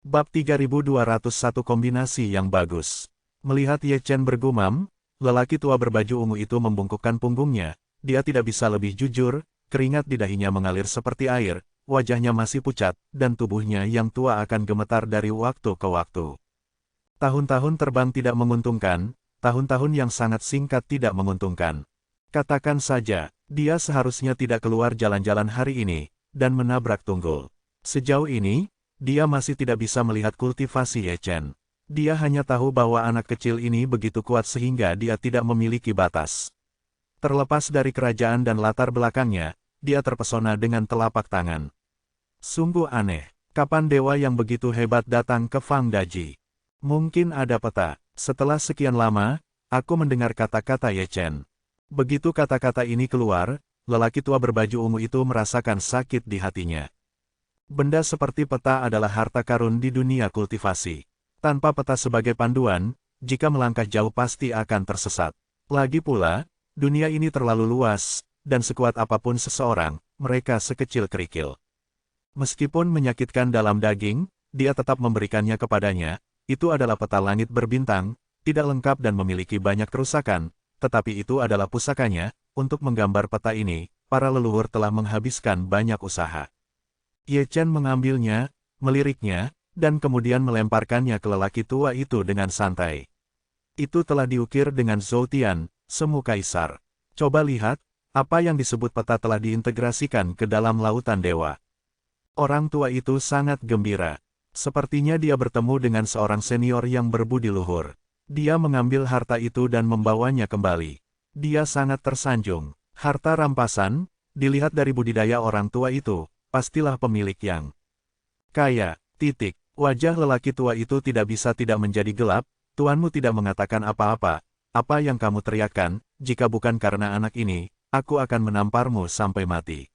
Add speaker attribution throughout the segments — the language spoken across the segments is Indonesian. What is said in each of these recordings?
Speaker 1: Bab 3201 Kombinasi yang bagus. Melihat Ye Chen bergumam, lelaki tua berbaju ungu itu membungkukkan punggungnya. Dia tidak bisa lebih jujur, keringat di dahinya mengalir seperti air, wajahnya masih pucat, dan tubuhnya yang tua akan gemetar dari waktu ke waktu. Tahun-tahun terbang tidak menguntungkan, tahun-tahun yang sangat singkat tidak menguntungkan. Katakan saja, dia seharusnya tidak keluar jalan-jalan hari ini, dan menabrak tunggul. Sejauh ini, dia masih tidak bisa melihat kultivasi Ye Chen. Dia hanya tahu bahwa anak kecil ini begitu kuat sehingga dia tidak memiliki batas. Terlepas dari kerajaan dan latar belakangnya, dia terpesona dengan telapak tangan. Sungguh aneh, kapan dewa yang begitu hebat datang ke Fang Daji? Mungkin ada peta. Setelah sekian lama, aku mendengar kata-kata Ye Chen. Begitu kata-kata ini keluar, lelaki tua berbaju ungu itu merasakan sakit di hatinya. Benda seperti peta adalah harta karun di dunia kultivasi. Tanpa peta sebagai panduan, jika melangkah jauh pasti akan tersesat. Lagi pula, dunia ini terlalu luas, dan sekuat apapun seseorang, mereka sekecil kerikil. Meskipun menyakitkan dalam daging, dia tetap memberikannya kepadanya. Itu adalah peta langit berbintang, tidak lengkap dan memiliki banyak kerusakan, tetapi itu adalah pusakanya. Untuk menggambar peta ini, para leluhur telah menghabiskan banyak usaha. Ye Chen mengambilnya, meliriknya, dan kemudian melemparkannya ke lelaki tua itu dengan santai. Itu telah diukir dengan Zoutian, semu kaisar. Coba lihat, apa yang disebut peta telah diintegrasikan ke dalam lautan dewa. Orang tua itu sangat gembira. Sepertinya dia bertemu dengan seorang senior yang berbudi luhur. Dia mengambil harta itu dan membawanya kembali. Dia sangat tersanjung. Harta rampasan, dilihat dari budidaya orang tua itu, pastilah pemilik yang kaya. Wajah lelaki tua itu tidak bisa tidak menjadi gelap. Tuanmu tidak mengatakan apa-apa. Apa yang kamu teriakkan? Jika bukan karena anak ini, aku akan menamparmu sampai mati.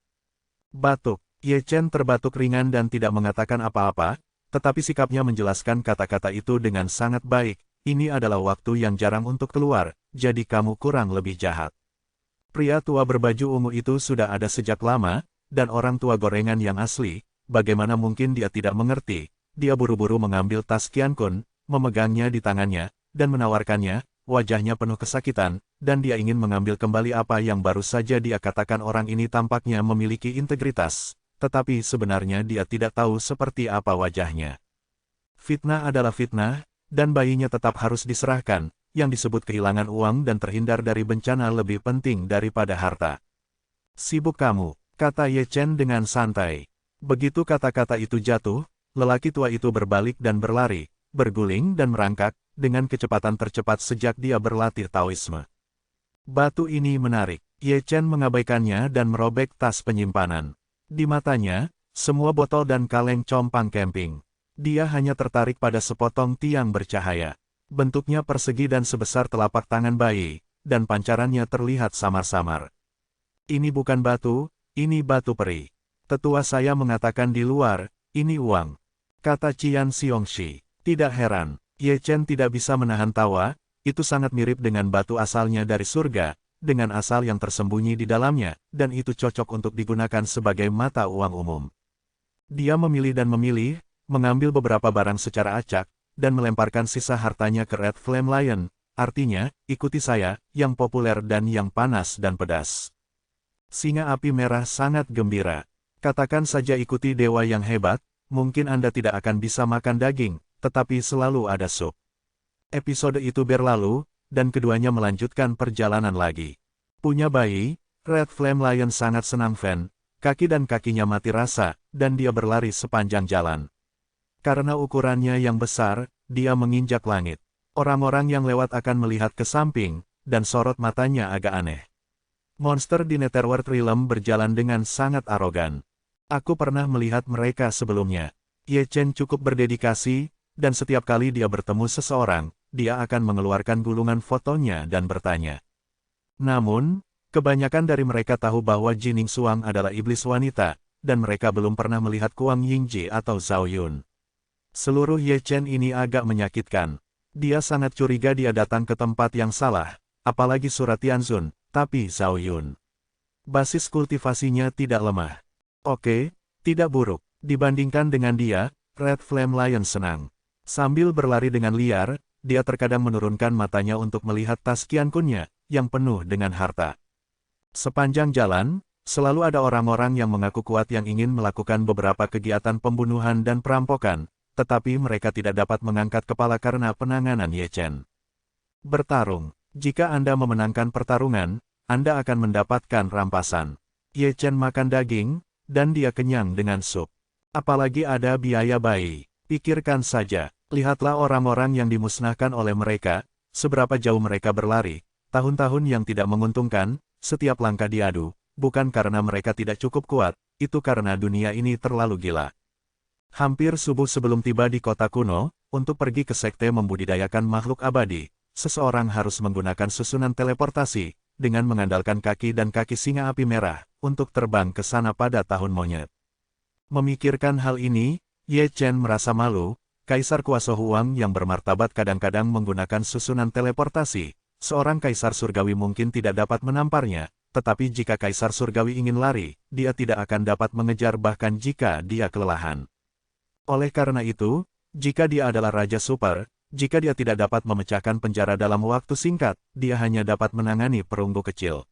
Speaker 1: Batuk. Ye Chen terbatuk ringan dan tidak mengatakan apa-apa, tetapi sikapnya menjelaskan kata-kata itu dengan sangat baik. Ini adalah waktu yang jarang untuk keluar, jadi kamu kurang lebih jahat. Pria tua berbaju ungu itu sudah ada sejak lama, dan orang tua gorengan yang asli, bagaimana mungkin dia tidak mengerti. Dia buru-buru mengambil tas Qian Kun, memegangnya di tangannya, dan menawarkannya. Wajahnya penuh kesakitan, dan dia ingin mengambil kembali apa yang baru saja dia katakan. Orang ini tampaknya memiliki integritas, tetapi sebenarnya dia tidak tahu seperti apa wajahnya. Fitnah adalah fitnah, dan bayinya tetap harus diserahkan. Yang disebut kehilangan uang dan terhindar dari bencana lebih penting daripada harta. Sibuk kamu, kata Ye Chen dengan santai. Begitu kata-kata itu jatuh, lelaki tua itu berbalik dan berlari, berguling dan merangkak, dengan kecepatan tercepat sejak dia berlatih Taoisme. Batu ini menarik. Ye Chen mengabaikannya dan merobek tas penyimpanan. Di matanya, semua botol dan kaleng compang camping. Dia hanya tertarik pada sepotong tiang bercahaya. Bentuknya persegi dan sebesar telapak tangan bayi, dan pancarannya terlihat samar-samar. Ini bukan batu, ini batu peri. Tetua saya mengatakan di luar, ini uang, kata Qian Xiongxi. Tidak heran, Ye Chen tidak bisa menahan tawa. Itu sangat mirip dengan batu asalnya dari surga, dengan asal yang tersembunyi di dalamnya, dan itu cocok untuk digunakan sebagai mata uang umum. Dia memilih dan memilih, mengambil beberapa barang secara acak, dan melemparkan sisa hartanya ke Red Flame Lion, artinya, ikuti saya, yang populer dan yang panas dan pedas. Singa api merah sangat gembira. Katakan saja ikuti dewa yang hebat, mungkin Anda tidak akan bisa makan daging, tetapi selalu ada sup. Episode itu berlalu, dan keduanya melanjutkan perjalanan lagi. Punya bayi, Red Flame Lion sangat senang Fan, kaki dan kakinya mati rasa, dan dia berlari sepanjang jalan. Karena ukurannya yang besar, dia menginjak langit. Orang-orang yang lewat akan melihat ke samping, dan sorot matanya agak aneh. Monster di Netherworld Realm berjalan dengan sangat arogan. Aku pernah melihat mereka sebelumnya. Ye Chen cukup berdedikasi, dan setiap kali dia bertemu seseorang, dia akan mengeluarkan gulungan fotonya dan bertanya. Namun, kebanyakan dari mereka tahu bahwa Jining Xuang adalah iblis wanita, dan mereka belum pernah melihat Kuang Yingji atau Zhao Yun. Seluruh Ye Chen ini agak menyakitkan. Dia sangat curiga dia datang ke tempat yang salah, apalagi Surat Tianzun, tapi Zhao Yun. Basis kultivasinya tidak lemah. Oke, tidak buruk. Dibandingkan dengan dia, Red Flame Lion senang. Sambil berlari dengan liar, dia terkadang menurunkan matanya untuk melihat tas Qiankun-nya, yang penuh dengan harta. Sepanjang jalan, selalu ada orang-orang yang mengaku kuat yang ingin melakukan beberapa kegiatan pembunuhan dan perampokan, tetapi mereka tidak dapat mengangkat kepala karena penanganan Ye Chen. Bertarung. Jika Anda memenangkan pertarungan, Anda akan mendapatkan rampasan. Ye Chen makan daging, dan dia kenyang dengan sup. Apalagi ada biaya bayi. Pikirkan saja, lihatlah orang-orang yang dimusnahkan oleh mereka, seberapa jauh mereka berlari, tahun-tahun yang tidak menguntungkan, setiap langkah diadu, bukan karena mereka tidak cukup kuat, itu karena dunia ini terlalu gila. Hampir subuh sebelum tiba di kota kuno, untuk pergi ke sekte membudidayakan makhluk abadi, seseorang harus menggunakan susunan teleportasi, dengan mengandalkan kaki dan kaki singa api merah, untuk terbang ke sana pada tahun monyet. Memikirkan hal ini, Ye Chen merasa malu. Kaisar kuasa Huang yang bermartabat kadang-kadang menggunakan susunan teleportasi. Seorang kaisar surgawi mungkin tidak dapat menamparnya, tetapi jika kaisar surgawi ingin lari, dia tidak akan dapat mengejar bahkan jika dia kelelahan. Oleh karena itu, jika dia adalah Raja Super, jika dia tidak dapat memecahkan penjara dalam waktu singkat, dia hanya dapat menangani perunggu kecil.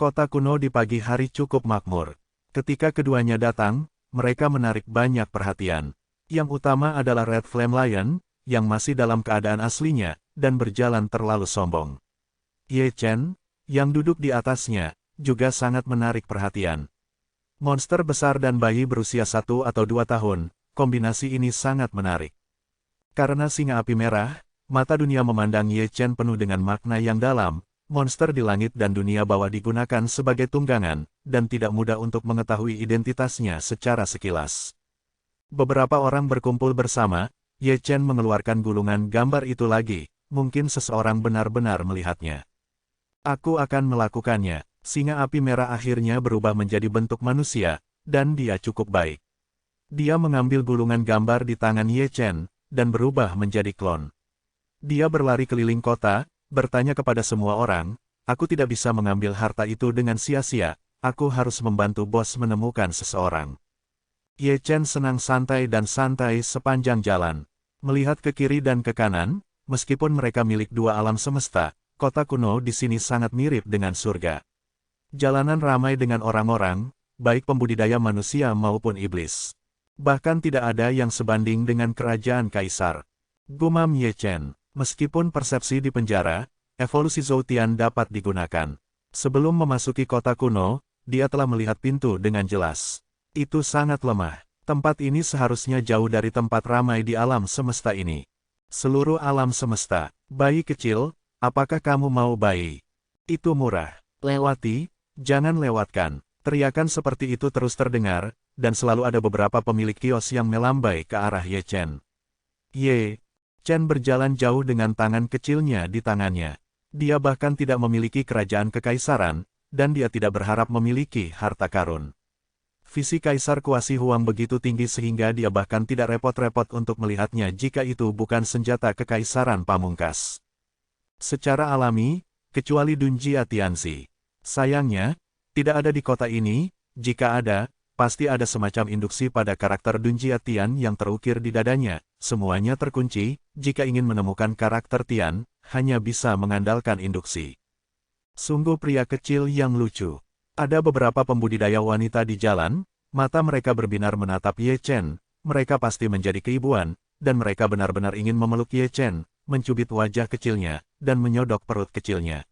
Speaker 1: Kota kuno di pagi hari cukup makmur. Ketika keduanya datang, mereka menarik banyak perhatian. Yang utama adalah Red Flame Lion, yang masih dalam keadaan aslinya, dan berjalan terlalu sombong. Ye Chen, yang duduk di atasnya, juga sangat menarik perhatian. Monster besar dan bayi berusia 1 atau 2 tahun, kombinasi ini sangat menarik. Karena singa api merah, mata dunia memandang Ye Chen penuh dengan makna yang dalam. Monster di langit dan dunia bawah digunakan sebagai tunggangan, dan tidak mudah untuk mengetahui identitasnya secara sekilas. Beberapa orang berkumpul bersama, Ye Chen mengeluarkan gulungan gambar itu lagi, mungkin seseorang benar-benar melihatnya. Aku akan melakukannya. Singa api merah akhirnya berubah menjadi bentuk manusia, dan dia cukup baik. Dia mengambil gulungan gambar di tangan Ye Chen, dan berubah menjadi klon. Dia berlari keliling kota, bertanya kepada semua orang, aku tidak bisa mengambil harta itu dengan sia-sia, aku harus membantu bos menemukan seseorang. Ye Chen senang santai dan santai sepanjang jalan. Melihat ke kiri dan ke kanan, meskipun mereka milik dua alam semesta, kota kuno di sini sangat mirip dengan surga. Jalanan ramai dengan orang-orang, baik pembudidaya manusia maupun iblis. Bahkan tidak ada yang sebanding dengan kerajaan kaisar. Gumam Ye Chen. Meskipun persepsi di penjara, evolusi Zhoutian dapat digunakan. Sebelum memasuki kota kuno, dia telah melihat pintu dengan jelas. Itu sangat lemah. Tempat ini seharusnya jauh dari tempat ramai di alam semesta ini. Seluruh alam semesta, bayi kecil, apakah kamu mau bayi? Itu murah. Lewati, jangan lewatkan. Teriakan seperti itu terus terdengar, dan selalu ada beberapa pemilik kios yang melambai ke arah Ye Chen. Ye Chen berjalan jauh dengan tangan kecilnya di tangannya. Dia bahkan tidak memiliki kerajaan kekaisaran, dan dia tidak berharap memiliki harta karun. Visi Kaisar Kuasi Huang begitu tinggi sehingga dia bahkan tidak repot-repot untuk melihatnya jika itu bukan senjata kekaisaran pamungkas. Secara alami, kecuali Dunjia Tianzi. Sayangnya, tidak ada di kota ini. Jika ada, pasti ada semacam induksi pada karakter Dunjia Tian yang terukir di dadanya. Semuanya terkunci. Jika ingin menemukan karakter Tian, hanya bisa mengandalkan induksi. Sungguh pria kecil yang lucu. Ada beberapa pembudidaya wanita di jalan, mata mereka berbinar menatap Ye Chen. Mereka pasti menjadi keibuan, dan mereka benar-benar ingin memeluk Ye Chen, mencubit wajah kecilnya, dan menyodok perut kecilnya.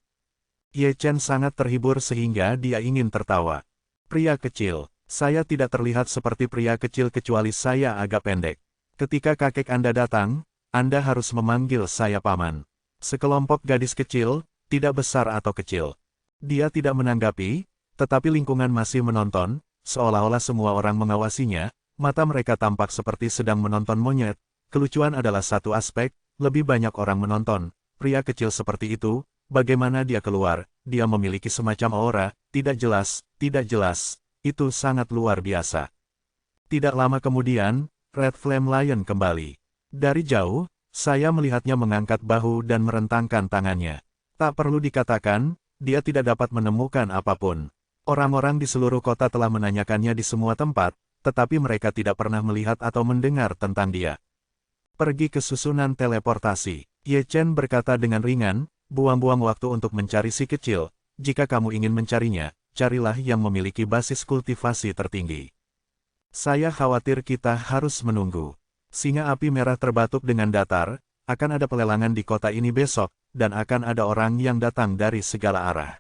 Speaker 1: Ye Chen sangat terhibur sehingga dia ingin tertawa. Pria kecil, saya tidak terlihat seperti pria kecil kecuali saya agak pendek. Ketika kakek Anda datang, Anda harus memanggil saya paman. Sekelompok gadis kecil, tidak besar atau kecil. Dia tidak menanggapi, tetapi lingkungan masih menonton, seolah-olah semua orang mengawasinya, mata mereka tampak seperti sedang menonton monyet. Kelucuan adalah satu aspek, lebih banyak orang menonton. Pria kecil seperti itu, bagaimana dia keluar, dia memiliki semacam aura, tidak jelas, itu sangat luar biasa. Tidak lama kemudian, Red Flame Lion kembali. Dari jauh, saya melihatnya mengangkat bahu dan merentangkan tangannya. Tak perlu dikatakan, dia tidak dapat menemukan apapun. Orang-orang di seluruh kota telah menanyakannya di semua tempat, tetapi mereka tidak pernah melihat atau mendengar tentang dia. Pergi ke susunan teleportasi. Ye Chen berkata dengan ringan, buang-buang waktu untuk mencari si kecil. Jika kamu ingin mencarinya, carilah yang memiliki basis kultivasi tertinggi. Saya khawatir kita harus menunggu. Singa api merah terbatuk dengan datar, akan ada pelelangan di kota ini besok, dan akan ada orang yang datang dari segala arah.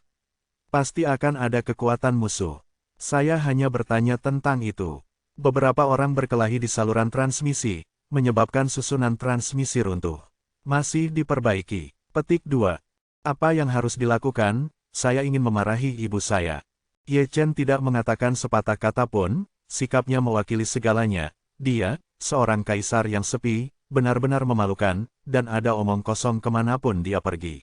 Speaker 1: Pasti akan ada kekuatan musuh. Saya hanya bertanya tentang itu. Beberapa orang berkelahi di saluran transmisi, menyebabkan susunan transmisi runtuh. Masih diperbaiki. Petik 2. Apa yang harus dilakukan? Saya ingin memarahi ibu saya. Ye Chen tidak mengatakan sepatah kata pun, sikapnya mewakili segalanya. Dia, seorang kaisar yang sepi, benar-benar memalukan, dan ada omong kosong kemanapun dia pergi.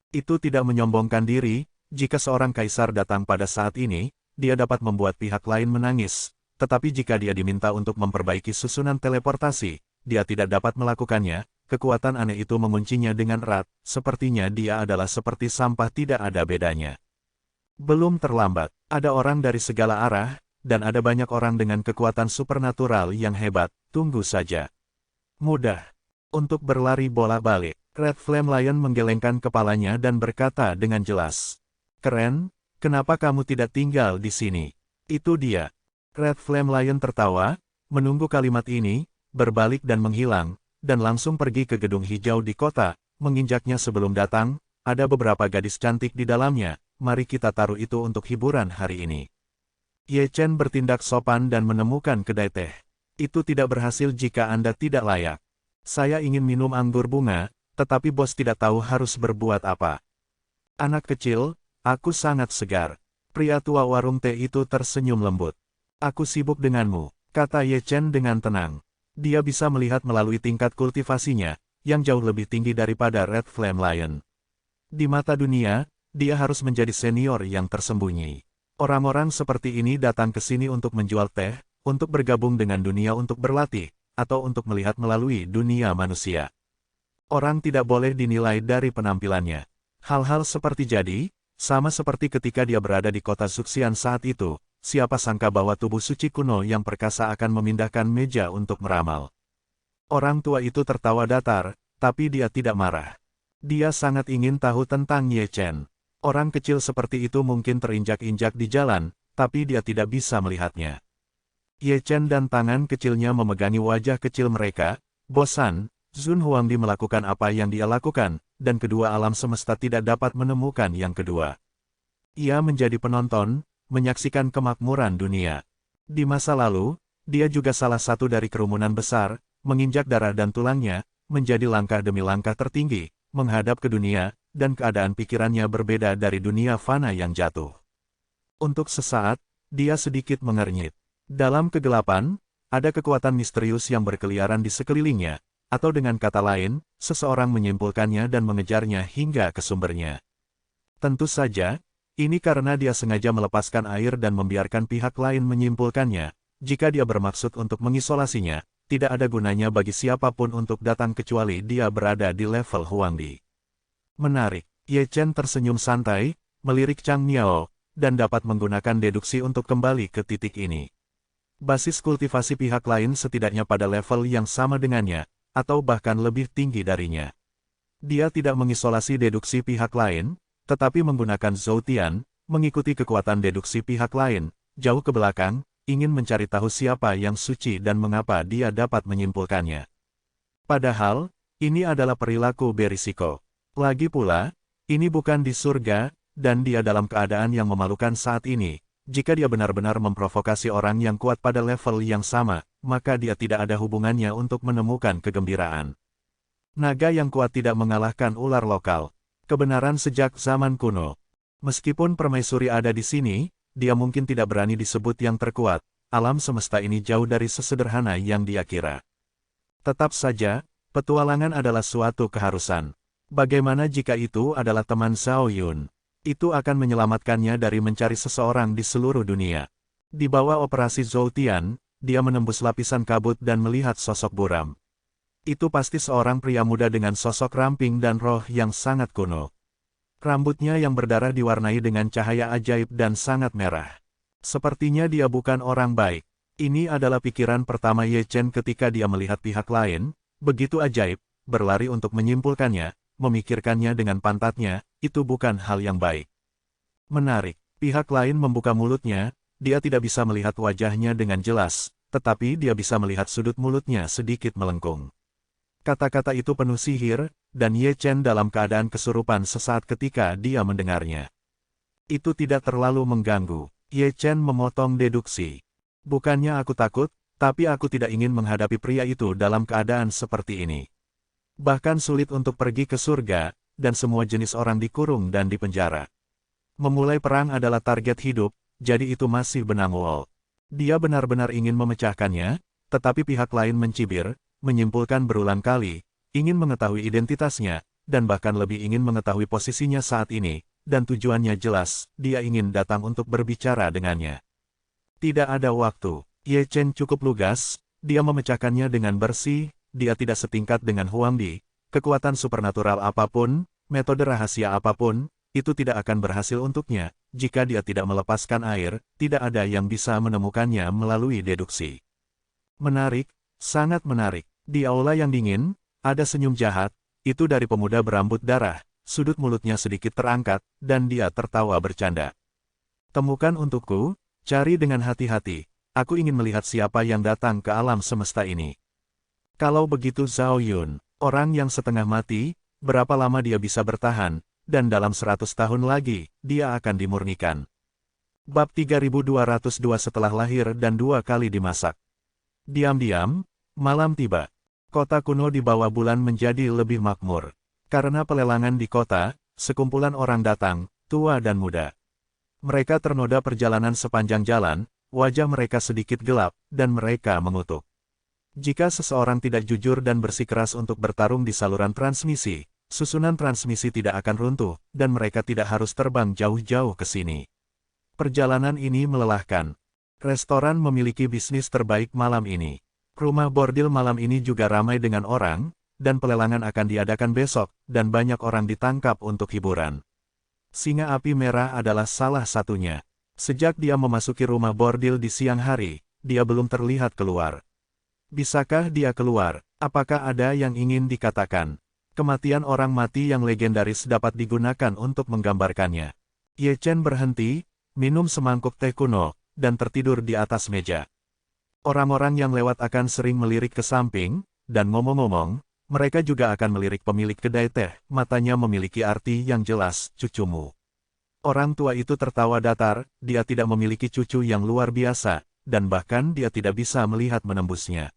Speaker 1: Itu tidak menyombongkan diri, jika seorang kaisar datang pada saat ini, dia dapat membuat pihak lain menangis, tetapi jika dia diminta untuk memperbaiki susunan teleportasi, dia tidak dapat melakukannya, kekuatan aneh itu menguncinya dengan erat, sepertinya dia adalah seperti sampah tidak ada bedanya. Belum terlambat, ada orang dari segala arah, dan ada banyak orang dengan kekuatan supernatural yang hebat, tunggu saja. Mudah. Untuk berlari bola-balik, Red Flame Lion menggelengkan kepalanya dan berkata dengan jelas. Keren, kenapa kamu tidak tinggal di sini? Itu dia. Red Flame Lion tertawa, menunggu kalimat ini, berbalik dan menghilang, dan langsung pergi ke gedung hijau di kota, menginjaknya sebelum datang, ada beberapa gadis cantik di dalamnya, mari kita taruh itu untuk hiburan hari ini. Ye Chen bertindak sopan dan menemukan kedai teh. Itu tidak berhasil jika Anda tidak layak. Saya ingin minum anggur bunga, tetapi bos tidak tahu harus berbuat apa. Anak kecil, aku sangat segar. Pria tua warung teh itu tersenyum lembut. Aku sibuk denganmu, kata Ye Chen dengan tenang. Dia bisa melihat melalui tingkat kultivasinya, yang jauh lebih tinggi daripada Red Flame Lion. Di mata dunia, dia harus menjadi senior yang tersembunyi. Orang-orang seperti ini datang ke sini untuk menjual teh, untuk bergabung dengan dunia untuk berlatih, atau untuk melihat melalui dunia manusia. Orang tidak boleh dinilai dari penampilannya. Hal-hal seperti jadi, sama seperti ketika dia berada di kota Zuxian saat itu, siapa sangka bahwa tubuh suci kuno yang perkasa akan memindahkan meja untuk meramal. Orang tua itu tertawa datar, tapi dia tidak marah. Dia sangat ingin tahu tentang Ye Chen. Orang kecil seperti itu mungkin terinjak-injak di jalan, tapi dia tidak bisa melihatnya. Ye Chen dan tangan kecilnya memegangi wajah kecil mereka, bosan, Zun Huangdi melakukan apa yang dia lakukan, dan kedua alam semesta tidak dapat menemukan yang kedua. Ia menjadi penonton, menyaksikan kemakmuran dunia. Di masa lalu, dia juga salah satu dari kerumunan besar, menginjak darah dan tulangnya, menjadi langkah demi langkah tertinggi, menghadap ke dunia, dan keadaan pikirannya berbeda dari dunia fana yang jatuh. Untuk sesaat, dia sedikit mengernyit. Dalam kegelapan, ada kekuatan misterius yang berkeliaran di sekelilingnya, atau dengan kata lain, seseorang menyimpulkannya dan mengejarnya hingga ke sumbernya. Tentu saja, ini karena dia sengaja melepaskan air dan membiarkan pihak lain menyimpulkannya. Jika dia bermaksud untuk mengisolasinya, tidak ada gunanya bagi siapapun untuk datang kecuali dia berada di level Huangdi. Menarik, Ye Chen tersenyum santai, melirik Chang Miao, dan dapat menggunakan deduksi untuk kembali ke titik ini. Basis kultivasi pihak lain setidaknya pada level yang sama dengannya, atau bahkan lebih tinggi darinya. Dia tidak mengisolasi deduksi pihak lain, tetapi menggunakan Zhou Tian, mengikuti kekuatan deduksi pihak lain, jauh ke belakang, ingin mencari tahu siapa yang suci dan mengapa dia dapat menyimpulkannya. Padahal, ini adalah perilaku berisiko. Lagi pula, ini bukan di surga, dan dia dalam keadaan yang memalukan saat ini. Jika dia benar-benar memprovokasi orang yang kuat pada level yang sama, maka dia tidak ada hubungannya untuk menemukan kegembiraan. Naga yang kuat tidak mengalahkan ular lokal. Kebenaran sejak zaman kuno. Meskipun permaisuri ada di sini, dia mungkin tidak berani disebut yang terkuat. Alam semesta ini jauh dari sesederhana yang dia kira. Tetap saja, petualangan adalah suatu keharusan. Bagaimana jika itu adalah teman Zhao Yun? Itu akan menyelamatkannya dari mencari seseorang di seluruh dunia. Di bawah operasi Zhou Tian, dia menembus lapisan kabut dan melihat sosok buram. Itu pasti seorang pria muda dengan sosok ramping dan roh yang sangat kuno. Rambutnya yang berdarah diwarnai dengan cahaya ajaib dan sangat merah. Sepertinya dia bukan orang baik. Ini adalah pikiran pertama Ye Chen ketika dia melihat pihak lain, begitu ajaib, berlari untuk menyimpulkannya, memikirkannya dengan pantatnya, itu bukan hal yang baik. Menarik, pihak lain membuka mulutnya, dia tidak bisa melihat wajahnya dengan jelas, tetapi dia bisa melihat sudut mulutnya sedikit melengkung. Kata-kata itu penuh sihir, dan Ye Chen dalam keadaan kesurupan sesaat ketika dia mendengarnya. Itu tidak terlalu mengganggu, Ye Chen memotong deduksi. Bukannya aku takut, tapi aku tidak ingin menghadapi pria itu dalam keadaan seperti ini. Bahkan sulit untuk pergi ke surga, dan semua jenis orang dikurung dan dipenjara. Memulai perang adalah target hidup, jadi itu masih benang wol. Dia benar-benar ingin memecahkannya, tetapi pihak lain mencibir, menyimpulkan berulang kali, ingin mengetahui identitasnya, dan bahkan lebih ingin mengetahui posisinya saat ini, dan tujuannya jelas, dia ingin datang untuk berbicara dengannya. Tidak ada waktu, Ye Chen cukup lugas, dia memecahkannya dengan bersih, dia tidak setingkat dengan Huang Di, kekuatan supernatural apapun, metode rahasia apapun, itu tidak akan berhasil untuknya, jika dia tidak melepaskan air, tidak ada yang bisa menemukannya melalui deduksi. Menarik, sangat menarik, di aula yang dingin, ada senyum jahat, itu dari pemuda berambut darah, sudut mulutnya sedikit terangkat, dan dia tertawa bercanda. Temukan untukku, cari dengan hati-hati, aku ingin melihat siapa yang datang ke alam semesta ini. Kalau begitu Zhao Yun, orang yang setengah mati, berapa lama dia bisa bertahan, dan dalam 100 tahun lagi, dia akan dimurnikan. Bab 3202 setelah lahir dan 2 kali dimasak. Diam-diam, malam tiba. Kota kuno di bawah bulan menjadi lebih makmur. Karena pelelangan di kota, sekumpulan orang datang, tua dan muda. Mereka ternoda perjalanan sepanjang jalan, wajah mereka sedikit gelap, dan mereka mengutuk. Jika seseorang tidak jujur dan bersikeras untuk bertarung di saluran transmisi, susunan transmisi tidak akan runtuh, dan mereka tidak harus terbang jauh-jauh ke sini. Perjalanan ini melelahkan. Restoran memiliki bisnis terbaik malam ini. Rumah bordil malam ini juga ramai dengan orang, dan pelelangan akan diadakan besok, dan banyak orang ditangkap untuk hiburan. Singa api merah adalah salah satunya. Sejak dia memasuki rumah bordil di siang hari, dia belum terlihat keluar. Bisakah dia keluar? Apakah ada yang ingin dikatakan? Kematian orang mati yang legendaris dapat digunakan untuk menggambarkannya. Ye Chen berhenti, minum semangkuk teh kuno, dan tertidur di atas meja. Orang-orang yang lewat akan sering melirik ke samping, dan ngomong-ngomong, mereka juga akan melirik pemilik kedai teh, matanya memiliki arti yang jelas, cucumu. Orang tua itu tertawa datar, dia tidak memiliki cucu yang luar biasa, dan bahkan dia tidak bisa melihat menembusnya.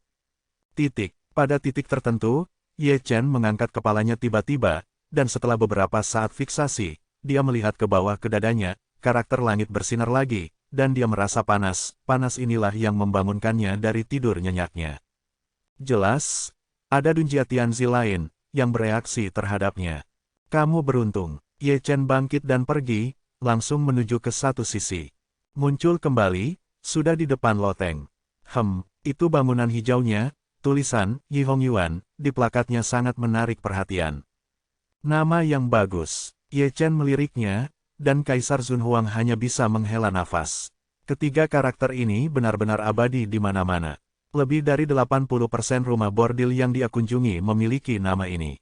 Speaker 1: Pada titik tertentu, Ye Chen mengangkat kepalanya tiba-tiba, dan setelah beberapa saat fiksasi, dia melihat ke bawah ke dadanya, karakter langit bersinar lagi, dan dia merasa panas, panas inilah yang membangunkannya dari tidur nyenyaknya. Jelas, ada Dunjia Tianzi lain, yang bereaksi terhadapnya. Kamu beruntung. Ye Chen bangkit dan pergi, langsung menuju ke satu sisi. Muncul kembali, sudah di depan loteng. Itu bangunan hijaunya, tulisan, Yi Hong Yuan, di plakatnya sangat menarik perhatian. Nama yang bagus. Ye Chen meliriknya, dan Kaisar Zun Huang hanya bisa menghela nafas. Ketiga karakter ini benar-benar abadi di mana-mana. Lebih dari 80% rumah bordil yang dia kunjungi memiliki nama ini.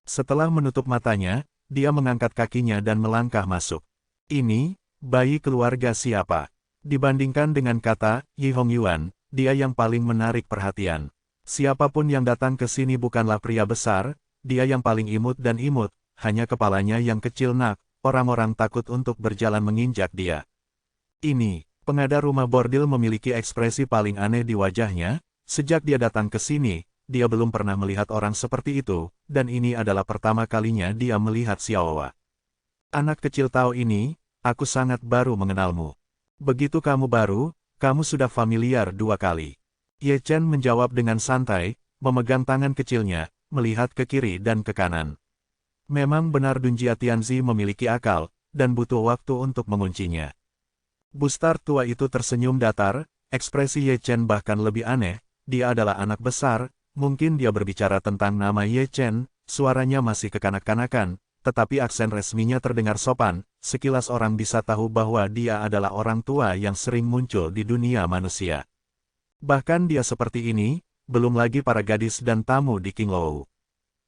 Speaker 1: Setelah menutup matanya, dia mengangkat kakinya dan melangkah masuk. Ini, bayi keluarga siapa? Dibandingkan dengan kata, Yi Hong Yuan, dia yang paling menarik perhatian. Siapapun yang datang ke sini bukanlah pria besar, dia yang paling imut dan imut, hanya kepalanya yang kecil nak, orang-orang takut untuk berjalan menginjak dia. Ini. Pengada rumah bordil memiliki ekspresi paling aneh di wajahnya, sejak dia datang ke sini, dia belum pernah melihat orang seperti itu, dan ini adalah pertama kalinya dia melihat Xiaowa. Anak kecil tahu ini, aku sangat baru mengenalmu. Begitu kamu baru, kamu sudah familiar 2 kali. Ye Chen menjawab dengan santai, memegang tangan kecilnya, melihat ke kiri dan ke kanan. Memang benar Dunjia Tianzi memiliki akal, dan butuh waktu untuk menguncinya. Bustar tua itu tersenyum datar, ekspresi Ye Chen bahkan lebih aneh, dia adalah anak besar, mungkin dia berbicara tentang nama Ye Chen, suaranya masih kekanak-kanakan, tetapi aksen resminya terdengar sopan, sekilas orang bisa tahu bahwa dia adalah orang tua yang sering muncul di dunia manusia. Bahkan dia seperti ini, belum lagi para gadis dan tamu di Qingluo.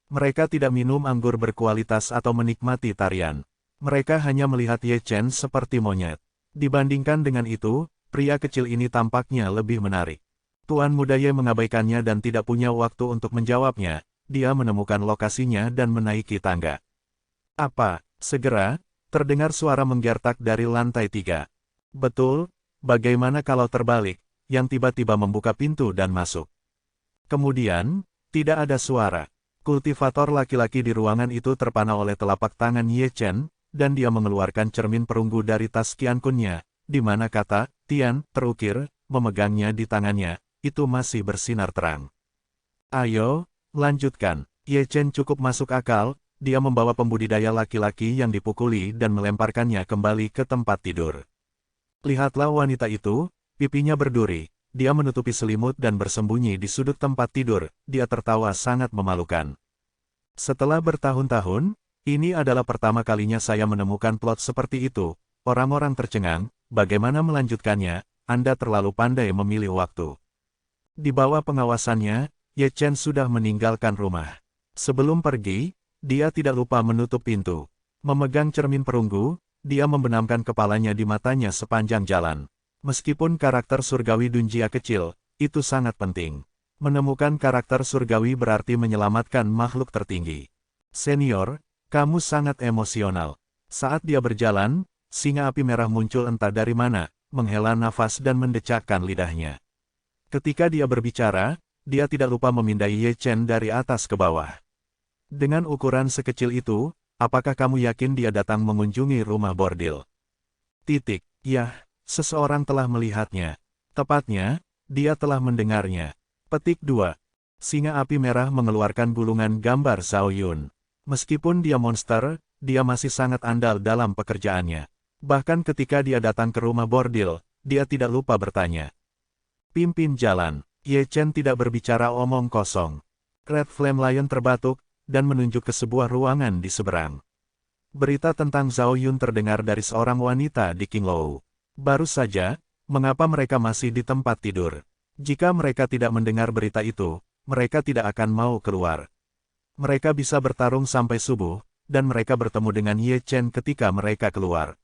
Speaker 1: Mereka tidak minum anggur berkualitas atau menikmati tarian. Mereka hanya melihat Ye Chen seperti monyet. Dibandingkan dengan itu, pria kecil ini tampaknya lebih menarik. Tuan muda Ye mengabaikannya dan tidak punya waktu untuk menjawabnya. Dia menemukan lokasinya dan menaiki tangga. Apa? Segera, terdengar suara menggertak dari lantai 3. Betul, bagaimana kalau terbalik, yang tiba-tiba membuka pintu dan masuk. Kemudian, tidak ada suara. Kultivator laki-laki di ruangan itu terpana oleh telapak tangan Ye Chen, dan dia mengeluarkan cermin perunggu dari tas Qian Kunnya, di mana kata Tian terukir, memegangnya di tangannya, itu masih bersinar terang. Ayo, lanjutkan. Ye Chen cukup masuk akal, dia membawa pembudidaya laki-laki yang dipukuli dan melemparkannya kembali ke tempat tidur. Lihatlah wanita itu, pipinya berduri, dia menutupi selimut dan bersembunyi di sudut tempat tidur, dia tertawa sangat memalukan. Setelah bertahun-tahun, ini adalah pertama kalinya saya menemukan plot seperti itu, orang-orang tercengang, bagaimana melanjutkannya, Anda terlalu pandai memilih waktu. Di bawah pengawasannya, Ye Chen sudah meninggalkan rumah. Sebelum pergi, dia tidak lupa menutup pintu. Memegang cermin perunggu, dia membenamkan kepalanya di matanya sepanjang jalan. Meskipun karakter surgawi Dunjia kecil, itu sangat penting. Menemukan karakter surgawi berarti menyelamatkan makhluk tertinggi. Senior, kamu sangat emosional. Saat dia berjalan, singa api merah muncul entah dari mana, menghela nafas dan mendecakkan lidahnya. Ketika dia berbicara, dia tidak lupa memindai Ye Chen dari atas ke bawah. Dengan ukuran sekecil itu, apakah kamu yakin dia datang mengunjungi rumah bordil? Yah, seseorang telah melihatnya. Tepatnya, dia telah mendengarnya. Petik 2. Singa api merah mengeluarkan gulungan gambar Zhao Yun. Meskipun dia monster, dia masih sangat andal dalam pekerjaannya. Bahkan ketika dia datang ke rumah bordil, dia tidak lupa bertanya. Pimpin jalan. Ye Chen tidak berbicara omong kosong. Red Flame Lion terbatuk, dan menunjuk ke sebuah ruangan di seberang. Berita tentang Zhao Yun terdengar dari seorang wanita di Qingluo. Baru saja, mengapa mereka masih di tempat tidur? Jika mereka tidak mendengar berita itu, mereka tidak akan mau keluar. Mereka bisa bertarung sampai subuh, dan mereka bertemu dengan Ye Chen ketika mereka keluar.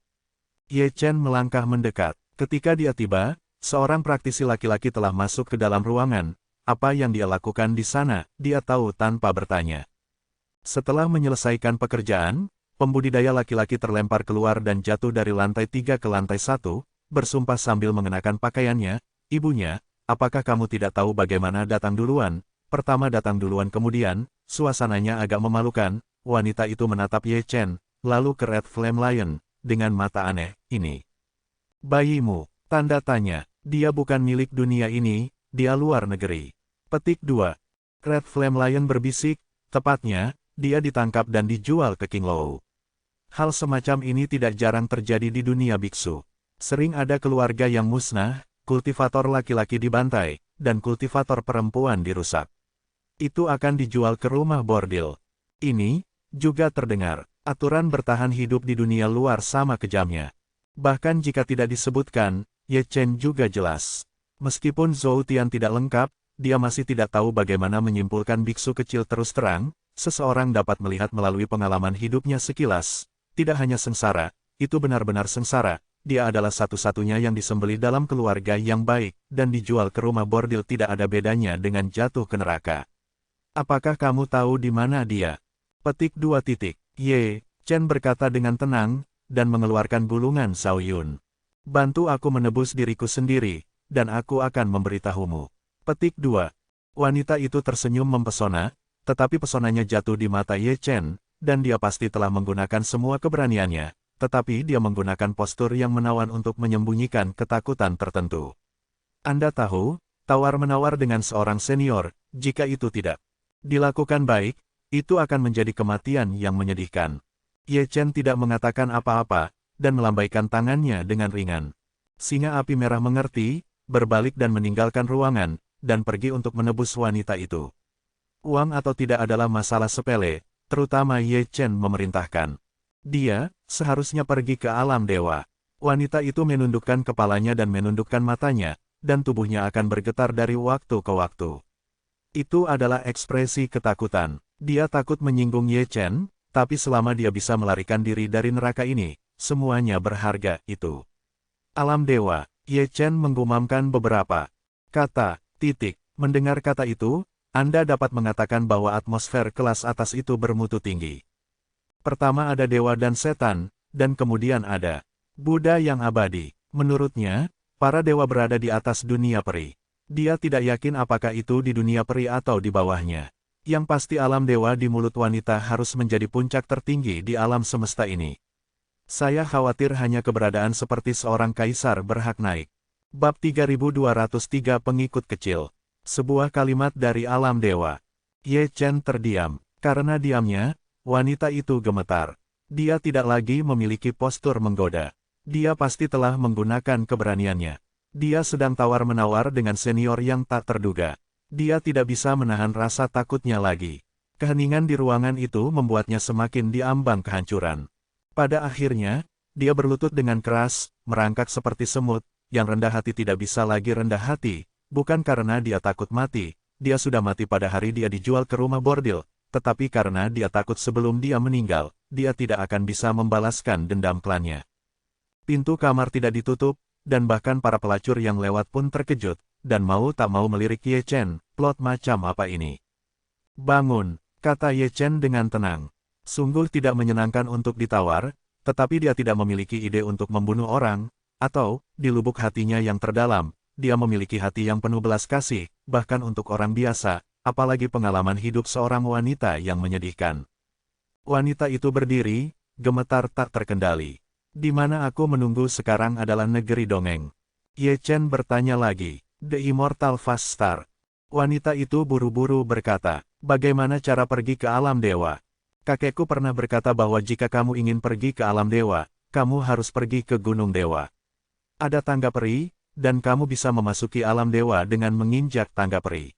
Speaker 1: Ye Chen melangkah mendekat. Ketika dia tiba, seorang praktisi laki-laki telah masuk ke dalam ruangan. Apa yang dia lakukan di sana, dia tahu tanpa bertanya. Setelah menyelesaikan pekerjaan, pembudidaya laki-laki terlempar keluar dan jatuh dari lantai 3 ke lantai 1, bersumpah sambil mengenakan pakaiannya, ibunya, apakah kamu tidak tahu bagaimana datang duluan? Pertama datang duluan kemudian, suasananya agak memalukan, wanita itu menatap Ye Chen, lalu ke Red Flame Lion, dengan mata aneh, ini. Bayimu, tanda tanya, dia bukan milik dunia ini, dia luar negeri. Petik 2. Red Flame Lion berbisik, tepatnya, dia ditangkap dan dijual ke Qingluo. Hal semacam ini tidak jarang terjadi di dunia biksu. Sering ada keluarga yang musnah, kultivator laki-laki dibantai, dan kultivator perempuan dirusak. Itu akan dijual ke rumah bordil. Ini juga terdengar, aturan bertahan hidup di dunia luar sama kejamnya. Bahkan jika tidak disebutkan, Ye Chen juga jelas. Meskipun Zhou Tian tidak lengkap, dia masih tidak tahu bagaimana menyimpulkan biksu kecil terus terang. Seseorang dapat melihat melalui pengalaman hidupnya sekilas. Tidak hanya sengsara, itu benar-benar sengsara. Dia adalah satu-satunya yang disembelih dalam keluarga yang baik, dan dijual ke rumah bordil tidak ada bedanya dengan jatuh ke neraka. Apakah kamu tahu di mana dia? Petik 2. Ye Chen berkata dengan tenang, dan mengeluarkan gulungan Zhao Yun. Bantu aku menebus diriku sendiri, dan aku akan memberitahumu. Petik 2. Wanita itu tersenyum mempesona, tetapi pesonanya jatuh di mata Ye Chen, dan dia pasti telah menggunakan semua keberaniannya, tetapi dia menggunakan postur yang menawan untuk menyembunyikan ketakutan tertentu. Anda tahu, tawar-menawar dengan seorang senior, jika itu tidak dilakukan baik, itu akan menjadi kematian yang menyedihkan. Ye Chen tidak mengatakan apa-apa, dan melambaikan tangannya dengan ringan. Singa api merah mengerti, berbalik dan meninggalkan ruangan, dan pergi untuk menebus wanita itu. Uang atau tidak adalah masalah sepele, terutama Ye Chen memerintahkan. Dia seharusnya pergi ke alam dewa. Wanita itu menundukkan kepalanya dan menundukkan matanya, dan tubuhnya akan bergetar dari waktu ke waktu. Itu adalah ekspresi ketakutan. Dia takut menyinggung Ye Chen, tapi selama dia bisa melarikan diri dari neraka ini, semuanya berharga itu. Alam dewa, Ye Chen menggumamkan beberapa kata, titik. Mendengar kata itu, Anda dapat mengatakan bahwa atmosfer kelas atas itu bermutu tinggi. Pertama ada dewa dan setan, dan kemudian ada Buddha yang abadi. Menurutnya, para dewa berada di atas dunia peri. Dia tidak yakin apakah itu di dunia peri atau di bawahnya. Yang pasti alam dewa di mulut wanita harus menjadi puncak tertinggi di alam semesta ini. Saya khawatir hanya keberadaan seperti seorang kaisar berhak naik. Bab 3203 Pengikut Kecil. Sebuah kalimat dari alam dewa. Ye Chen terdiam. Karena diamnya, wanita itu gemetar. Dia tidak lagi memiliki postur menggoda. Dia pasti telah menggunakan keberaniannya. Dia sedang tawar-menawar dengan senior yang tak terduga. Dia tidak bisa menahan rasa takutnya lagi. Keheningan di ruangan itu membuatnya semakin diambang kehancuran. Pada akhirnya, dia berlutut dengan keras, merangkak seperti semut, yang rendah hati tidak bisa lagi rendah hati, bukan karena dia takut mati, dia sudah mati pada hari dia dijual ke rumah bordil, tetapi karena dia takut sebelum dia meninggal, dia tidak akan bisa membalaskan dendam klannya. Pintu kamar tidak ditutup, dan bahkan para pelacur yang lewat pun terkejut, dan mau tak mau melirik Ye Chen, plot macam apa ini? Bangun, kata Ye Chen dengan tenang. Sungguh tidak menyenangkan untuk ditawar, tetapi dia tidak memiliki ide untuk membunuh orang, atau, di lubuk hatinya yang terdalam, dia memiliki hati yang penuh belas kasih, bahkan untuk orang biasa, apalagi pengalaman hidup seorang wanita yang menyedihkan. Wanita itu berdiri, gemetar tak terkendali. Di mana aku menunggu sekarang adalah negeri dongeng. Ye Chen bertanya lagi, The Immortal Fast Star. Wanita itu buru-buru berkata, bagaimana cara pergi ke alam dewa? Kakekku pernah berkata bahwa jika kamu ingin pergi ke alam dewa, kamu harus pergi ke Gunung Dewa. Ada tangga peri, dan kamu bisa memasuki alam dewa dengan menginjak tangga peri.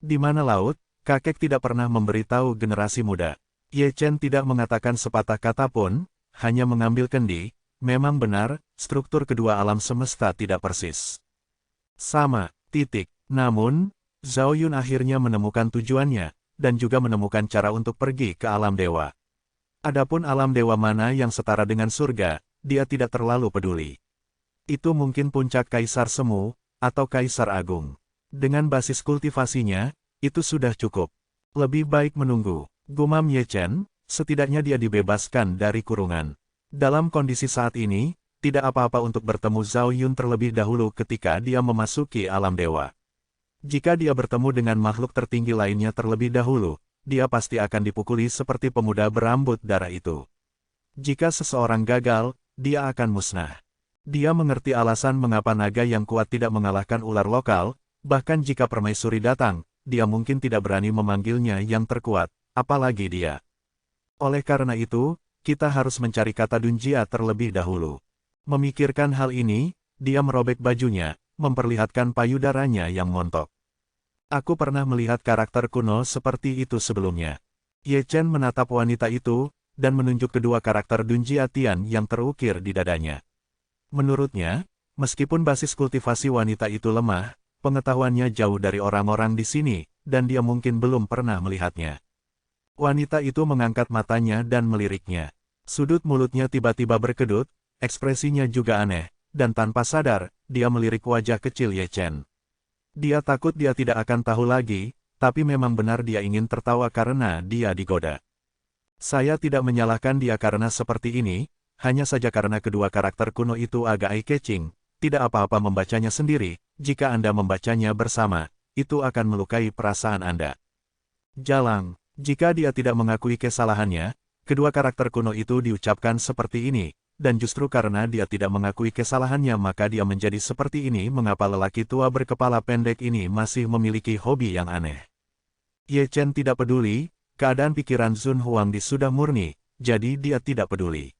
Speaker 1: Di mana laut, kakek tidak pernah memberitahu generasi muda. Ye Chen tidak mengatakan sepatah kata pun, hanya mengambil kendi. Memang benar, struktur kedua alam semesta tidak persis sama, titik. Namun, Zhao Yun akhirnya menemukan tujuannya, dan juga menemukan cara untuk pergi ke alam dewa. Adapun alam dewa mana yang setara dengan surga, dia tidak terlalu peduli. Itu mungkin puncak Kaisar Semu, atau Kaisar Agung. Dengan basis kultivasinya, itu sudah cukup. Lebih baik menunggu, gumam Ye Chen, setidaknya dia dibebaskan dari kurungan. Dalam kondisi saat ini, tidak apa-apa untuk bertemu Zhao Yun terlebih dahulu ketika dia memasuki alam dewa. Jika dia bertemu dengan makhluk tertinggi lainnya terlebih dahulu, dia pasti akan dipukuli seperti pemuda berambut darah itu. Jika seseorang gagal, dia akan musnah. Dia mengerti alasan mengapa naga yang kuat tidak mengalahkan ular lokal, bahkan jika permaisuri datang, dia mungkin tidak berani memanggilnya yang terkuat, apalagi dia. Oleh karena itu, kita harus mencari kata Dunjia terlebih dahulu. Memikirkan hal ini, dia merobek bajunya, memperlihatkan payudaranya yang montok. Aku pernah melihat karakter kuno seperti itu sebelumnya. Ye Chen menatap wanita itu, dan menunjuk kedua karakter Dunjia Tian yang terukir di dadanya. Menurutnya, meskipun basis kultivasi wanita itu lemah, pengetahuannya jauh dari orang-orang di sini, dan dia mungkin belum pernah melihatnya. Wanita itu mengangkat matanya dan meliriknya. Sudut mulutnya tiba-tiba berkedut, ekspresinya juga aneh, dan tanpa sadar, dia melirik wajah kecil Ye Chen. Dia takut dia tidak akan tahu lagi, tapi memang benar dia ingin tertawa karena dia digoda. Saya tidak menyalahkan dia karena seperti ini, hanya saja karena kedua karakter kuno itu agak eye-catching, tidak apa-apa membacanya sendiri, jika Anda membacanya bersama, itu akan melukai perasaan Anda. Jalang, jika dia tidak mengakui kesalahannya, kedua karakter kuno itu diucapkan seperti ini, dan justru karena dia tidak mengakui kesalahannya maka dia menjadi seperti ini. Mengapa lelaki tua berkepala pendek ini masih memiliki hobi yang aneh? Ye Chen tidak peduli, keadaan pikiran Zun Huangdi sudah murni, jadi dia tidak peduli.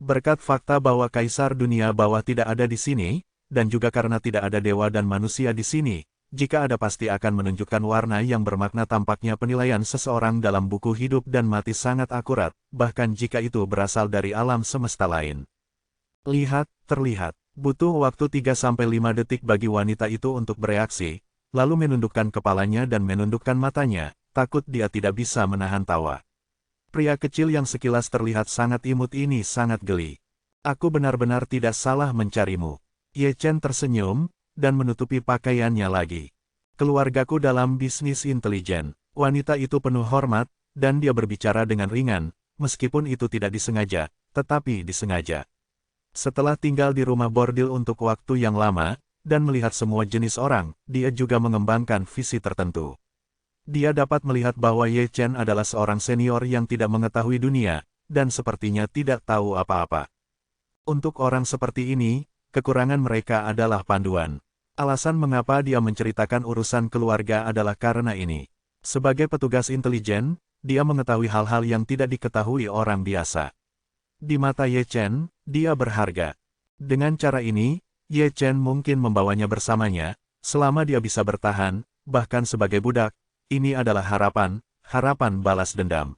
Speaker 1: Berkat fakta bahwa Kaisar Dunia Bawah tidak ada di sini, dan juga karena tidak ada dewa dan manusia di sini, jika ada pasti akan menunjukkan warna yang bermakna. Tampaknya penilaian seseorang dalam buku hidup dan mati sangat akurat, bahkan jika itu berasal dari alam semesta lain. Lihat, terlihat, Butuh waktu 3-5 detik bagi wanita itu untuk bereaksi, lalu menundukkan kepalanya dan menundukkan matanya, takut dia tidak bisa menahan tawa. Pria kecil yang sekilas terlihat sangat imut ini sangat geli. Aku benar-benar tidak salah mencarimu. Ye Chen tersenyum, dan menutupi pakaiannya lagi. Keluargaku dalam bisnis intelijen. Wanita itu penuh hormat, dan dia berbicara dengan ringan, meskipun itu tidak disengaja, tetapi disengaja. Setelah tinggal di rumah bordil untuk waktu yang lama, dan melihat semua jenis orang, dia juga mengembangkan visi tertentu. Dia dapat melihat bahwa Ye Chen adalah seorang senior yang tidak mengetahui dunia, dan sepertinya tidak tahu apa-apa. Untuk orang seperti ini, kekurangan mereka adalah panduan. Alasan mengapa dia menceritakan urusan keluarga adalah karena ini. Sebagai petugas intelijen, dia mengetahui hal-hal yang tidak diketahui orang biasa. Di mata Ye Chen, dia berharga. Dengan cara ini, Ye Chen mungkin membawanya bersamanya, selama dia bisa bertahan, bahkan sebagai budak. Ini adalah harapan balas dendam.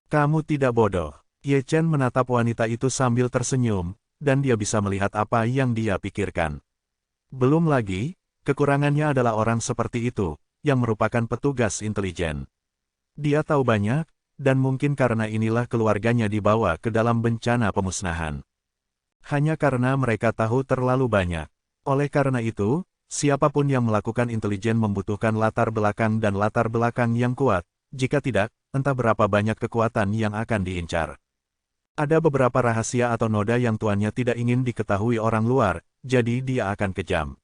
Speaker 1: Kamu tidak bodoh. Ye Chen menatap wanita itu sambil tersenyum, dan dia bisa melihat apa yang dia pikirkan. Belum lagi, kekurangannya adalah orang seperti itu, yang merupakan petugas intelijen. Dia tahu banyak, dan mungkin karena inilah keluarganya dibawa ke dalam bencana pemusnahan. Hanya karena mereka tahu terlalu banyak. Oleh karena itu, siapapun yang melakukan intelijen membutuhkan latar belakang dan latar belakang yang kuat, jika tidak, entah berapa banyak kekuatan yang akan diincar. Ada beberapa rahasia atau noda yang tuannya tidak ingin diketahui orang luar, jadi dia akan kejam.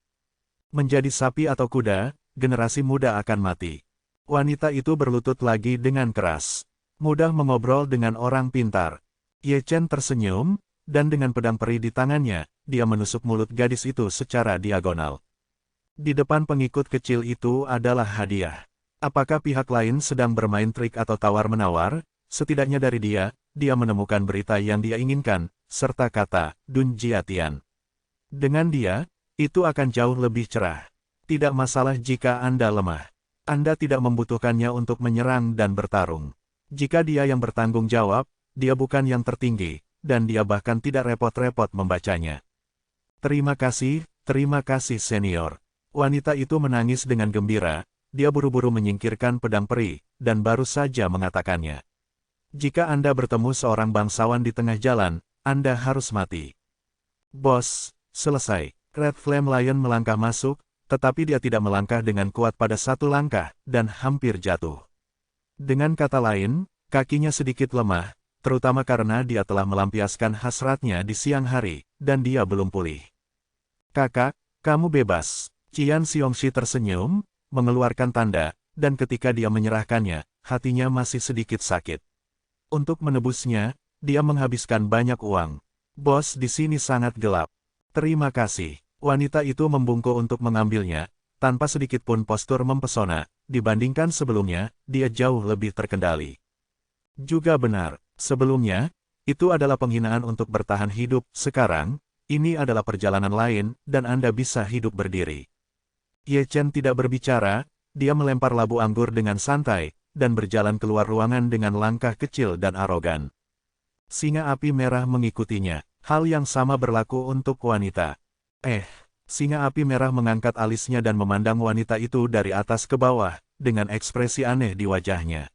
Speaker 1: Menjadi sapi atau kuda, generasi muda akan mati. Wanita itu berlutut lagi dengan keras. Mudah mengobrol dengan orang pintar. Ye Chen tersenyum, dan dengan pedang peri di tangannya, dia menusuk mulut gadis itu secara diagonal. Di depan pengikut kecil itu adalah hadiah. Apakah pihak lain sedang bermain trik atau tawar-menawar? Setidaknya dari dia menemukan berita yang dia inginkan, serta kata, Dun Jiatian. Dengan dia, itu akan jauh lebih cerah. Tidak masalah jika Anda lemah. Anda tidak membutuhkannya untuk menyerang dan bertarung. Jika dia yang bertanggung jawab, dia bukan yang tertinggi, dan dia bahkan tidak repot-repot membacanya. Terima kasih senior. Wanita itu menangis dengan gembira, dia buru-buru menyingkirkan pedang peri, dan baru saja mengatakannya. Jika Anda bertemu seorang bangsawan di tengah jalan, Anda harus mati. Bos, selesai. Red Flame Lion melangkah masuk, tetapi dia tidak melangkah dengan kuat pada satu langkah, dan hampir jatuh. Dengan kata lain, kakinya sedikit lemah, terutama karena dia telah melampiaskan hasratnya di siang hari, dan dia belum pulih. Kakak, kamu bebas. Qian Xiongxi tersenyum, mengeluarkan tanda, dan ketika dia menyerahkannya, hatinya masih sedikit sakit. Untuk menebusnya, dia menghabiskan banyak uang. Bos, di sini sangat gelap. Terima kasih. Wanita itu membungkuk untuk mengambilnya, tanpa sedikit pun postur mempesona, dibandingkan sebelumnya, dia jauh lebih terkendali. Juga benar, sebelumnya, itu adalah penghinaan untuk bertahan hidup, sekarang, ini adalah perjalanan lain, dan Anda bisa hidup berdiri. Ye Chen tidak berbicara, dia melempar labu anggur dengan santai, dan berjalan keluar ruangan dengan langkah kecil dan arogan. Singa api merah mengikutinya, hal yang sama berlaku untuk wanita. Singa api merah mengangkat alisnya dan memandang wanita itu dari atas ke bawah, dengan ekspresi aneh di wajahnya.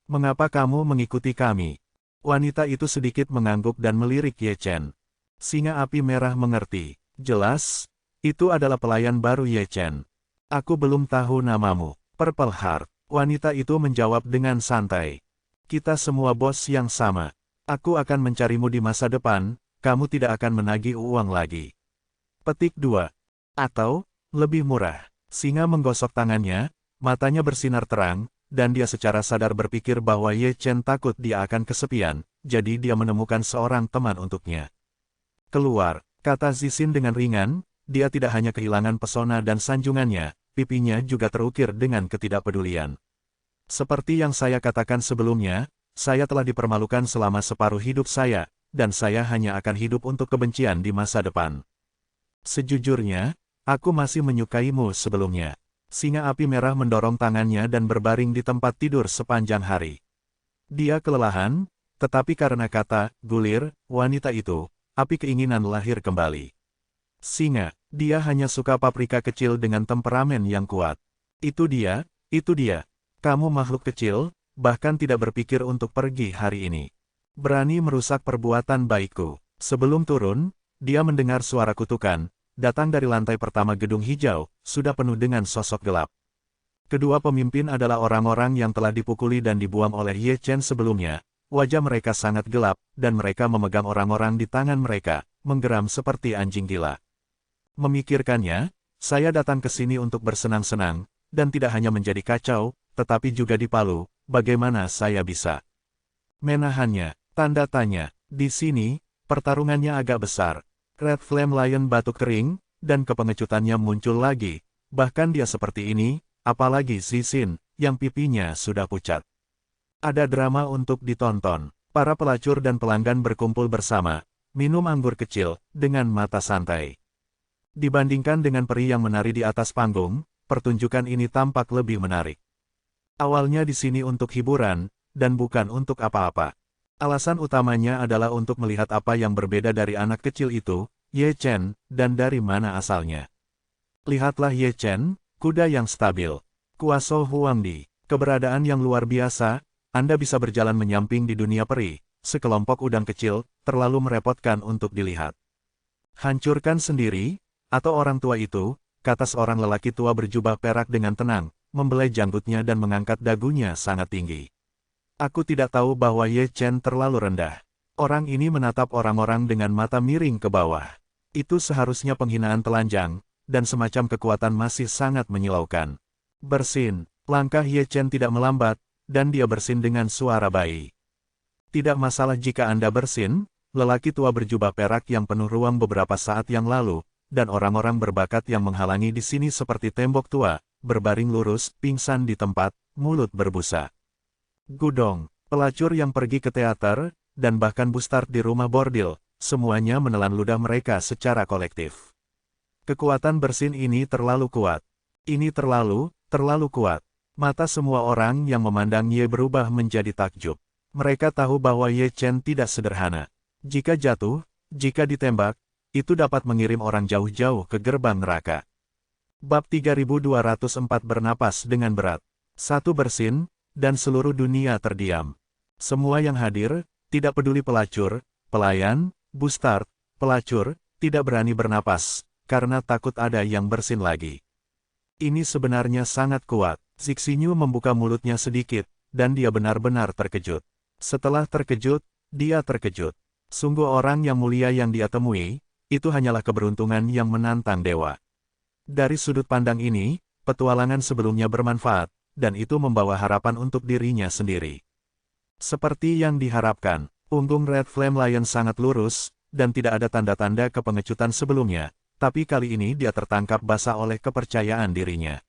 Speaker 1: Mengapa kamu mengikuti kami? Wanita itu sedikit mengangguk dan melirik Ye Chen. Singa api merah mengerti. Jelas, itu adalah pelayan baru Ye Chen. Aku belum tahu namamu. Purple Heart. Wanita itu menjawab dengan santai. Kita semua bos yang sama. Aku akan mencarimu di masa depan, kamu tidak akan menagih uang lagi. Petik 2. Atau, lebih murah. Singa menggosok tangannya, matanya bersinar terang, dan dia secara sadar berpikir bahwa Ye Chen takut dia akan kesepian, jadi dia menemukan seorang teman untuknya. Keluar, kata Zixin dengan ringan, dia tidak hanya kehilangan pesona dan sanjungannya, pipinya juga terukir dengan ketidakpedulian. Seperti yang saya katakan sebelumnya, saya telah dipermalukan selama separuh hidup saya, dan saya hanya akan hidup untuk kebencian di masa depan. Sejujurnya, aku masih menyukaimu sebelumnya. Singa api merah mendorong tangannya dan berbaring di tempat tidur sepanjang hari. Dia kelelahan, tetapi karena kata, gulir, wanita itu, api keinginan lahir kembali. Singa, dia hanya suka paprika kecil dengan temperamen yang kuat. Itu dia, itu dia. Kamu makhluk kecil, bahkan tidak berpikir untuk pergi hari ini. Berani merusak perbuatan baikku. Sebelum turun, dia mendengar suara kutukan, datang dari lantai pertama gedung hijau, sudah penuh dengan sosok gelap. Kedua pemimpin adalah orang-orang yang telah dipukuli dan dibuang oleh Ye Chen sebelumnya. Wajah mereka sangat gelap, dan mereka memegang orang-orang di tangan mereka, menggeram seperti anjing gila. Memikirkannya, saya datang ke sini untuk bersenang-senang, dan tidak hanya menjadi kacau, tetapi juga dipalu, bagaimana saya bisa menahannya, tanda tanya, di sini, pertarungannya agak besar. Red Flame Lion batuk kering, dan kepengecutannya muncul lagi, bahkan dia seperti ini, apalagi Zixin, yang pipinya sudah pucat. Ada drama untuk ditonton, para pelacur dan pelanggan berkumpul bersama, minum anggur kecil, dengan mata santai. Dibandingkan dengan peri yang menari di atas panggung, pertunjukan ini tampak lebih menarik. Awalnya di sini untuk hiburan, dan bukan untuk apa-apa. Alasan utamanya adalah untuk melihat apa yang berbeda dari anak kecil itu, Ye Chen, dan dari mana asalnya. Lihatlah Ye Chen, kuda yang stabil. Kuaso Huangdi, keberadaan yang luar biasa, Anda bisa berjalan menyamping di dunia peri, sekelompok udang kecil, terlalu merepotkan untuk dilihat. Hancurkan sendiri, atau orang tua itu, kata seorang lelaki tua berjubah perak dengan tenang, membelai janggutnya dan mengangkat dagunya sangat tinggi. Aku tidak tahu bahwa Ye Chen terlalu rendah. Orang ini menatap orang-orang dengan mata miring ke bawah. Itu seharusnya penghinaan telanjang, dan semacam kekuatan masih sangat menyilaukan. Bersin, langkah Ye Chen tidak melambat, dan dia bersin dengan suara bayi. Tidak masalah jika Anda bersin, lelaki tua berjubah perak yang penuh ruang beberapa saat yang lalu, dan orang-orang berbakat yang menghalangi di sini seperti tembok tua, berbaring lurus, pingsan di tempat, mulut berbusa. Gudong, pelacur yang pergi ke teater, dan bahkan Bustard di rumah bordil, semuanya menelan ludah mereka secara kolektif. Kekuatan bersin ini terlalu kuat. Ini terlalu kuat. Mata semua orang yang memandang Ye berubah menjadi takjub. Mereka tahu bahwa Ye Chen tidak sederhana. Jika jatuh, jika ditembak, itu dapat mengirim orang jauh-jauh ke gerbang neraka. Bab 3204 bernapas dengan berat. Satu bersin, dan seluruh dunia terdiam. Semua yang hadir, tidak peduli pelacur, pelayan, Bustard, pelacur, tidak berani bernapas, karena takut ada yang bersin lagi. Ini sebenarnya sangat kuat. Zixinyu membuka mulutnya sedikit, dan dia benar-benar terkejut. Setelah terkejut, dia terkejut. Sungguh orang yang mulia yang dia temui, itu hanyalah keberuntungan yang menantang dewa. Dari sudut pandang ini, petualangan sebelumnya bermanfaat, dan itu membawa harapan untuk dirinya sendiri. Seperti yang diharapkan, punggung Red Flame Lion sangat lurus, dan tidak ada tanda-tanda kepengecutan sebelumnya, tapi kali ini dia tertangkap basah oleh kepercayaan dirinya.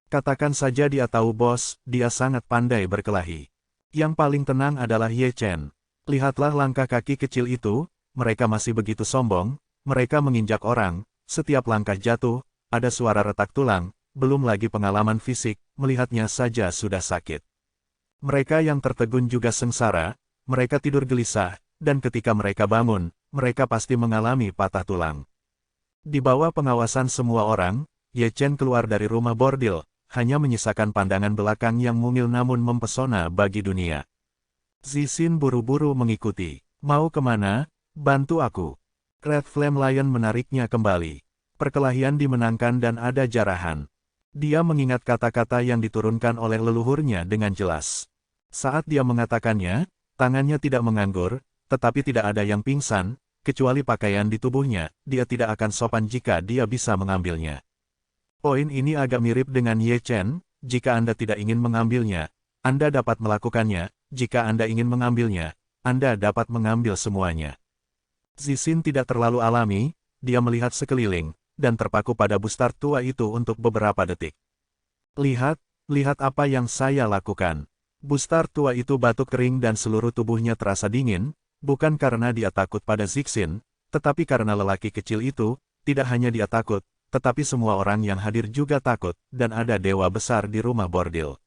Speaker 1: Katakan saja dia tahu bos, dia sangat pandai berkelahi. Yang paling tenang adalah Ye Chen. Lihatlah langkah kaki kecil itu, mereka masih begitu sombong, mereka menginjak orang, setiap langkah jatuh, ada suara retak tulang, belum lagi pengalaman fisik, melihatnya saja sudah sakit. Mereka yang tertegun juga sengsara, mereka tidur gelisah, dan ketika mereka bangun, mereka pasti mengalami patah tulang. Di bawah pengawasan semua orang, Ye Chen keluar dari rumah bordil, hanya menyisakan pandangan belakang yang mungil namun mempesona bagi dunia. Zixin buru-buru mengikuti. Mau kemana? Bantu aku. Red Flame Lion menariknya kembali. Perkelahian dimenangkan dan ada jarahan. Dia mengingat kata-kata yang diturunkan oleh leluhurnya dengan jelas. Saat dia mengatakannya, tangannya tidak menganggur, tetapi tidak ada yang pingsan, kecuali pakaian di tubuhnya, dia tidak akan sopan jika dia bisa mengambilnya. Poin ini agak mirip dengan Ye Chen, jika Anda tidak ingin mengambilnya, Anda dapat melakukannya, jika Anda ingin mengambilnya, Anda dapat mengambil semuanya. Zixin tidak terlalu alami, dia melihat sekeliling, dan terpaku pada Bustard tua itu untuk beberapa detik. Lihat apa yang saya lakukan. Bustard tua itu batuk kering dan seluruh tubuhnya terasa dingin, bukan karena dia takut pada Zixin, tetapi karena lelaki kecil itu, tidak hanya dia takut, tetapi semua orang yang hadir juga takut, dan ada dewa besar di rumah bordil.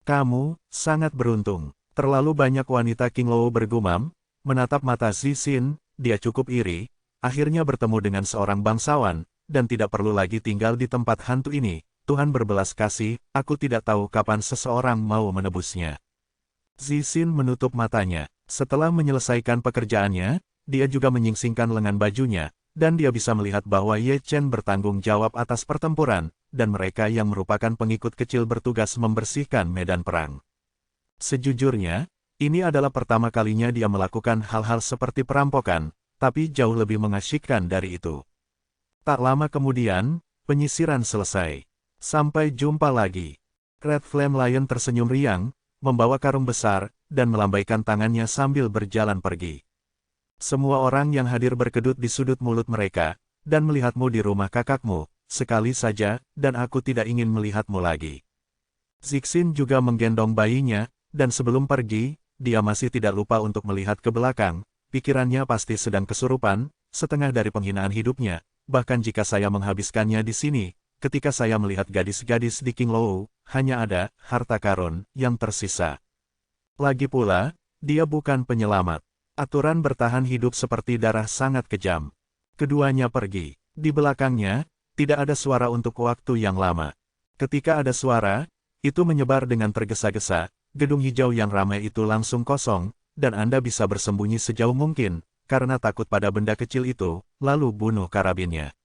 Speaker 1: Kamu sangat beruntung. Terlalu banyak wanita King Lou bergumam, menatap mata Zixin, dia cukup iri, akhirnya bertemu dengan seorang bangsawan, dan tidak perlu lagi tinggal di tempat hantu ini. Tuhan berbelas kasih, aku tidak tahu kapan seseorang mau menebusnya. Zixin menutup matanya. Setelah menyelesaikan pekerjaannya, dia juga menyingsingkan lengan bajunya, dan dia bisa melihat bahwa Ye Chen bertanggung jawab atas pertempuran, dan mereka yang merupakan pengikut kecil bertugas membersihkan medan perang. Sejujurnya, ini adalah pertama kalinya dia melakukan hal-hal seperti perampokan, tapi jauh lebih mengasyikkan dari itu. Tak lama kemudian, penyisiran selesai. Sampai jumpa lagi. Red Flame Lion tersenyum riang, membawa karung besar, dan melambaikan tangannya sambil berjalan pergi. Semua orang yang hadir berkedut di sudut mulut mereka, dan melihatmu di rumah kakakmu, sekali saja, dan aku tidak ingin melihatmu lagi. Zixin juga menggendong bayinya, dan sebelum pergi, dia masih tidak lupa untuk melihat ke belakang, pikirannya pasti sedang kesurupan, setengah dari penghinaan hidupnya, bahkan jika saya menghabiskannya di sini, ketika saya melihat gadis-gadis di Qinglou, hanya ada harta karun yang tersisa. Lagi pula, dia bukan penyelamat. Aturan bertahan hidup seperti darah sangat kejam. Keduanya pergi. Di belakangnya, tidak ada suara untuk waktu yang lama. Ketika ada suara, itu menyebar dengan tergesa-gesa, gedung hijau yang ramai itu langsung kosong, dan Anda bisa bersembunyi sejauh mungkin, karena takut pada benda kecil itu, lalu bunuh karabinnya.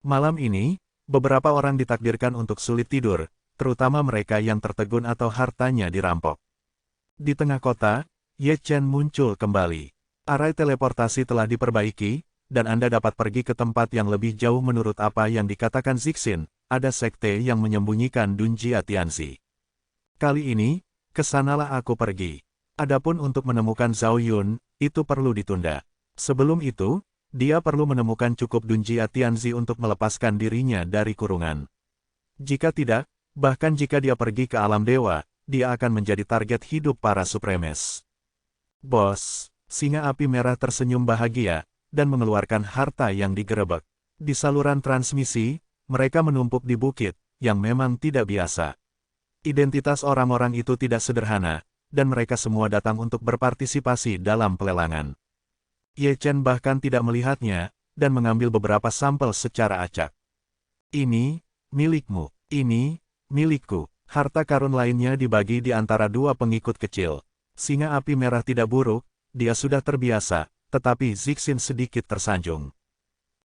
Speaker 1: Malam ini, beberapa orang ditakdirkan untuk sulit tidur, terutama mereka yang tertegun atau hartanya dirampok. Di tengah kota, Ye Chen muncul kembali. Arai teleportasi telah diperbaiki, dan Anda dapat pergi ke tempat yang lebih jauh menurut apa yang dikatakan Zixin, ada sekte yang menyembunyikan Dunjia Tianzi. Kali ini, kesanalah aku pergi. Adapun untuk menemukan Zhao Yun, itu perlu ditunda. Sebelum itu, dia perlu menemukan cukup Dunjia Tianzi untuk melepaskan dirinya dari kurungan. Jika tidak, bahkan jika dia pergi ke alam dewa, dia akan menjadi target hidup para Supremes. Bos, singa api merah tersenyum bahagia, dan mengeluarkan harta yang digerebek. Di saluran transmisi, mereka menumpuk di bukit, yang memang tidak biasa. Identitas orang-orang itu tidak sederhana, dan mereka semua datang untuk berpartisipasi dalam pelelangan. Ye Chen bahkan tidak melihatnya, dan mengambil beberapa sampel secara acak. Ini, milikmu. Ini, milikku. Harta karun lainnya dibagi di antara dua pengikut kecil. Singa api merah tidak buruk, dia sudah terbiasa, tetapi Zixin sedikit tersanjung.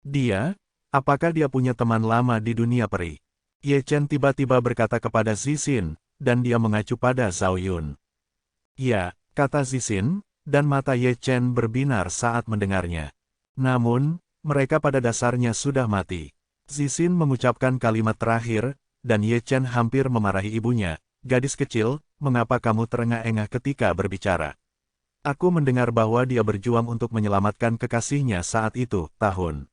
Speaker 1: Dia? Apakah dia punya teman lama di dunia peri? Ye Chen tiba-tiba berkata kepada Zixin, dan dia mengacu pada Zhao Yun. Ya, kata Zixin, dan mata Ye Chen berbinar saat mendengarnya. Namun, mereka pada dasarnya sudah mati. Zixin mengucapkan kalimat terakhir, dan Ye Chen hampir memarahi ibunya. Gadis kecil, mengapa kamu terengah-engah ketika berbicara? Aku mendengar bahwa dia berjuang untuk menyelamatkan kekasihnya saat itu, tahun.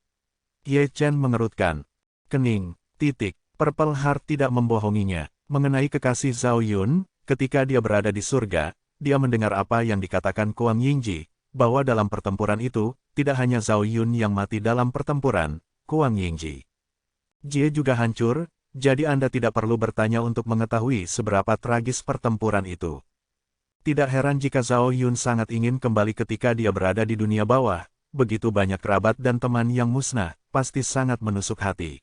Speaker 1: Ye Chen mengerutkan kening, titik. Purple Heart tidak membohonginya. Mengenai kekasih Zhao Yun, ketika dia berada di surga, dia mendengar apa yang dikatakan Kuang Yingji, bahwa dalam pertempuran itu, tidak hanya Zhao Yun yang mati dalam pertempuran, Kuang Yingji. Jie juga hancur, jadi Anda tidak perlu bertanya untuk mengetahui seberapa tragis pertempuran itu. Tidak heran jika Zhao Yun sangat ingin kembali ketika dia berada di dunia bawah, begitu banyak kerabat dan teman yang musnah, pasti sangat menusuk hati.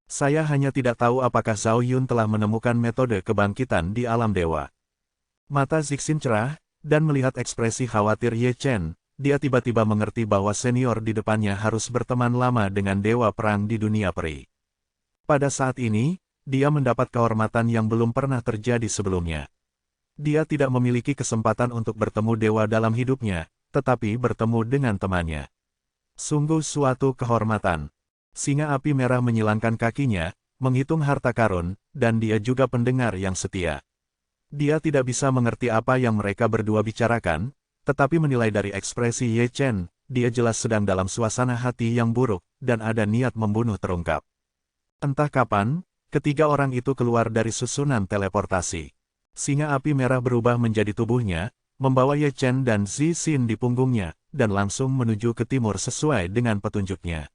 Speaker 1: Saya hanya tidak tahu apakah Zhao Yun telah menemukan metode kebangkitan di alam dewa. Mata Zixin cerah, dan melihat ekspresi khawatir Ye Chen, dia tiba-tiba mengerti bahwa senior di depannya harus berteman lama dengan dewa perang di dunia peri. Pada saat ini, dia mendapat kehormatan yang belum pernah terjadi sebelumnya. Dia tidak memiliki kesempatan untuk bertemu dewa dalam hidupnya, tetapi bertemu dengan temannya. Sungguh suatu kehormatan. Singa api merah menyilangkan kakinya, menghitung harta karun, dan dia juga pendengar yang setia. Dia tidak bisa mengerti apa yang mereka berdua bicarakan, tetapi menilai dari ekspresi Ye Chen, dia jelas sedang dalam suasana hati yang buruk, dan ada niat membunuh terungkap. Entah kapan, ketiga orang itu keluar dari susunan teleportasi. Singa api merah berubah menjadi tubuhnya, membawa Ye Chen dan Zixin di punggungnya, dan langsung menuju ke timur sesuai dengan petunjuknya.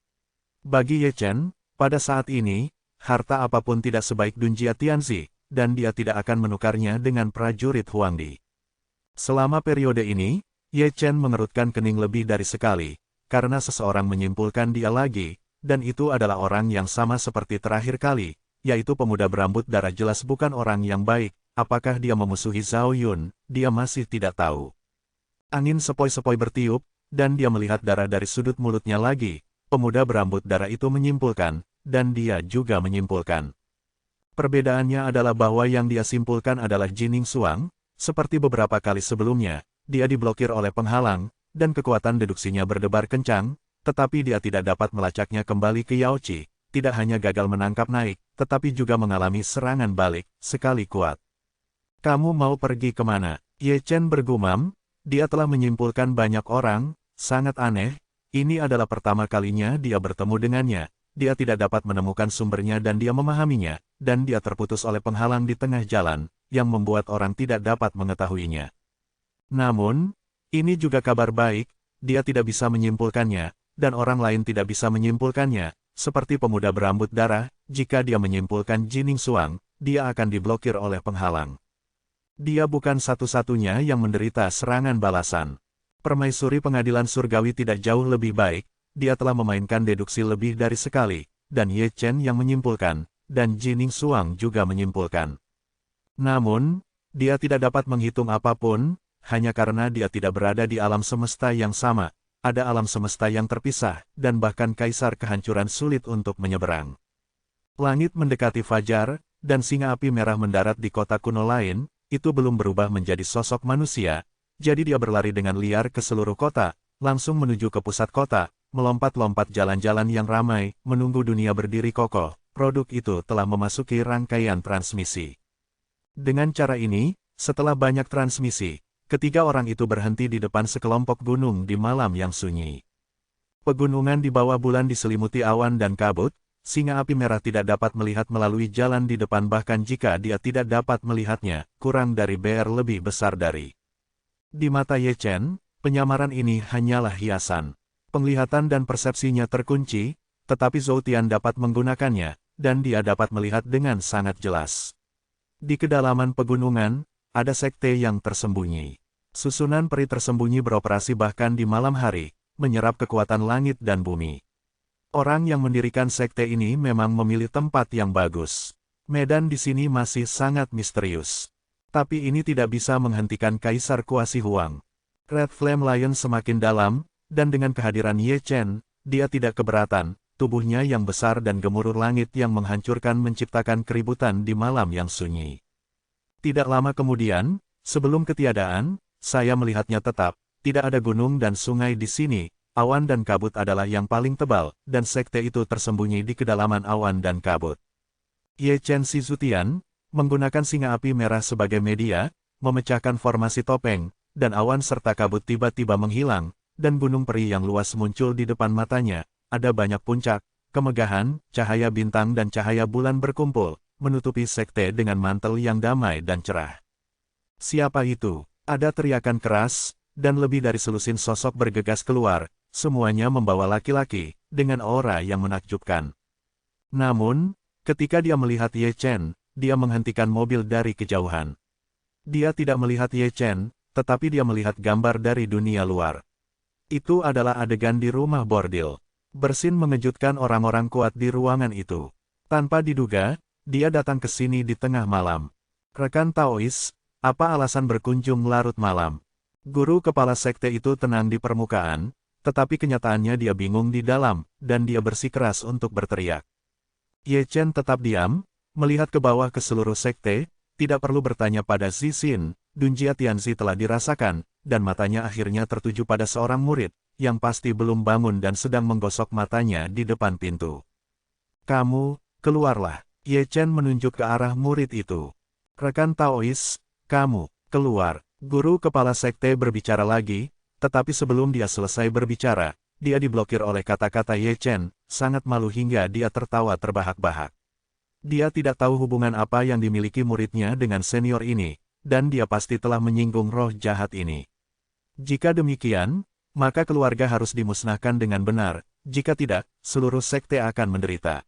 Speaker 1: Bagi Ye Chen, pada saat ini, harta apapun tidak sebaik Dunjia Tianzi, dan dia tidak akan menukarnya dengan prajurit Huangdi. Selama periode ini, Ye Chen mengerutkan kening lebih dari sekali, karena seseorang menyimpulkan dia lagi, dan itu adalah orang yang sama seperti terakhir kali, yaitu pemuda berambut darah jelas bukan orang yang baik. Apakah dia memusuhi Zhao Yun? Dia masih tidak tahu. Angin sepoi-sepoi bertiup, dan dia melihat darah dari sudut mulutnya lagi. Pemuda berambut darah itu menyimpulkan, dan dia juga menyimpulkan. Perbedaannya adalah bahwa yang dia simpulkan adalah Jining Xuang, seperti beberapa kali sebelumnya, dia diblokir oleh penghalang, dan kekuatan deduksinya berdebar kencang, tetapi dia tidak dapat melacaknya kembali ke Yao Qi, tidak hanya gagal menangkap naik, tetapi juga mengalami serangan balik, sekali kuat. Kamu mau pergi kemana? Ye Chen bergumam, dia telah menyimpulkan banyak orang, sangat aneh, ini adalah pertama kalinya dia bertemu dengannya, dia tidak dapat menemukan sumbernya dan dia memahaminya, dan dia terputus oleh penghalang di tengah jalan, yang membuat orang tidak dapat mengetahuinya. Namun, ini juga kabar baik, dia tidak bisa menyimpulkannya, dan orang lain tidak bisa menyimpulkannya, seperti pemuda berambut darah, jika dia menyimpulkan Jining Xuang, dia akan diblokir oleh penghalang. Dia bukan satu-satunya yang menderita serangan balasan. Permaisuri pengadilan surgawi tidak jauh lebih baik, dia telah memainkan deduksi lebih dari sekali, dan Ye Chen yang menyimpulkan, dan Jining Xuang juga menyimpulkan. Namun, dia tidak dapat menghitung apapun, hanya karena dia tidak berada di alam semesta yang sama, ada alam semesta yang terpisah, dan bahkan kaisar kehancuran sulit untuk menyeberang. Langit mendekati fajar, dan singa api merah mendarat di kota kuno lain, itu belum berubah menjadi sosok manusia, jadi dia berlari dengan liar ke seluruh kota, langsung menuju ke pusat kota, melompat-lompat jalan-jalan yang ramai, menunggu dunia berdiri kokoh. Produk itu telah memasuki rangkaian transmisi. Dengan cara ini, setelah banyak transmisi, ketiga orang itu berhenti di depan sekelompok gunung di malam yang sunyi. Pegunungan di bawah bulan diselimuti awan dan kabut, singa api merah tidak dapat melihat melalui jalan di depan bahkan jika dia tidak dapat melihatnya, kurang dari BR lebih besar dari. Di mata Ye Chen, penyamaran ini hanyalah hiasan. Penglihatan dan persepsinya terkunci, tetapi Zhou Tian dapat menggunakannya, dan dia dapat melihat dengan sangat jelas. Di kedalaman pegunungan, ada sekte yang tersembunyi. Susunan peri tersembunyi beroperasi bahkan di malam hari, menyerap kekuatan langit dan bumi. Orang yang mendirikan sekte ini memang memilih tempat yang bagus. Medan di sini masih sangat misterius. Tapi ini tidak bisa menghentikan Kaisar Kuasi Huang. Red Flame Lion semakin dalam, dan dengan kehadiran Ye Chen, dia tidak keberatan, tubuhnya yang besar dan gemuruh langit yang menghancurkan menciptakan keributan di malam yang sunyi. Tidak lama kemudian, sebelum ketiadaan, saya melihatnya tetap, tidak ada gunung dan sungai di sini. Awan dan kabut adalah yang paling tebal, dan sekte itu tersembunyi di kedalaman awan dan kabut. Ye Chen Si Zutian, menggunakan singa api merah sebagai media, memecahkan formasi topeng, dan awan serta kabut tiba-tiba menghilang, dan gunung peri yang luas muncul di depan matanya, ada banyak puncak, kemegahan, cahaya bintang dan cahaya bulan berkumpul, menutupi sekte dengan mantel yang damai dan cerah. Siapa itu? Ada teriakan keras, dan lebih dari selusin sosok bergegas keluar, semuanya membawa laki-laki, dengan aura yang menakjubkan. Namun, ketika dia melihat Ye Chen, dia menghentikan mobil dari kejauhan. Dia tidak melihat Ye Chen, tetapi dia melihat gambar dari dunia luar. Itu adalah adegan di rumah bordil. Bersin mengejutkan orang-orang kuat di ruangan itu. Tanpa diduga, dia datang ke sini di tengah malam. Rekan Taois, apa alasan berkunjung larut malam? Guru kepala sekte itu tenang di permukaan, tetapi kenyataannya dia bingung di dalam, dan dia bersikeras untuk berteriak. Ye Chen tetap diam, melihat ke bawah ke seluruh sekte, tidak perlu bertanya pada Zixin, Dunjia Tianzi telah dirasakan, dan matanya akhirnya tertuju pada seorang murid, yang pasti belum bangun dan sedang menggosok matanya di depan pintu. Kamu, keluarlah. Ye Chen menunjuk ke arah murid itu. Rekan Taois, kamu, keluar. Guru kepala sekte berbicara lagi, tetapi sebelum dia selesai berbicara, dia diblokir oleh kata-kata Ye Chen, sangat malu hingga dia tertawa terbahak-bahak. Dia tidak tahu hubungan apa yang dimiliki muridnya dengan senior ini, dan dia pasti telah menyinggung roh jahat ini. Jika demikian, maka keluarga harus dimusnahkan dengan benar, jika tidak, seluruh sekte akan menderita.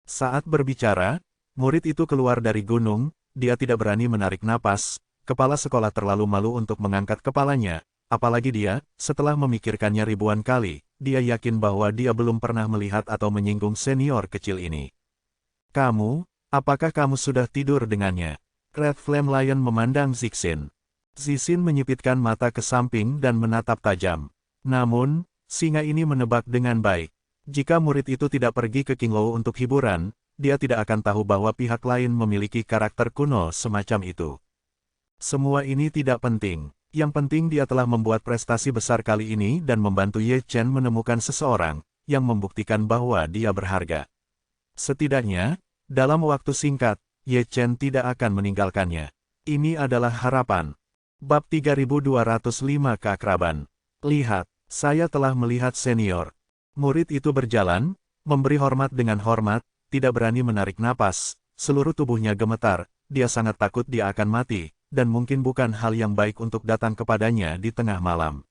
Speaker 1: Saat berbicara, murid itu keluar dari gunung, dia tidak berani menarik napas, kepala sekolah terlalu malu untuk mengangkat kepalanya. Apalagi dia, setelah memikirkannya ribuan kali, dia yakin bahwa dia belum pernah melihat atau menyinggung senior kecil ini. Kamu, apakah kamu sudah tidur dengannya? Red Flame Lion memandang Zixin. Zixin menyipitkan mata ke samping dan menatap tajam. Namun, singa ini menebak dengan baik. Jika murid itu tidak pergi ke Qinglou untuk hiburan, dia tidak akan tahu bahwa pihak lain memiliki karakter kuno semacam itu. Semua ini tidak penting. Yang penting dia telah membuat prestasi besar kali ini dan membantu Ye Chen menemukan seseorang yang membuktikan bahwa dia berharga. Setidaknya, dalam waktu singkat, Ye Chen tidak akan meninggalkannya. Ini adalah harapan. Bab 3205 Keakraban. Lihat, saya telah melihat senior. Murid itu berjalan, memberi hormat dengan hormat, tidak berani menarik napas, seluruh tubuhnya gemetar, dia sangat takut dia akan mati, dan mungkin bukan hal yang baik untuk datang kepadanya di tengah malam.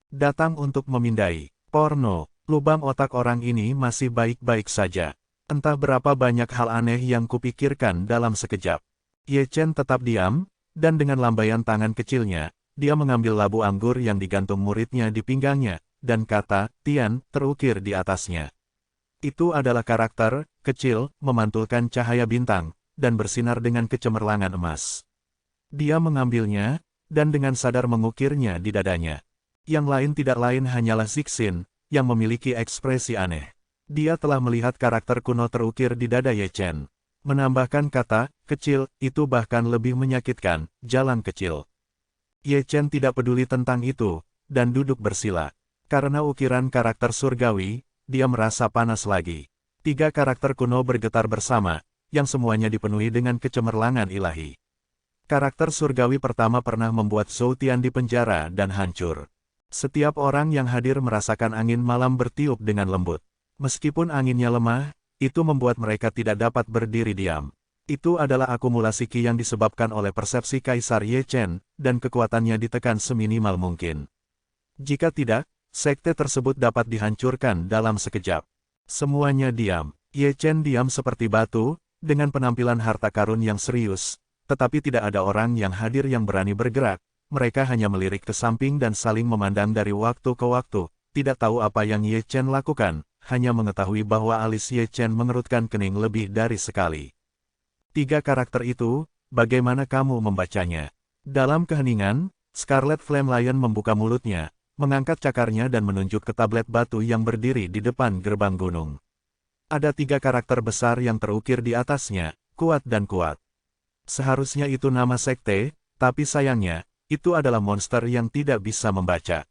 Speaker 1: Datang untuk memindai, porno, lubang otak orang ini masih baik-baik saja. Entah berapa banyak hal aneh yang kupikirkan dalam sekejap. Ye Chen tetap diam, dan dengan lambaian tangan kecilnya, dia mengambil labu anggur yang digantung muridnya di pinggangnya, dan kata, Tian, terukir di atasnya. Itu adalah karakter, kecil, memantulkan cahaya bintang, dan bersinar dengan kecemerlangan emas. Dia mengambilnya, dan dengan sadar mengukirnya di dadanya. Yang lain tidak lain hanyalah Zixin, yang memiliki ekspresi aneh. Dia telah melihat karakter kuno terukir di dada Ye Chen. Menambahkan kata, kecil, itu bahkan lebih menyakitkan, jalan kecil. Ye Chen tidak peduli tentang itu, dan duduk bersila. Karena ukiran karakter surgawi, dia merasa panas lagi. 3 karakter kuno bergetar bersama, yang semuanya dipenuhi dengan kecemerlangan ilahi. Karakter surgawi pertama pernah membuat Zhou Tian di penjara dan hancur. Setiap orang yang hadir merasakan angin malam bertiup dengan lembut. Meskipun anginnya lemah, itu membuat mereka tidak dapat berdiri diam. Itu adalah akumulasi Qi yang disebabkan oleh persepsi Kaisar Ye Chen, dan kekuatannya ditekan seminimal mungkin. Jika tidak, sekte tersebut dapat dihancurkan dalam sekejap. Semuanya diam. Ye Chen diam seperti batu, dengan penampilan harta karun yang serius, tetapi tidak ada orang yang hadir yang berani bergerak. Mereka hanya melirik ke samping dan saling memandang dari waktu ke waktu, tidak tahu apa yang Ye Chen lakukan, hanya mengetahui bahwa alis Ye Chen mengerutkan kening lebih dari sekali. 3 karakter itu, bagaimana kamu membacanya? Dalam keheningan, Scarlet Flame Lion membuka mulutnya, mengangkat cakarnya dan menunjuk ke tablet batu yang berdiri di depan gerbang gunung. Ada 3 karakter besar yang terukir di atasnya, kuat dan kuat. Seharusnya itu nama sekte, tapi sayangnya, itu adalah monster yang tidak bisa membaca.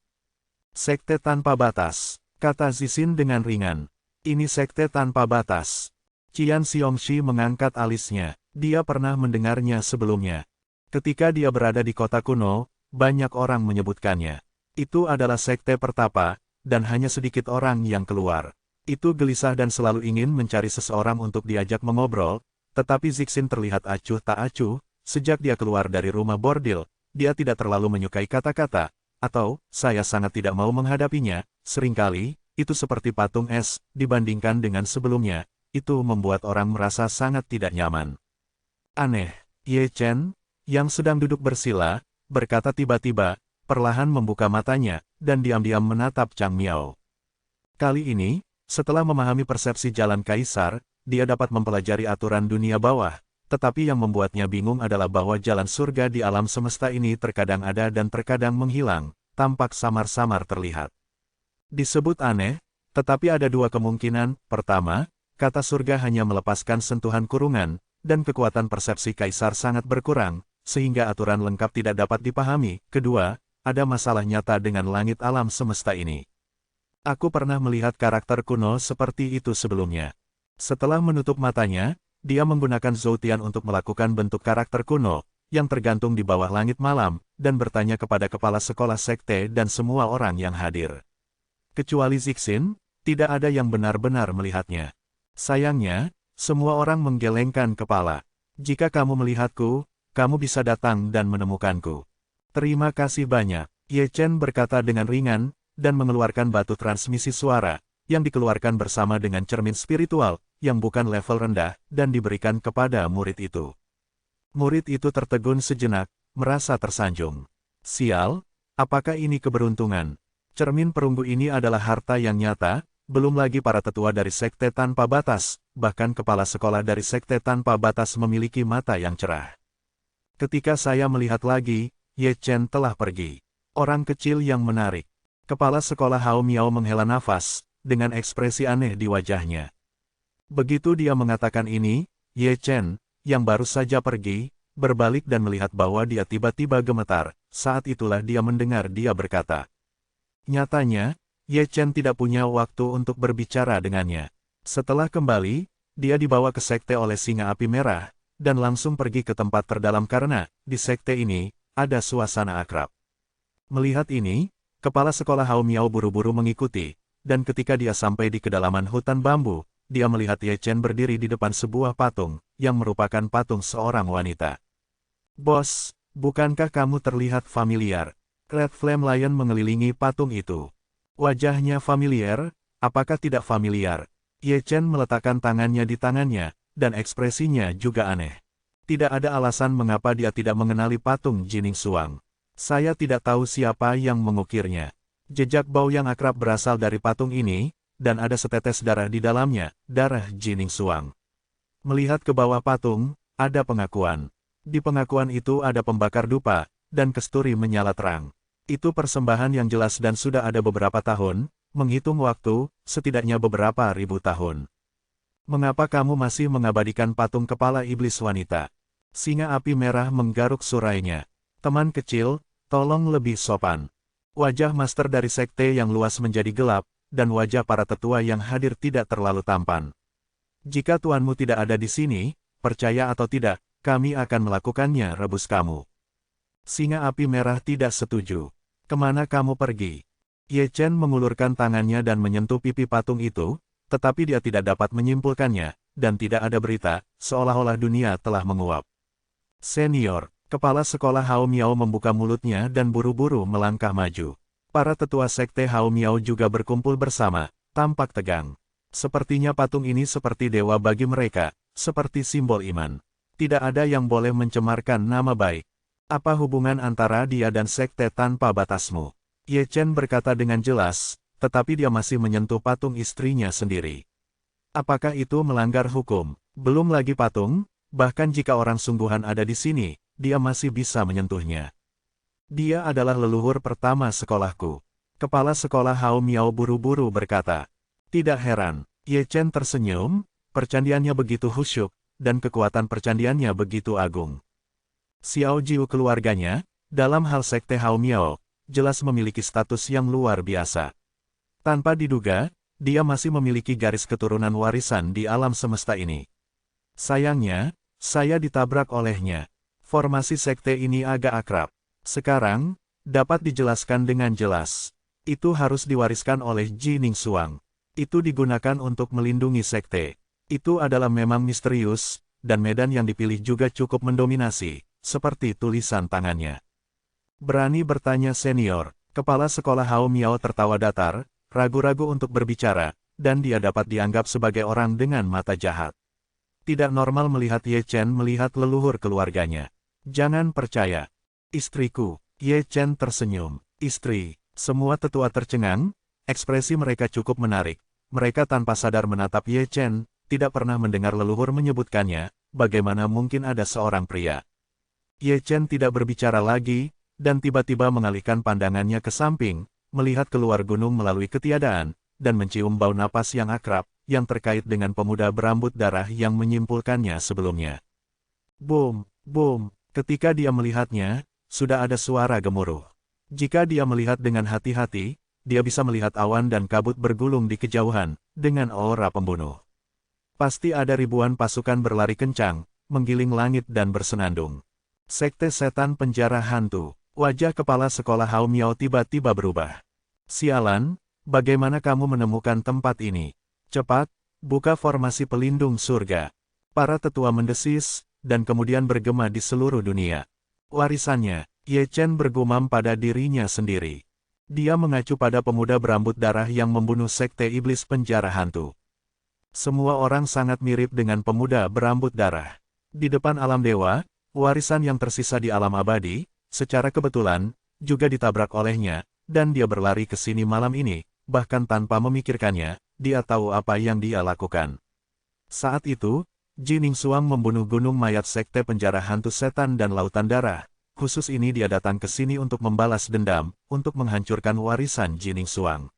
Speaker 1: Sekte tanpa batas, kata Zixin dengan ringan. Ini sekte tanpa batas. Qian Xiongxi mengangkat alisnya, dia pernah mendengarnya sebelumnya. Ketika dia berada di kota kuno, banyak orang menyebutkannya. Itu adalah sekte pertapa, dan hanya sedikit orang yang keluar. Itu gelisah dan selalu ingin mencari seseorang untuk diajak mengobrol, tetapi Zixin terlihat acuh tak acuh, sejak dia keluar dari rumah bordil, dia tidak terlalu menyukai kata-kata, atau, saya sangat tidak mau menghadapinya, seringkali, itu seperti patung es, dibandingkan dengan sebelumnya, itu membuat orang merasa sangat tidak nyaman. Aneh, Ye Chen, yang sedang duduk bersila, berkata tiba-tiba, perlahan membuka matanya, dan diam-diam menatap Chang Miao. Kali ini, setelah memahami persepsi jalan kaisar, dia dapat mempelajari aturan dunia bawah, tetapi yang membuatnya bingung adalah bahwa jalan surga di alam semesta ini terkadang ada dan terkadang menghilang, tampak samar-samar terlihat. Disebut aneh, tetapi ada 2 kemungkinan. Pertama, kata surga hanya melepaskan sentuhan kurungan, dan kekuatan persepsi kaisar sangat berkurang, sehingga aturan lengkap tidak dapat dipahami. Kedua, ada masalah nyata dengan langit alam semesta ini. Aku pernah melihat karakter kuno seperti itu sebelumnya. Setelah menutup matanya, dia menggunakan Zhou Tian untuk melakukan bentuk karakter kuno, yang tergantung di bawah langit malam, dan bertanya kepada kepala sekolah sekte dan semua orang yang hadir. Kecuali Zixin, tidak ada yang benar-benar melihatnya. Sayangnya, semua orang menggelengkan kepala. Jika kamu melihatku, kamu bisa datang dan menemukanku. Terima kasih banyak, Ye Chen berkata dengan ringan, dan mengeluarkan batu transmisi suara, yang dikeluarkan bersama dengan cermin spiritual, yang bukan level rendah, dan diberikan kepada murid itu. Murid itu tertegun sejenak, merasa tersanjung. Sial, Apakah ini keberuntungan? Cermin perunggu ini adalah harta yang nyata, belum lagi para tetua dari Sekte Tanpa Batas, bahkan kepala sekolah dari Sekte Tanpa Batas memiliki mata yang cerah. Ketika saya melihat lagi, Ye Chen telah pergi. Orang kecil yang menarik. Kepala sekolah Hao Miao menghela nafas, dengan ekspresi aneh di wajahnya. Begitu dia mengatakan ini, Ye Chen, yang baru saja pergi, berbalik dan melihat bahwa dia tiba-tiba gemetar. Saat itulah dia mendengar dia berkata. Nyatanya, Ye Chen tidak punya waktu untuk berbicara dengannya. Setelah kembali, dia dibawa ke sekte oleh Singa Api Merah, dan langsung pergi ke tempat terdalam karena, di sekte ini, ada suasana akrab. Melihat ini, kepala sekolah Hao Miao buru-buru mengikuti, dan ketika dia sampai di kedalaman hutan bambu, dia melihat Ye Chen berdiri di depan sebuah patung, yang merupakan patung seorang wanita. Bos, bukankah kamu terlihat familiar? Red Flame Lion mengelilingi patung itu. Wajahnya familiar, apakah tidak familiar? Ye Chen meletakkan tangannya di tangannya, dan ekspresinya juga aneh. Tidak ada alasan mengapa dia tidak mengenali patung Jining Suang. Saya tidak tahu siapa yang mengukirnya. Jejak bau yang akrab berasal dari patung ini, dan ada setetes darah di dalamnya, darah Jining Suang. Melihat ke bawah patung, ada pengakuan. Di pengakuan itu ada pembakar dupa, dan kesturi menyala terang. Itu persembahan yang jelas dan sudah ada beberapa tahun, menghitung waktu, setidaknya beberapa ribu tahun. Mengapa kamu masih mengabadikan patung kepala iblis wanita? Singa Api Merah menggaruk surainya. Teman kecil, tolong lebih sopan. Wajah master dari sekte yang luas menjadi gelap, dan wajah para tetua yang hadir tidak terlalu tampan. Jika tuanmu tidak ada di sini, percaya atau tidak, kami akan melakukannya rebus kamu. Singa Api Merah tidak setuju. Kemana kamu pergi? Ye Chen mengulurkan tangannya dan menyentuh pipi patung itu, tetapi dia tidak dapat menyimpulkannya, dan tidak ada berita, seolah-olah dunia telah menguap. Senior, kepala sekolah Hao Miao membuka mulutnya dan buru-buru melangkah maju. Para tetua sekte Hao Miao juga berkumpul bersama, tampak tegang. Sepertinya patung ini seperti dewa bagi mereka, seperti simbol iman. Tidak ada yang boleh mencemarkan nama baik. Apa hubungan antara dia dan sekte tanpa batasmu? Ye Chen berkata dengan jelas, tetapi dia masih menyentuh patung istrinya sendiri. Apakah itu melanggar hukum? Belum lagi patung, bahkan jika orang sungguhan ada di sini, dia masih bisa menyentuhnya. Dia adalah leluhur pertama sekolahku. Kepala sekolah Hao Miao buru-buru berkata. Tidak heran, Ye Chen tersenyum, percandiannya begitu khusyuk, dan kekuatan percandiannya begitu agung. Xiao Jiu keluarganya, dalam hal sekte Hao Miao, jelas memiliki status yang luar biasa. Tanpa diduga, dia masih memiliki garis keturunan warisan di alam semesta ini. Sayangnya, saya ditabrak olehnya. Formasi sekte ini agak akrab. Sekarang, dapat dijelaskan dengan jelas. Itu harus diwariskan oleh Jining Suang. Itu digunakan untuk melindungi sekte. Itu adalah memang misterius, dan medan yang dipilih juga cukup mendominasi, seperti tulisan tangannya. Berani bertanya senior, kepala sekolah Hao Miao tertawa datar, ragu-ragu untuk berbicara, dan dia dapat dianggap sebagai orang dengan mata jahat. Tidak normal melihat Ye Chen melihat leluhur keluarganya. Jangan percaya. Istriku, Ye Chen tersenyum. Istri, semua tetua tercengang, ekspresi mereka cukup menarik. Mereka tanpa sadar menatap Ye Chen, tidak pernah mendengar leluhur menyebutkannya, bagaimana mungkin ada seorang pria. Ye Chen tidak berbicara lagi, dan tiba-tiba mengalihkan pandangannya ke samping, melihat keluar gunung melalui ketiadaan, dan mencium bau napas yang akrab, yang terkait dengan pemuda berambut darah yang menyimpulkannya sebelumnya. Boom, boom, ketika dia melihatnya, sudah ada suara gemuruh. Jika dia melihat dengan hati-hati, dia bisa melihat awan dan kabut bergulung di kejauhan, dengan aura pembunuh. Pasti ada ribuan pasukan berlari kencang, menggiling langit dan bersenandung. Sekte Setan Penjara Hantu. Wajah kepala sekolah Hao Miao tiba-tiba berubah. Sialan, bagaimana kamu menemukan tempat ini? Cepat, buka formasi pelindung surga. Para tetua mendesis, dan kemudian bergema di seluruh dunia. Warisannya, Ye Chen bergumam pada dirinya sendiri. Dia mengacu pada pemuda berambut darah yang membunuh sekte iblis penjara hantu. Semua orang sangat mirip dengan pemuda berambut darah. Di depan alam dewa, warisan yang tersisa di alam abadi, secara kebetulan, juga ditabrak olehnya, dan dia berlari ke sini malam ini, bahkan tanpa memikirkannya, dia tahu apa yang dia lakukan. Saat itu, Jining Suang membunuh gunung mayat sekte penjara hantu setan dan lautan darah. Khusus ini dia datang ke sini untuk membalas dendam, untuk menghancurkan warisan Jining Suang.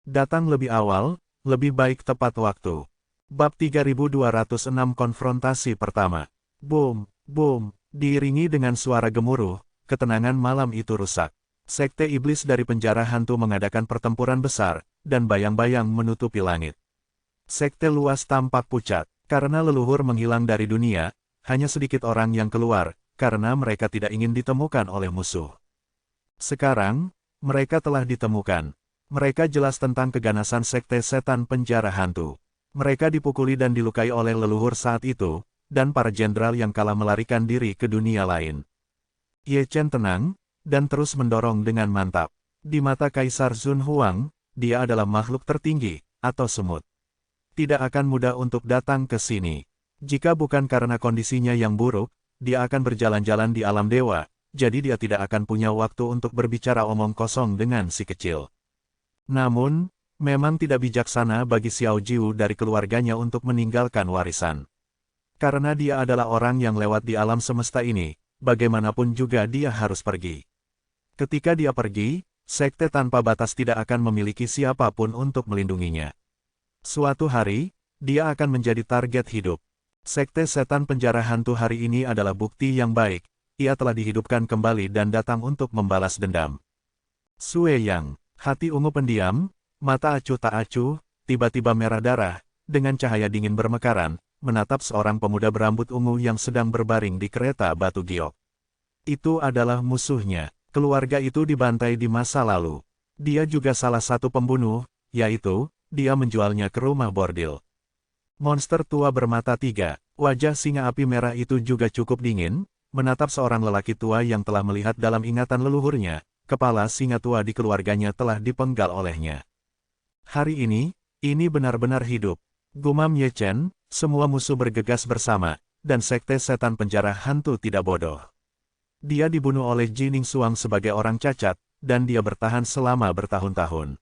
Speaker 1: Datang lebih awal, lebih baik tepat waktu. Bab 3206 Konfrontasi Pertama. Boom, boom, diiringi dengan suara gemuruh, ketenangan malam itu rusak. Sekte iblis dari penjara hantu mengadakan pertempuran besar, dan bayang-bayang menutupi langit. Sekte luas tampak pucat, karena leluhur menghilang dari dunia, hanya sedikit orang yang keluar, karena mereka tidak ingin ditemukan oleh musuh. Sekarang, mereka telah ditemukan. Mereka jelas tentang keganasan sekte setan penjara hantu. Mereka dipukuli dan dilukai oleh leluhur saat itu, dan para jenderal yang kalah melarikan diri ke dunia lain. Ye Chen tenang, dan terus mendorong dengan mantap. Di mata Kaisar Zun Huang, dia adalah makhluk tertinggi, atau semut. Tidak akan mudah untuk datang ke sini. Jika bukan karena kondisinya yang buruk, dia akan berjalan-jalan di alam dewa, jadi dia tidak akan punya waktu untuk berbicara omong kosong dengan si kecil. Namun, memang tidak bijaksana bagi Xiao Jiu dari keluarganya untuk meninggalkan warisan. Karena dia adalah orang yang lewat di alam semesta ini, bagaimanapun juga dia harus pergi. Ketika dia pergi, sekte tanpa batas tidak akan memiliki siapapun untuk melindunginya. Suatu hari, dia akan menjadi target hidup. Sekte setan penjara hantu hari ini adalah bukti yang baik, ia telah dihidupkan kembali dan datang untuk membalas dendam. Sue Yang, hati ungu pendiam, mata acuh tak acuh, tiba-tiba merah darah, dengan cahaya dingin bermekaran, menatap seorang pemuda berambut ungu yang sedang berbaring di kereta batu giok. Itu adalah musuhnya, keluarga itu dibantai di masa lalu. Dia juga salah satu pembunuh, yaitu, dia menjualnya ke rumah bordil. Monster tua bermata tiga, wajah singa api merah itu juga cukup dingin, menatap seorang lelaki tua yang telah melihat dalam ingatan leluhurnya, kepala singa tua di keluarganya telah dipenggal olehnya. Hari ini benar-benar hidup. Gumam Ye Chen, semua musuh bergegas bersama, dan sekte setan penjara hantu tidak bodoh. Dia dibunuh oleh Jining Suang sebagai orang cacat, dan dia bertahan selama bertahun-tahun.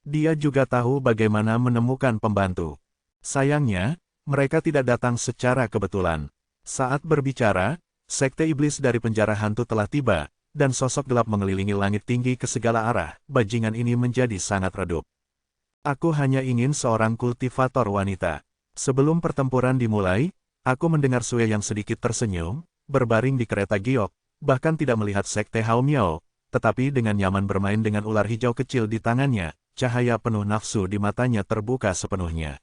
Speaker 1: Dia juga tahu bagaimana menemukan pembantu. Sayangnya, mereka tidak datang secara kebetulan. Saat berbicara, sekte iblis dari penjara hantu telah tiba, dan sosok gelap mengelilingi langit tinggi ke segala arah. Bajingan ini menjadi sangat redup. Aku hanya ingin seorang kultivator wanita. Sebelum pertempuran dimulai, aku mendengar Sue yang sedikit tersenyum, berbaring di kereta giok, bahkan tidak melihat sekte Hao Miao, tetapi dengan nyaman bermain dengan ular hijau kecil di tangannya. Cahaya penuh nafsu di matanya terbuka sepenuhnya.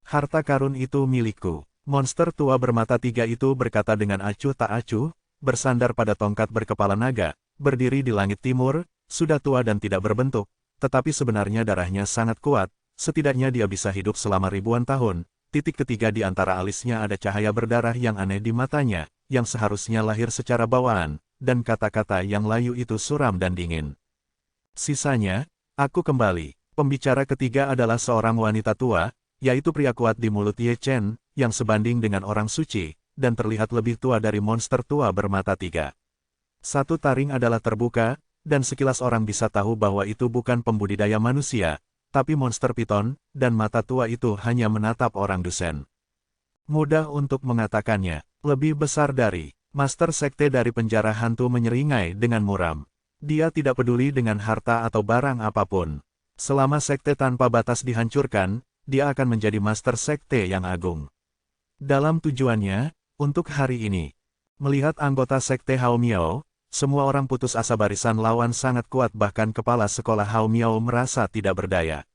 Speaker 1: Harta karun itu milikku. Monster tua bermata tiga itu berkata dengan acuh tak acuh, bersandar pada tongkat berkepala naga, berdiri di langit timur, sudah tua dan tidak berbentuk, tetapi sebenarnya darahnya sangat kuat, setidaknya dia bisa hidup selama ribuan tahun. Titik ketiga di antara alisnya ada cahaya berdarah yang aneh di matanya, yang seharusnya lahir secara bawaan, dan kata-kata yang layu itu suram dan dingin. Sisanya, aku kembali. Pembicara ketiga adalah seorang wanita tua, yaitu pria kuat di mulut Ye Chen, yang sebanding dengan orang suci, dan terlihat lebih tua dari monster tua bermata tiga. Satu taring adalah terbuka, dan sekilas orang bisa tahu bahwa itu bukan pembudidaya manusia, tapi monster piton, dan mata tua itu hanya menatap orang dusen. Mudah untuk mengatakannya, lebih besar dari master sekte dari penjara hantu menyeringai dengan muram. Dia tidak peduli dengan harta atau barang apapun. Selama sekte tanpa batas dihancurkan, dia akan menjadi master sekte yang agung. Dalam tujuannya, untuk hari ini, melihat anggota sekte Hao Miao, semua orang putus asa barisan lawan sangat kuat bahkan kepala sekolah Hao Miao merasa tidak berdaya.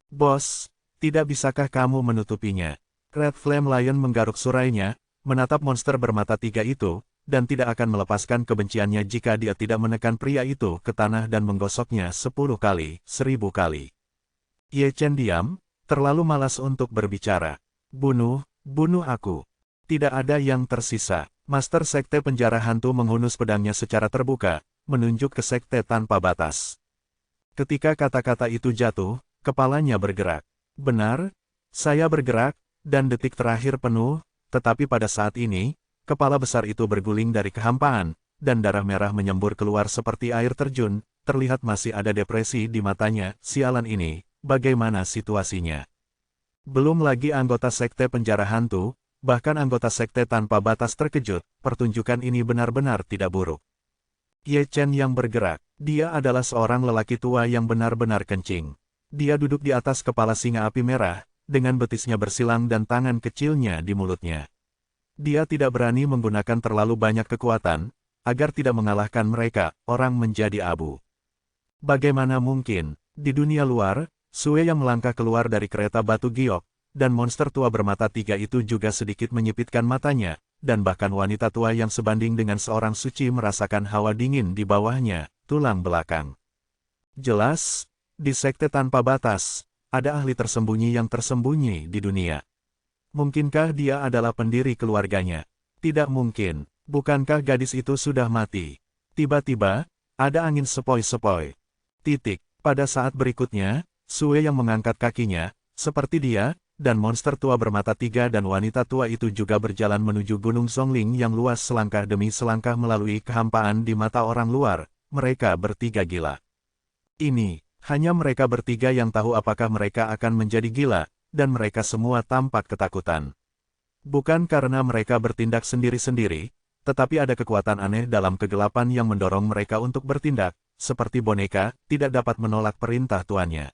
Speaker 1: Bos, tidak bisakah kamu menutupinya? Red Flame Lion menggaruk surainya, menatap monster bermata tiga itu, dan tidak akan melepaskan kebenciannya jika dia tidak menekan pria itu ke tanah dan menggosoknya 10 kali, 1000 kali. Ye Chen diam, terlalu malas untuk berbicara. Bunuh aku. Tidak ada yang tersisa. Master sekte penjara hantu menghunus pedangnya secara terbuka, menunjuk ke sekte tanpa batas. Ketika kata-kata itu jatuh, kepalanya bergerak. Benar, saya bergerak, dan detik terakhir penuh, tetapi pada saat ini, kepala besar itu berguling dari kehampaan, dan darah merah menyembur keluar seperti air terjun, terlihat masih ada depresi di matanya. Sialan ini, bagaimana situasinya? Belum lagi anggota sekte penjara hantu, bahkan anggota sekte tanpa batas terkejut, pertunjukan ini benar-benar tidak buruk. Ye Chen yang bergerak, dia adalah seorang lelaki tua yang benar-benar kencing. Dia duduk di atas kepala singa api merah, dengan betisnya bersilang dan tangan kecilnya di mulutnya. Dia tidak berani menggunakan terlalu banyak kekuatan, agar tidak mengalahkan mereka, orang menjadi abu. Bagaimana mungkin, di dunia luar, Sue yang melangkah keluar dari kereta batu giok, dan monster tua bermata tiga itu juga sedikit menyipitkan matanya, dan bahkan wanita tua yang sebanding dengan seorang suci merasakan hawa dingin di bawahnya, tulang belakang. Jelas, di sekte tanpa batas, ada ahli tersembunyi yang tersembunyi di dunia. Mungkinkah dia adalah pendiri keluarganya? Tidak mungkin, bukankah gadis itu sudah mati? Tiba-tiba, ada angin sepoi-sepoi. Pada saat berikutnya, Sue yang mengangkat kakinya, seperti dia, dan monster tua bermata tiga dan wanita tua itu juga berjalan menuju Gunung Zhongling yang luas selangkah demi selangkah melalui kehampaan di mata orang luar. Mereka bertiga gila. Ini, hanya mereka bertiga yang tahu apakah mereka akan menjadi gila, dan mereka semua tampak ketakutan. Bukan karena mereka bertindak sendiri-sendiri, tetapi ada kekuatan aneh dalam kegelapan yang mendorong mereka untuk bertindak, seperti boneka, tidak dapat menolak perintah tuannya.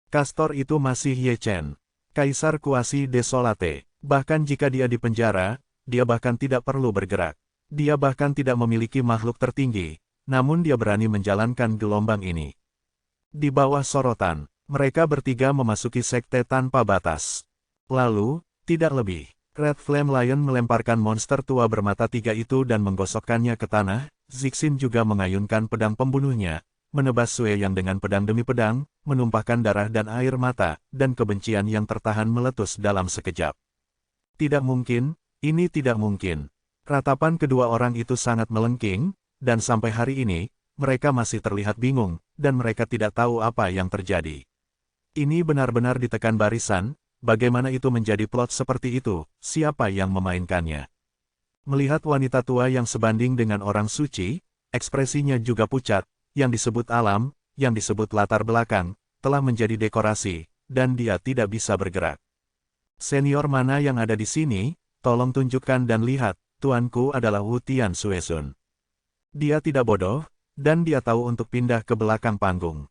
Speaker 1: Kastor itu masih Ye Chen, Kaisar Kuasi Desolate. Bahkan jika dia di penjara, dia bahkan tidak perlu bergerak. Dia bahkan tidak memiliki makhluk tertinggi, namun dia berani menjalankan gelombang ini. Di bawah sorotan, mereka bertiga memasuki sekte tanpa batas. Lalu, tidak lebih, Red Flame Lion melemparkan monster tua bermata tiga itu dan menggosokkannya ke tanah. Zixin juga mengayunkan pedang pembunuhnya, menebas Sue yang dengan pedang demi pedang, menumpahkan darah dan air mata, dan kebencian yang tertahan meletus dalam sekejap. Tidak mungkin, ini tidak mungkin. Ratapan kedua orang itu sangat melengking, dan sampai hari ini, mereka masih terlihat bingung, dan mereka tidak tahu apa yang terjadi. Ini benar-benar ditekan barisan, bagaimana itu menjadi plot seperti itu, siapa yang memainkannya. Melihat wanita tua yang sebanding dengan orang suci, ekspresinya juga pucat, yang disebut alam, yang disebut latar belakang, telah menjadi dekorasi, dan dia tidak bisa bergerak. Senior mana yang ada di sini, tolong tunjukkan dan lihat, tuanku adalah Wu Tian Xuesun. Dia tidak bodoh, dan dia tahu untuk pindah ke belakang panggung.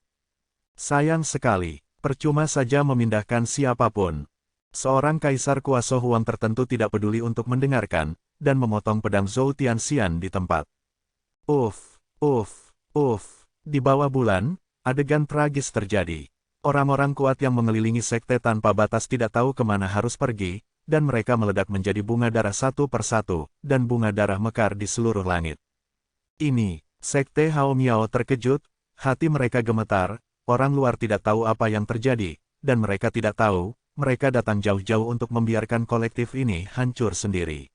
Speaker 1: Sayang sekali. Percuma saja memindahkan siapapun. Seorang kaisar kuasa Huang tertentu tidak peduli untuk mendengarkan, dan memotong pedang Zhou Tianxian di tempat. Uff. Di bawah bulan, adegan tragis terjadi. Orang-orang kuat yang mengelilingi sekte tanpa batas tidak tahu kemana harus pergi, dan mereka meledak menjadi bunga darah satu persatu, dan bunga darah mekar di seluruh langit. Ini, sekte Hao Miao terkejut, hati mereka gemetar. Orang luar tidak tahu apa yang terjadi, dan mereka tidak tahu, mereka datang jauh-jauh untuk membiarkan kolektif ini hancur sendiri.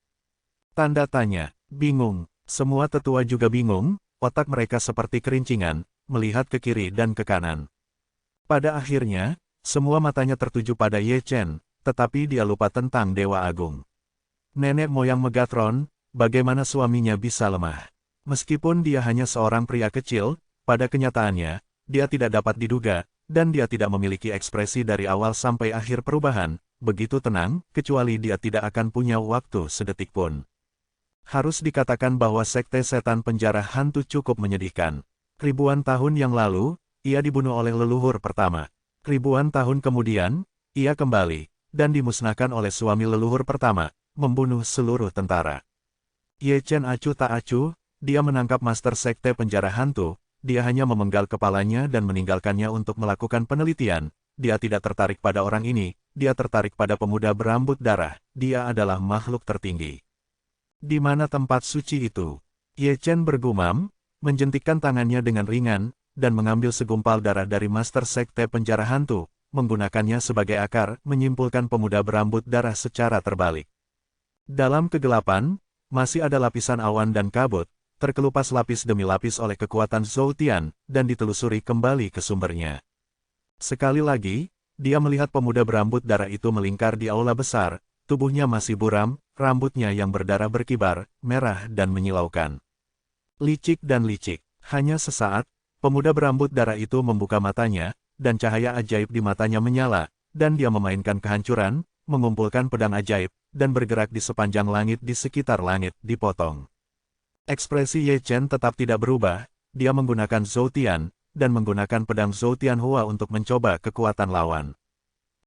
Speaker 1: Tanda tanya, bingung, semua tetua juga bingung, otak mereka seperti kerincingan, melihat ke kiri dan ke kanan. Pada akhirnya, semua matanya tertuju pada Ye Chen, tetapi dia lupa tentang Dewa Agung. Nenek moyang Megatron, bagaimana suaminya bisa lemah? Meskipun dia hanya seorang pria kecil, pada kenyataannya, dia tidak dapat diduga, dan dia tidak memiliki ekspresi dari awal sampai akhir perubahan, begitu tenang, kecuali dia tidak akan punya waktu sedetik pun. Harus dikatakan bahwa sekte setan penjara hantu cukup menyedihkan. Ribuan tahun yang lalu, ia dibunuh oleh leluhur pertama. Ribuan tahun kemudian, ia kembali, dan dimusnahkan oleh suami leluhur pertama, membunuh seluruh tentara. Ye Chen acuh tak acuh, dia menangkap master sekte penjara hantu. Dia hanya memenggal kepalanya dan meninggalkannya untuk melakukan penelitian. Dia tidak tertarik pada orang ini, dia tertarik pada pemuda berambut darah, dia adalah makhluk tertinggi. Di mana tempat suci itu? Ye Chen bergumam, menjentikkan tangannya dengan ringan, dan mengambil segumpal darah dari master sekte penjara hantu, menggunakannya sebagai akar, menyimpulkan pemuda berambut darah secara terbalik. Dalam kegelapan, masih ada lapisan awan dan kabut, terkelupas lapis demi lapis oleh kekuatan Zhou Tian, dan ditelusuri kembali ke sumbernya. Sekali lagi, dia melihat pemuda berambut darah itu melingkar di aula besar, tubuhnya masih buram, rambutnya yang berdarah berkibar, merah dan menyilaukan. Licik dan licik. Hanya sesaat, pemuda berambut darah itu membuka matanya, dan cahaya ajaib di matanya menyala, dan dia memainkan kehancuran, mengumpulkan pedang ajaib, dan bergerak di sepanjang langit di sekitar langit, dipotong. Ekspresi Ye Chen tetap tidak berubah, dia menggunakan Zhoutian, dan menggunakan pedang Zhoutian Hua untuk mencoba kekuatan lawan.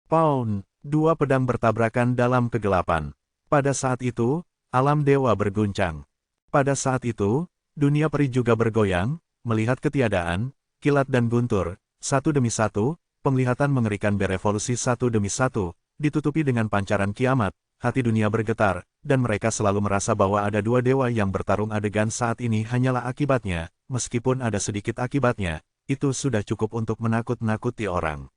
Speaker 1: Pound! Dua pedang bertabrakan dalam kegelapan. Pada saat itu, alam dewa berguncang. Pada saat itu, dunia peri juga bergoyang, melihat ketiadaan, kilat dan guntur, satu demi satu, penglihatan mengerikan berevolusi satu demi satu, ditutupi dengan pancaran kiamat, hati dunia bergetar, dan mereka selalu merasa bahwa ada dua dewa yang bertarung adegan saat ini hanyalah akibatnya, meskipun ada sedikit akibatnya, itu sudah cukup untuk menakut-nakuti orang.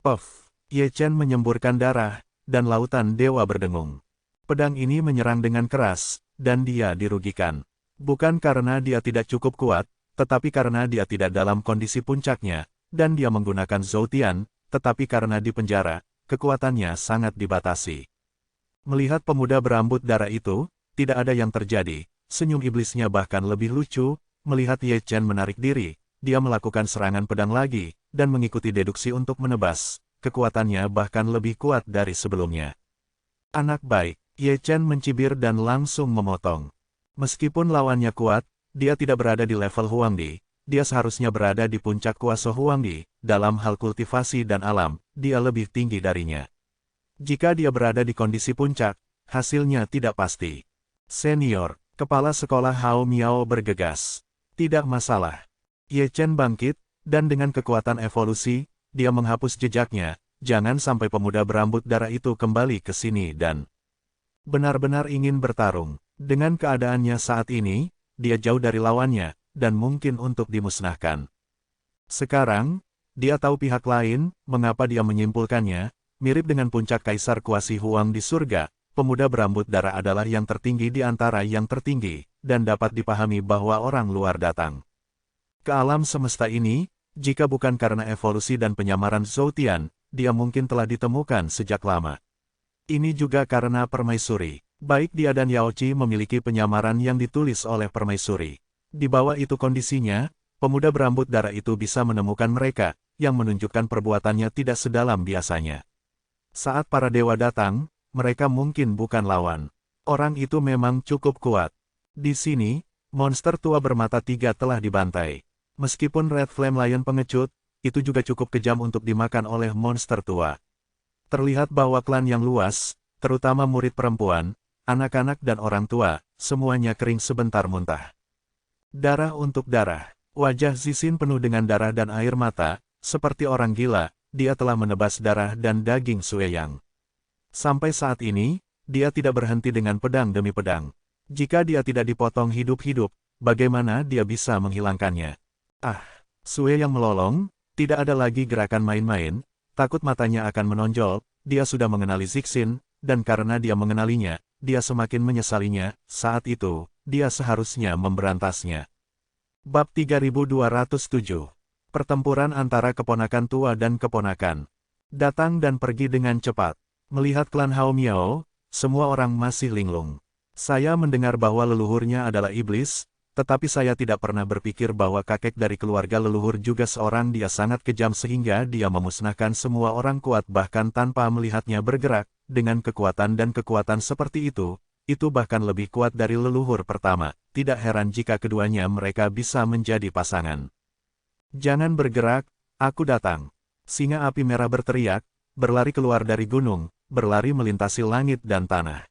Speaker 1: Puff! Ye Chen menyemburkan darah, dan lautan dewa berdengung. Pedang ini menyerang dengan keras, dan dia dirugikan. Bukan karena dia tidak cukup kuat, tetapi karena dia tidak dalam kondisi puncaknya, dan dia menggunakan Zhoutian, tetapi karena di penjara, kekuatannya sangat dibatasi. Melihat pemuda berambut darah itu, tidak ada yang terjadi, senyum iblisnya bahkan lebih lucu, melihat Ye Chen menarik diri, dia melakukan serangan pedang lagi, dan mengikuti deduksi untuk menebas, kekuatannya bahkan lebih kuat dari sebelumnya. Anak baik, Ye Chen mencibir dan langsung memotong. Meskipun lawannya kuat, dia tidak berada di level Huangdi, dia seharusnya berada di puncak kuasa Huangdi, dalam hal kultivasi dan alam, dia lebih tinggi darinya. Jika dia berada di kondisi puncak, hasilnya tidak pasti. Senior, kepala sekolah Hao Miao bergegas. Tidak masalah. Ye Chen bangkit, dan dengan kekuatan evolusi, dia menghapus jejaknya, jangan sampai pemuda berambut darah itu kembali ke sini dan benar-benar ingin bertarung. Dengan keadaannya saat ini, dia jauh dari lawannya, dan mungkin untuk dimusnahkan. Sekarang, dia tahu pihak lain, mengapa dia menyimpulkannya, mirip dengan puncak Kaisar Kuasi Huang di surga, pemuda berambut darah adalah yang tertinggi di antara yang tertinggi, dan dapat dipahami bahwa orang luar datang ke alam semesta ini, jika bukan karena evolusi dan penyamaran Zhoutian, dia mungkin telah ditemukan sejak lama. Ini juga karena permaisuri. Baik dia dan Yao Qi memiliki penyamaran yang ditulis oleh permaisuri. Di bawah itu kondisinya, pemuda berambut darah itu bisa menemukan mereka, yang menunjukkan perbuatannya tidak sedalam biasanya. Saat para dewa datang, mereka mungkin bukan lawan. Orang itu memang cukup kuat. Di sini, monster tua bermata tiga telah dibantai. Meskipun Red Flame Lion pengecut, itu juga cukup kejam untuk dimakan oleh monster tua. Terlihat bahwa klan yang luas, terutama murid perempuan, anak-anak dan orang tua, semuanya kering sebentar muntah. Darah untuk darah. Wajah Zixin penuh dengan darah dan air mata, seperti orang gila, dia telah menebas darah dan daging Sue Yang. Sampai saat ini, dia tidak berhenti dengan pedang demi pedang. Jika dia tidak dipotong hidup-hidup, bagaimana dia bisa menghilangkannya? Sue Yang melolong, tidak ada lagi gerakan main-main, takut matanya akan menonjol, dia sudah mengenali Zixin, dan karena dia mengenalinya, dia semakin menyesalinya, saat itu, dia seharusnya memberantasnya. Bab 3207. Pertempuran antara keponakan tua dan keponakan. Datang dan pergi dengan cepat. Melihat klan Hao Miao, semua orang masih linglung. Saya mendengar bahwa leluhurnya adalah iblis, tetapi saya tidak pernah berpikir bahwa kakek dari keluarga leluhur juga seorang dia sangat kejam sehingga dia memusnahkan semua orang kuat bahkan tanpa melihatnya bergerak, dengan kekuatan dan kekuatan seperti itu bahkan lebih kuat dari leluhur pertama, tidak heran jika keduanya mereka bisa menjadi pasangan. Jangan bergerak, aku datang. Singa api merah berteriak, berlari keluar dari gunung, berlari melintasi langit dan tanah.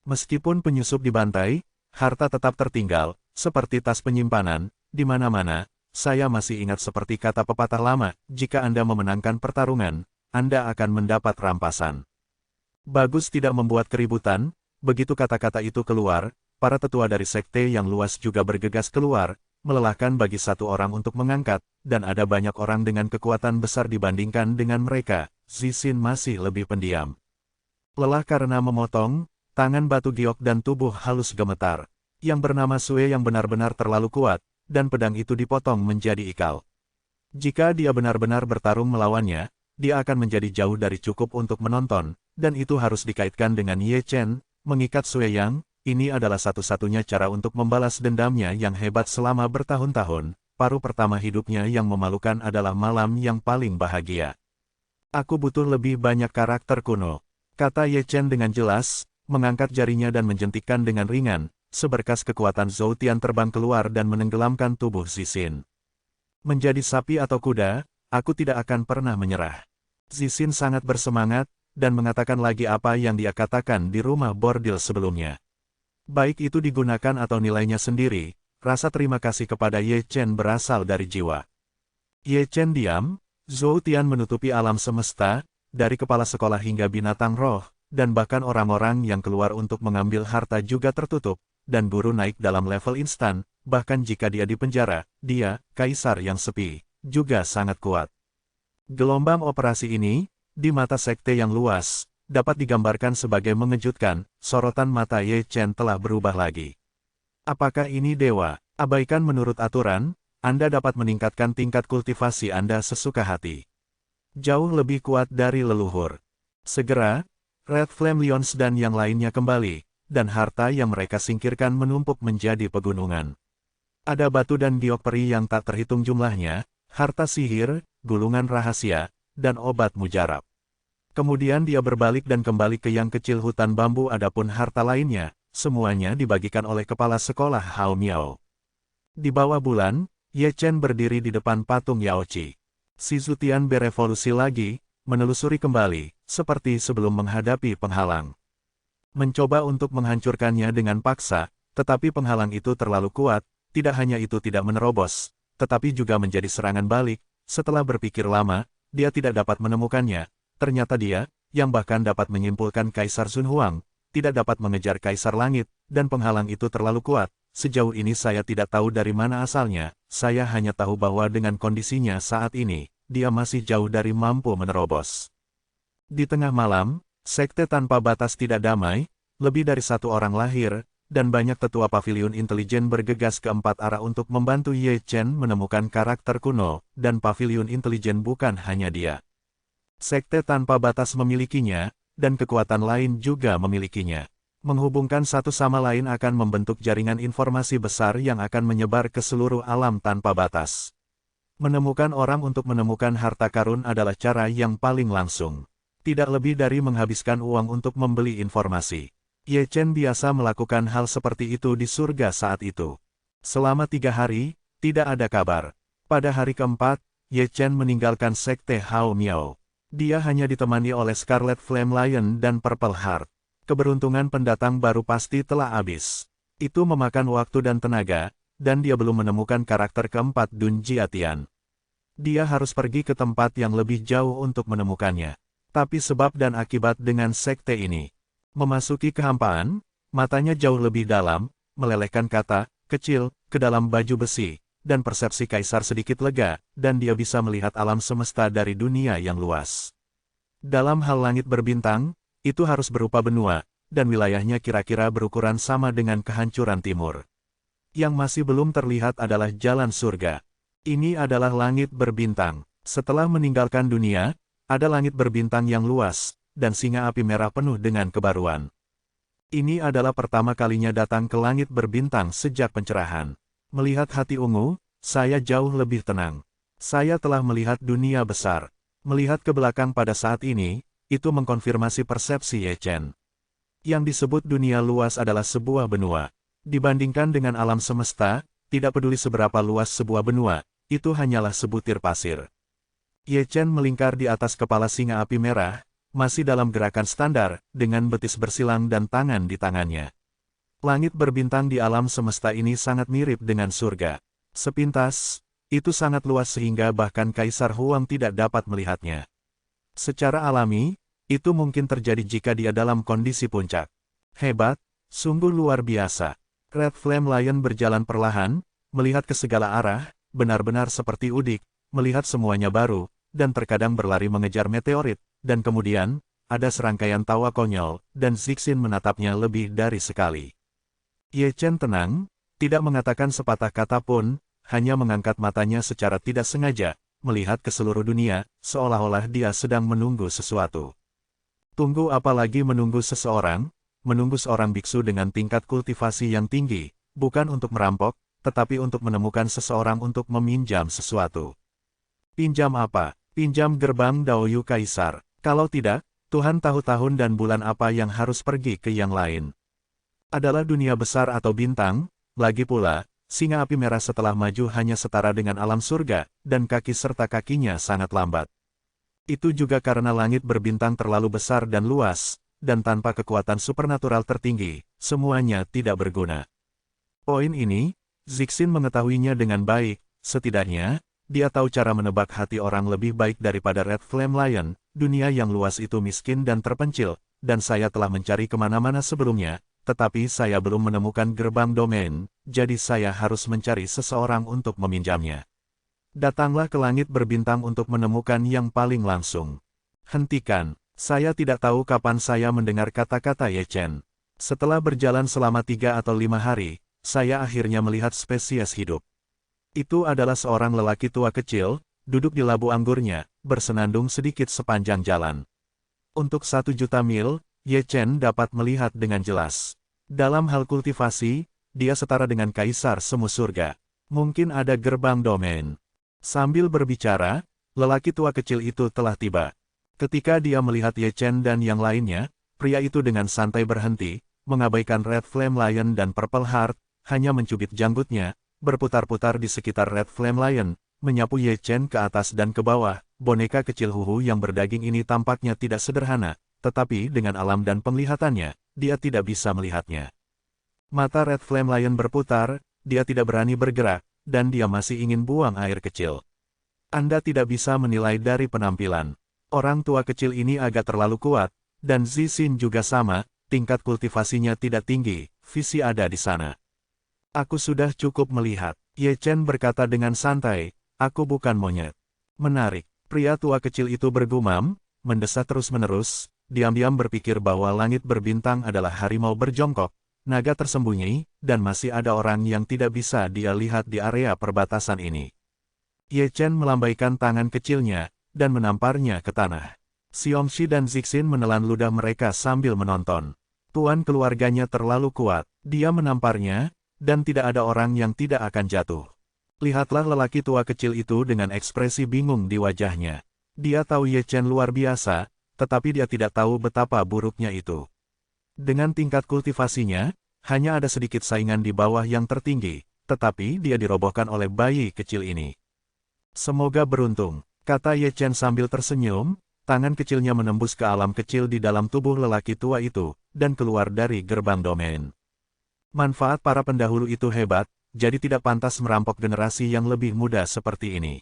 Speaker 1: Meskipun penyusup dibantai, harta tetap tertinggal, seperti tas penyimpanan, di mana-mana, saya masih ingat seperti kata pepatah lama, jika Anda memenangkan pertarungan, Anda akan mendapat rampasan. Bagus tidak membuat keributan, begitu kata-kata itu keluar, para tetua dari sekte yang luas juga bergegas keluar, melelahkan bagi satu orang untuk mengangkat, dan ada banyak orang dengan kekuatan besar dibandingkan dengan mereka, Zixin masih lebih pendiam. Lelah karena memotong, tangan batu giok dan tubuh halus gemetar. Yang bernama Sue yang benar-benar terlalu kuat, dan pedang itu dipotong menjadi ikal. Jika dia benar-benar bertarung melawannya, dia akan menjadi jauh dari cukup untuk menonton, dan itu harus dikaitkan dengan Ye Chen, mengikat Sue Yang, ini adalah satu-satunya cara untuk membalas dendamnya yang hebat selama bertahun-tahun. Paruh pertama hidupnya yang memalukan adalah malam yang paling bahagia. Aku butuh lebih banyak karakter kuno, kata Ye Chen dengan jelas, mengangkat jarinya dan menjentikkan dengan ringan, seberkas kekuatan Zhou Tian terbang keluar dan menenggelamkan tubuh Zixin. Menjadi sapi atau kuda, aku tidak akan pernah menyerah. Zixin sangat bersemangat, dan mengatakan lagi apa yang dia katakan di rumah bordil sebelumnya. Baik itu digunakan atau nilainya sendiri, rasa terima kasih kepada Ye Chen berasal dari jiwa. Ye Chen diam, Zhou Tian menutupi alam semesta, dari kepala sekolah hingga binatang roh, dan bahkan orang-orang yang keluar untuk mengambil harta juga tertutup, dan guru naik dalam level instan, bahkan jika dia di penjara, dia, kaisar yang sepi, juga sangat kuat. Gelombang operasi ini, di mata sekte yang luas, dapat digambarkan sebagai mengejutkan, sorotan mata Ye Chen telah berubah lagi. Apakah ini dewa? Abaikan menurut aturan, Anda dapat meningkatkan tingkat kultivasi Anda sesuka hati. Jauh lebih kuat dari leluhur. Segera, Red Flame Lions dan yang lainnya kembali, dan harta yang mereka singkirkan menumpuk menjadi pegunungan. Ada batu dan giok peri yang tak terhitung jumlahnya, harta sihir, gulungan rahasia, dan obat mujarab. Kemudian dia berbalik dan kembali ke yang kecil hutan bambu adapun harta lainnya. Semuanya dibagikan oleh kepala sekolah Hao Miao. Di bawah bulan, Ye Chen berdiri di depan patung Yao Qi. Si Zutian berevolusi lagi, menelusuri kembali, seperti sebelum menghadapi penghalang. Mencoba untuk menghancurkannya dengan paksa, tetapi penghalang itu terlalu kuat, tidak hanya itu tidak menerobos, tetapi juga menjadi serangan balik. Setelah berpikir lama, dia tidak dapat menemukannya. Ternyata dia, yang bahkan dapat menyimpulkan Kaisar Sun Huang, tidak dapat mengejar Kaisar Langit, dan penghalang itu terlalu kuat. Sejauh ini saya tidak tahu dari mana asalnya, saya hanya tahu bahwa dengan kondisinya saat ini, dia masih jauh dari mampu menerobos. Di tengah malam, sekte tanpa batas tidak damai, lebih dari satu orang lahir, dan banyak tetua paviliun intelijen bergegas ke empat arah untuk membantu Ye Chen menemukan karakter kuno, dan paviliun intelijen bukan hanya dia. Sekte tanpa batas memilikinya, dan kekuatan lain juga memilikinya. Menghubungkan satu sama lain akan membentuk jaringan informasi besar yang akan menyebar ke seluruh alam tanpa batas. Menemukan orang untuk menemukan harta karun adalah cara yang paling langsung. Tidak lebih dari menghabiskan uang untuk membeli informasi. Ye Chen biasa melakukan hal seperti itu di surga saat itu. Selama 3 hari, tidak ada kabar. Pada hari keempat, Ye Chen meninggalkan sekte Hao Miao. Dia hanya ditemani oleh Scarlet Flame Lion dan Purple Heart. Keberuntungan pendatang baru pasti telah habis. Itu memakan waktu dan tenaga, dan dia belum menemukan karakter keempat Dun Jiatian. Dia harus pergi ke tempat yang lebih jauh untuk menemukannya. Tapi sebab dan akibat dengan sekte ini. Memasuki kehampaan, matanya jauh lebih dalam, melelehkan kata, kecil, ke dalam baju besi, dan persepsi kaisar sedikit lega, dan dia bisa melihat alam semesta dari dunia yang luas. Dalam hal langit berbintang, itu harus berupa benua, dan wilayahnya kira-kira berukuran sama dengan kehancuran timur. Yang masih belum terlihat adalah jalan surga. Ini adalah langit berbintang. Setelah meninggalkan dunia, ada langit berbintang yang luas, dan singa api merah penuh dengan kebaruan. Ini adalah pertama kalinya datang ke langit berbintang sejak pencerahan. Melihat hati ungu, saya jauh lebih tenang. Saya telah melihat dunia besar. Melihat ke belakang pada saat ini, itu mengkonfirmasi persepsi Ye Chen. Yang disebut dunia luas adalah sebuah benua. Dibandingkan dengan alam semesta, tidak peduli seberapa luas sebuah benua, itu hanyalah sebutir pasir. Ye Chen melingkar di atas kepala singa api merah, masih dalam gerakan standar, dengan betis bersilang dan tangan di tangannya. Langit berbintang di alam semesta ini sangat mirip dengan surga. Sepintas, itu sangat luas sehingga bahkan Kaisar Huang tidak dapat melihatnya. Secara alami, itu mungkin terjadi jika dia dalam kondisi puncak. Hebat, sungguh luar biasa. Red Flame Lion berjalan perlahan, melihat ke segala arah, benar-benar seperti udik, melihat semuanya baru, dan terkadang berlari mengejar meteorit, dan kemudian, ada serangkaian tawa konyol, dan Zixin menatapnya lebih dari sekali. Ye Chen tenang, tidak mengatakan sepatah kata pun, hanya mengangkat matanya secara tidak sengaja, melihat ke seluruh dunia, seolah-olah dia sedang menunggu sesuatu. Tunggu apa lagi menunggu seseorang? menunggu seorang biksu dengan tingkat kultivasi yang tinggi, bukan untuk merampok, tetapi untuk menemukan seseorang untuk meminjam sesuatu. Pinjam apa? Pinjam gerbang Daoyu Kaisar. Kalau tidak, Tuhan tahu tahun dan bulan apa yang harus pergi ke yang lain. Adalah dunia besar atau bintang, lagi pula, singa api merah setelah maju hanya setara dengan alam surga, dan kaki serta kakinya sangat lambat. Itu juga karena langit berbintang terlalu besar dan luas, dan tanpa kekuatan supernatural tertinggi, semuanya tidak berguna. Poin ini, Zixin mengetahuinya dengan baik, setidaknya, dia tahu cara menebak hati orang lebih baik daripada Red Flame Lion. Dunia yang luas itu miskin dan terpencil, dan saya telah mencari kemana-mana sebelumnya, tetapi saya belum menemukan gerbang domain, jadi saya harus mencari seseorang untuk meminjamnya. Datanglah ke langit berbintang untuk menemukan yang paling langsung. Hentikan, saya tidak tahu kapan saya mendengar kata-kata Ye Chen. Setelah berjalan selama 3 atau 5 hari, saya akhirnya melihat spesies hidup. Itu adalah seorang lelaki tua kecil, duduk di labu anggurnya, bersenandung sedikit sepanjang jalan. Untuk 1 juta mil, Ye Chen dapat melihat dengan jelas. Dalam hal kultivasi, dia setara dengan kaisar semu surga. Mungkin ada gerbang domain. Sambil berbicara, lelaki tua kecil itu telah tiba. Ketika dia melihat Ye Chen dan yang lainnya, pria itu dengan santai berhenti, mengabaikan Red Flame Lion dan Purple Heart, hanya mencubit janggutnya, berputar-putar di sekitar Red Flame Lion, menyapu Ye Chen ke atas dan ke bawah. Boneka kecil Huhu yang berdaging ini tampaknya tidak sederhana, tetapi dengan alam dan penglihatannya, dia tidak bisa melihatnya. Mata Red Flame Lion berputar, dia tidak berani bergerak, dan dia masih ingin buang air kecil. Anda tidak bisa menilai dari penampilan. Orang tua kecil ini agak terlalu kuat, dan Zixin juga sama, tingkat kultivasinya tidak tinggi, visi ada di sana. Aku sudah cukup melihat, Ye Chen berkata dengan santai, aku bukan monyet. Menarik, pria tua kecil itu bergumam, mendesah terus-menerus, diam-diam berpikir bahwa langit berbintang adalah harimau berjongkok, naga tersembunyi, dan masih ada orang yang tidak bisa dia lihat di area perbatasan ini. Ye Chen melambaikan tangan kecilnya, dan menamparnya ke tanah. Xiongxi dan Zixin menelan ludah mereka sambil menonton. Tuan keluarganya terlalu kuat, dia menamparnya, dan tidak ada orang yang tidak akan jatuh. Lihatlah lelaki tua kecil itu dengan ekspresi bingung di wajahnya. Dia tahu Ye Chen luar biasa, tetapi dia tidak tahu betapa buruknya itu. Dengan tingkat kultivasinya, hanya ada sedikit saingan di bawah yang tertinggi, tetapi dia dirobohkan oleh bayi kecil ini. Semoga beruntung, kata Ye Chen sambil tersenyum, tangan kecilnya menembus ke alam kecil di dalam tubuh lelaki tua itu, dan keluar dari gerbang domain. Manfaat para pendahulu itu hebat, jadi tidak pantas merampok generasi yang lebih muda seperti ini.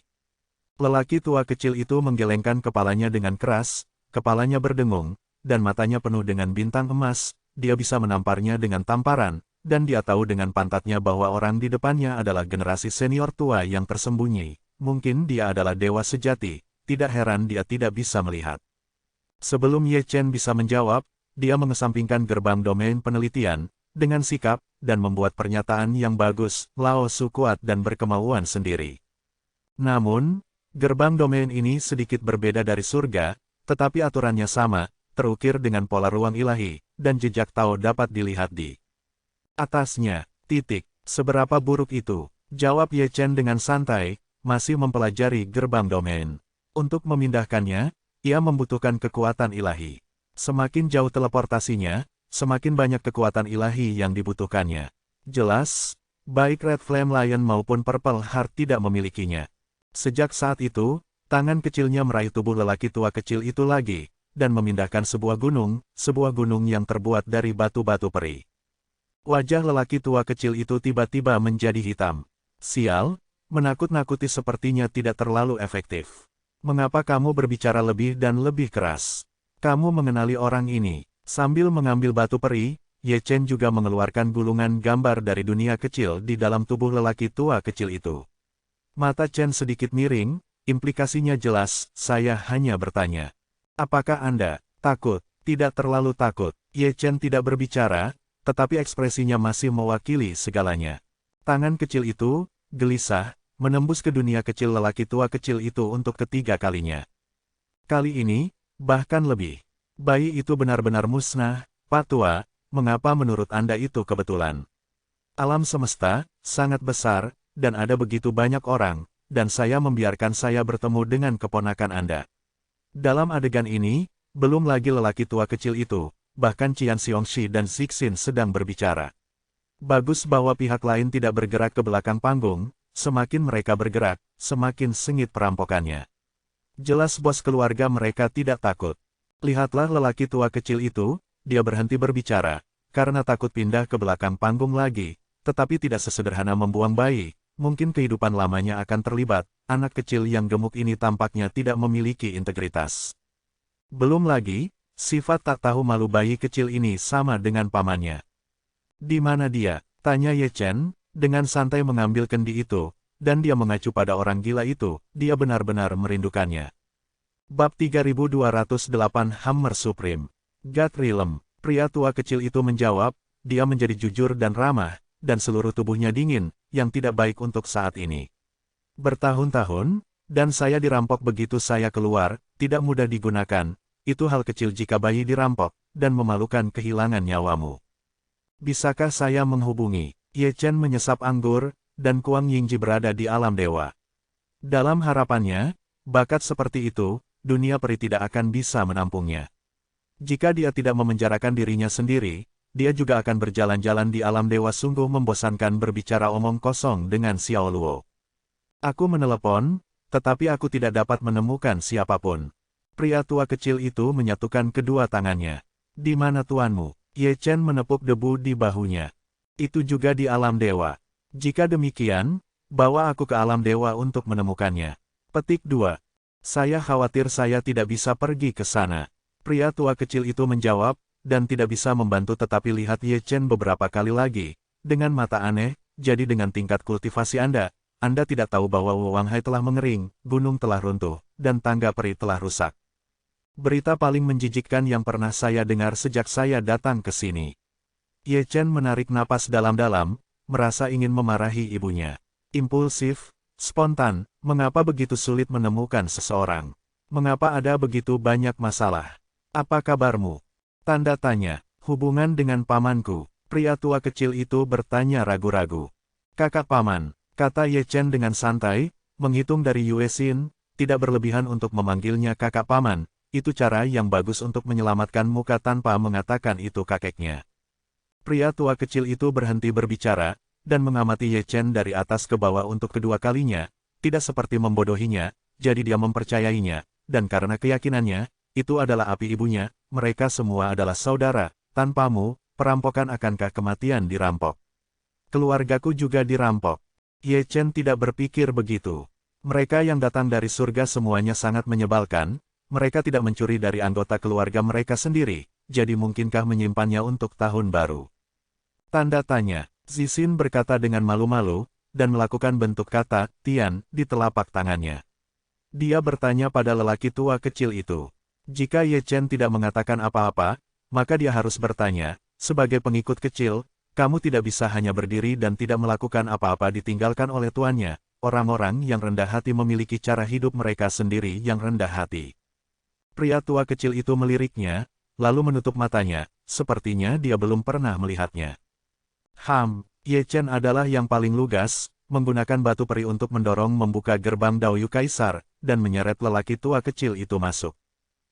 Speaker 1: Lelaki tua kecil itu menggelengkan kepalanya dengan keras, kepalanya berdengung, dan matanya penuh dengan bintang emas, dia bisa menamparnya dengan tamparan, dan dia tahu dengan pantatnya bahwa orang di depannya adalah generasi senior tua yang tersembunyi. Mungkin dia adalah dewa sejati, tidak heran dia tidak bisa melihat. Sebelum Ye Chen bisa menjawab, dia mengesampingkan gerbang domain penelitian, dengan sikap, dan membuat pernyataan yang bagus, Lao Su kuat dan berkemauan sendiri. Namun, gerbang domain ini sedikit berbeda dari surga, tetapi aturannya sama, terukir dengan pola ruang ilahi, dan jejak Tao dapat dilihat di atasnya. Seberapa buruk itu? Jawab Ye Chen dengan santai, masih mempelajari gerbang domain. Untuk memindahkannya, ia membutuhkan kekuatan ilahi. Semakin jauh teleportasinya, semakin banyak kekuatan ilahi yang dibutuhkannya. Jelas, baik Red Flame Lion maupun Purple Heart tidak memilikinya. Sejak saat itu, tangan kecilnya meraih tubuh lelaki tua kecil itu lagi, dan memindahkan sebuah gunung yang terbuat dari batu-batu peri. Wajah lelaki tua kecil itu tiba-tiba menjadi hitam. Sial, menakut-nakuti sepertinya tidak terlalu efektif. Mengapa kamu berbicara lebih dan lebih keras? Kamu mengenali orang ini. Sambil mengambil batu peri, Ye Chen juga mengeluarkan gulungan gambar dari dunia kecil di dalam tubuh lelaki tua kecil itu. Mata Chen sedikit miring, implikasinya jelas, saya hanya bertanya. Apakah Anda takut? Tidak terlalu takut. Ye Chen tidak berbicara, tetapi ekspresinya masih mewakili segalanya. Tangan kecil itu, gelisah, menembus ke dunia kecil lelaki tua kecil itu untuk ketiga kalinya. Kali ini, bahkan lebih. Bayi itu benar-benar musnah, Pak Tua, mengapa menurut Anda itu kebetulan? Alam semesta sangat besar, dan ada begitu banyak orang, dan saya membiarkan saya bertemu dengan keponakan Anda. Dalam adegan ini, belum lagi lelaki tua kecil itu, bahkan Qian Xiongxi dan Zixin sedang berbicara. Bagus bahwa pihak lain tidak bergerak ke belakang panggung, semakin mereka bergerak, semakin sengit perampokannya. Jelas bos keluarga mereka tidak takut. Lihatlah lelaki tua kecil itu, dia berhenti berbicara, karena takut pindah ke belakang panggung lagi, tetapi tidak sesederhana membuang bayi, mungkin kehidupan lamanya akan terlibat, anak kecil yang gemuk ini tampaknya tidak memiliki integritas. Belum lagi, sifat tak tahu malu bayi kecil ini sama dengan pamannya. Di mana dia? Tanya Ye Chen, dengan santai mengambil kendi itu, dan dia mengacu pada orang gila itu, dia benar-benar merindukannya. Bab 3208 Hammer Supreme. God Realm. Pria tua kecil itu menjawab, dia menjadi jujur dan ramah, dan seluruh tubuhnya dingin, yang tidak baik untuk saat ini. Bertahun-tahun, dan saya dirampok begitu saya keluar, tidak mudah digunakan, itu hal kecil jika bayi dirampok, dan memalukan kehilangan nyawamu. Bisakah saya menghubungi? Ye Chen menyesap anggur, dan Kuang Yingji berada di alam dewa. Dalam harapannya, bakat seperti itu, dunia peri tidak akan bisa menampungnya. Jika dia tidak memenjarakan dirinya sendiri, dia juga akan berjalan-jalan di alam dewa. Sungguh membosankan berbicara omong kosong dengan Xiao Luo. Aku menelepon, tetapi aku tidak dapat menemukan siapapun. Pria tua kecil itu menyatukan kedua tangannya. Di mana tuanmu? Ye Chen menepuk debu di bahunya. Itu juga di alam dewa. Jika demikian, bawa aku ke alam dewa untuk menemukannya. Petik 2. Saya khawatir saya tidak bisa pergi ke sana. Pria tua kecil itu menjawab, dan tidak bisa membantu tetapi lihat Ye Chen beberapa kali lagi, dengan mata aneh, jadi dengan tingkat kultivasi Anda tidak tahu bahwa Wang Hai telah mengering, gunung telah runtuh, dan tangga peri telah rusak. Berita paling menjijikkan yang pernah saya dengar sejak saya datang ke sini. Ye Chen menarik napas dalam-dalam, merasa ingin memarahi ibunya. Impulsif, spontan, mengapa begitu sulit menemukan seseorang? Mengapa ada begitu banyak masalah? Apa kabarmu? Tanda tanya, hubungan dengan pamanku. Pria tua kecil itu bertanya ragu-ragu. Kakak paman, kata Ye Chen dengan santai, menghitung dari Yue Xin, tidak berlebihan untuk memanggilnya kakak paman, itu cara yang bagus untuk menyelamatkan muka tanpa mengatakan itu kakeknya. Pria tua kecil itu berhenti berbicara, dan mengamati Ye Chen dari atas ke bawah untuk kedua kalinya, tidak seperti membodohinya, jadi dia mempercayainya, dan karena keyakinannya, itu adalah api ibunya, mereka semua adalah saudara, tanpamu, perampokan akankah kematian dirampok? Keluargaku juga dirampok. Ye Chen tidak berpikir begitu. Mereka yang datang dari surga semuanya sangat menyebalkan, mereka tidak mencuri dari anggota keluarga mereka sendiri, jadi mungkinkah menyimpannya untuk tahun baru? Tanda tanya, Zixin berkata dengan malu-malu, dan melakukan bentuk kata, Tian, di telapak tangannya. Dia bertanya pada lelaki tua kecil itu. Jika Ye Chen tidak mengatakan apa-apa, maka dia harus bertanya, sebagai pengikut kecil, kamu tidak bisa hanya berdiri dan tidak melakukan apa-apa ditinggalkan oleh tuannya. Orang-orang yang rendah hati memiliki cara hidup mereka sendiri yang rendah hati. Pria tua kecil itu meliriknya, lalu menutup matanya, sepertinya dia belum pernah melihatnya. Ye Chen adalah yang paling lugas, menggunakan batu peri untuk mendorong membuka gerbang Daoyu Kaisar, dan menyeret lelaki tua kecil itu masuk.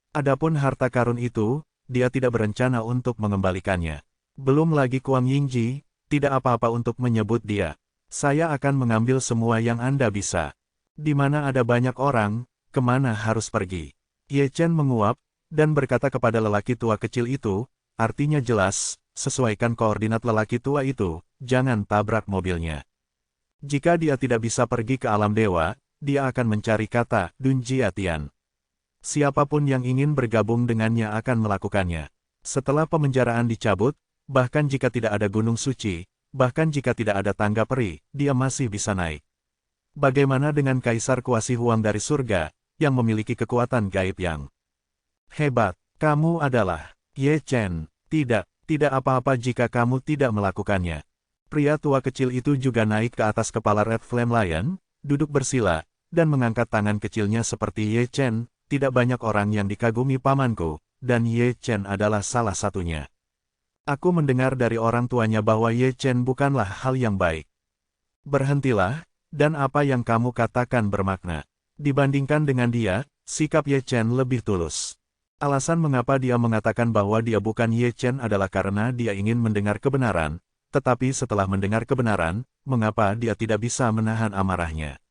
Speaker 1: Adapun harta karun itu, dia tidak berencana untuk mengembalikannya. Belum lagi Kuang Yingji, tidak apa-apa untuk menyebut dia. Saya akan mengambil semua yang Anda bisa. Di mana ada banyak orang, kemana harus pergi? Ye Chen menguap, dan berkata kepada lelaki tua kecil itu, artinya jelas, sesuaikan koordinat lelaki tua itu, jangan tabrak mobilnya. Jika dia tidak bisa pergi ke alam dewa, dia akan mencari kata, Dunjia Tian. Siapapun yang ingin bergabung dengannya akan melakukannya. Setelah pemenjaraan dicabut, bahkan jika tidak ada gunung suci, bahkan jika tidak ada tangga peri, dia masih bisa naik. Bagaimana dengan Kaisar Kuasi Huang dari surga, yang memiliki kekuatan gaib yang hebat? Kamu adalah Ye Chen. Tidak apa-apa jika kamu tidak melakukannya. Pria tua kecil itu juga naik ke atas kepala Red Flame Lion, duduk bersila, dan mengangkat tangan kecilnya seperti Ye Chen. Tidak banyak orang yang dikagumi pamanku, dan Ye Chen adalah salah satunya. Aku mendengar dari orang tuanya bahwa Ye Chen bukanlah hal yang baik. Berhentilah, dan apa yang kamu katakan bermakna. Dibandingkan dengan dia, sikap Ye Chen lebih tulus. Alasan mengapa dia mengatakan bahwa dia bukan Ye Chen adalah karena dia ingin mendengar kebenaran, tetapi setelah mendengar kebenaran, mengapa dia tidak bisa menahan amarahnya.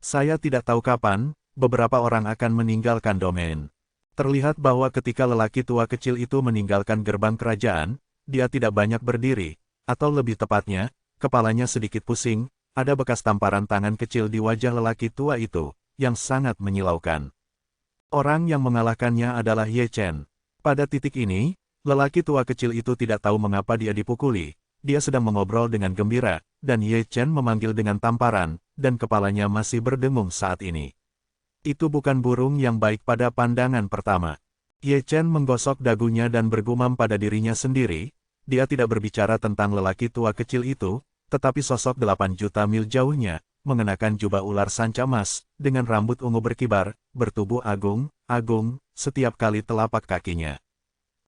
Speaker 1: Saya tidak tahu kapan, beberapa orang akan meninggalkan domain. Terlihat bahwa ketika lelaki tua kecil itu meninggalkan gerbang kerajaan, dia tidak banyak berdiri, atau lebih tepatnya, kepalanya sedikit pusing, ada bekas tamparan tangan kecil di wajah lelaki tua itu, yang sangat menyilaukan. Orang yang mengalahkannya adalah Ye Chen. Pada titik ini, lelaki tua kecil itu tidak tahu mengapa dia dipukuli, dia sedang mengobrol dengan gembira, dan Ye Chen memanggil dengan tamparan, dan kepalanya masih berdengung saat ini. Itu bukan burung yang baik pada pandangan pertama. Ye Chen menggosok dagunya dan bergumam pada dirinya sendiri, dia tidak berbicara tentang lelaki tua kecil itu, tetapi sosok 8 juta mil jauhnya, mengenakan jubah ular sanca emas, dengan rambut ungu berkibar, bertubuh agung, setiap kali telapak kakinya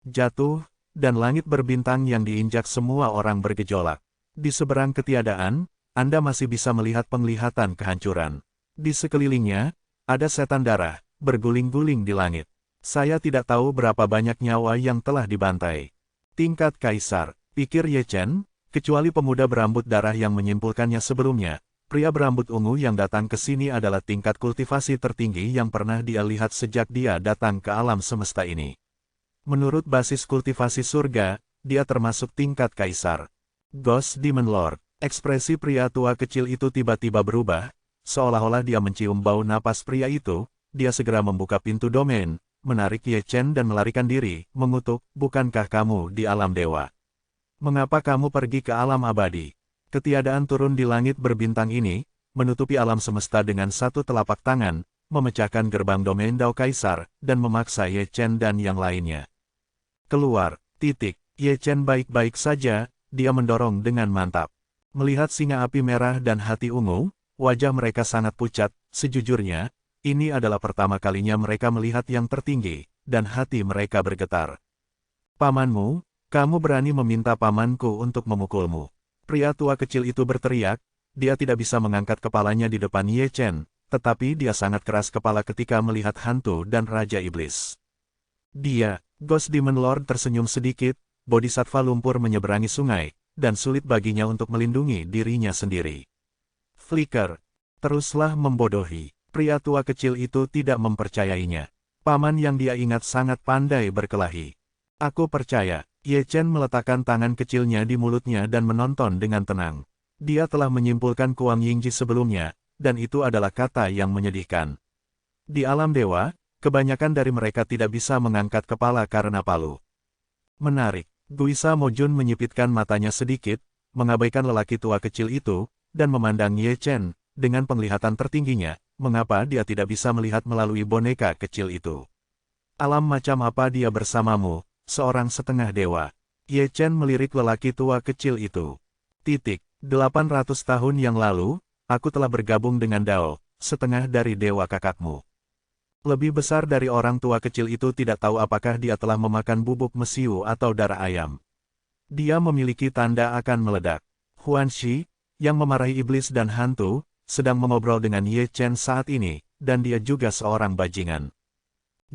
Speaker 1: jatuh, dan langit berbintang yang diinjak semua orang bergejolak. Di seberang ketiadaan, Anda masih bisa melihat penglihatan kehancuran. Di sekelilingnya, ada setan darah, berguling-guling di langit. Saya tidak tahu berapa banyak nyawa yang telah dibantai. Tingkat kaisar, pikir Ye Chen, kecuali pemuda berambut darah yang menyimpulkannya sebelumnya, pria berambut ungu yang datang ke sini adalah tingkat kultivasi tertinggi yang pernah dia lihat sejak dia datang ke alam semesta ini. Menurut basis kultivasi surga, dia termasuk tingkat kaisar. Ghost Demon Lord, ekspresi pria tua kecil itu tiba-tiba berubah, seolah-olah dia mencium bau napas pria itu, dia segera membuka pintu domain, menarik Ye Chen dan melarikan diri, mengutuk, bukankah kamu di alam dewa? Mengapa kamu pergi ke alam abadi? Ketiadaan turun di langit berbintang ini, menutupi alam semesta dengan satu telapak tangan, memecahkan gerbang domain Dao Kaisar, dan memaksa Ye Chen dan yang lainnya keluar. Ye Chen baik-baik saja, dia mendorong dengan mantap. Melihat singa api merah dan hati ungu, wajah mereka sangat pucat, sejujurnya, ini adalah pertama kalinya mereka melihat yang tertinggi, dan hati mereka bergetar. Pamanmu, kamu berani meminta pamanku untuk memukulmu. Pria tua kecil itu berteriak, dia tidak bisa mengangkat kepalanya di depan Ye Chen, tetapi dia sangat keras kepala ketika melihat hantu dan Raja Iblis. Dia, Ghost Demon Lord tersenyum sedikit, bodhisattva lumpur menyeberangi sungai, dan sulit baginya untuk melindungi dirinya sendiri. Flicker. Teruslah membodohi. Pria tua kecil itu tidak mempercayainya. Paman yang dia ingat sangat pandai berkelahi. Aku percaya. Ye Chen meletakkan tangan kecilnya di mulutnya dan menonton dengan tenang. Dia telah menyimpulkan Kuang Yingji sebelumnya, dan itu adalah kata yang menyedihkan. Di alam dewa, kebanyakan dari mereka tidak bisa mengangkat kepala karena palu. Menarik. Guisa Mojun menyipitkan matanya sedikit, mengabaikan lelaki tua kecil itu, dan memandang Ye Chen, dengan penglihatan tertingginya, mengapa dia tidak bisa melihat melalui boneka kecil itu. Alam macam apa dia bersamamu, seorang setengah dewa. Ye Chen melirik lelaki tua kecil itu. 800 tahun yang lalu, aku telah bergabung dengan Dao, setengah dari dewa kakakmu. Lebih besar dari orang tua kecil itu tidak tahu apakah dia telah memakan bubuk mesiu atau darah ayam. Dia memiliki tanda akan meledak. Huan Shi, yang memarahi iblis dan hantu, sedang mengobrol dengan Ye Chen saat ini, dan dia juga seorang bajingan.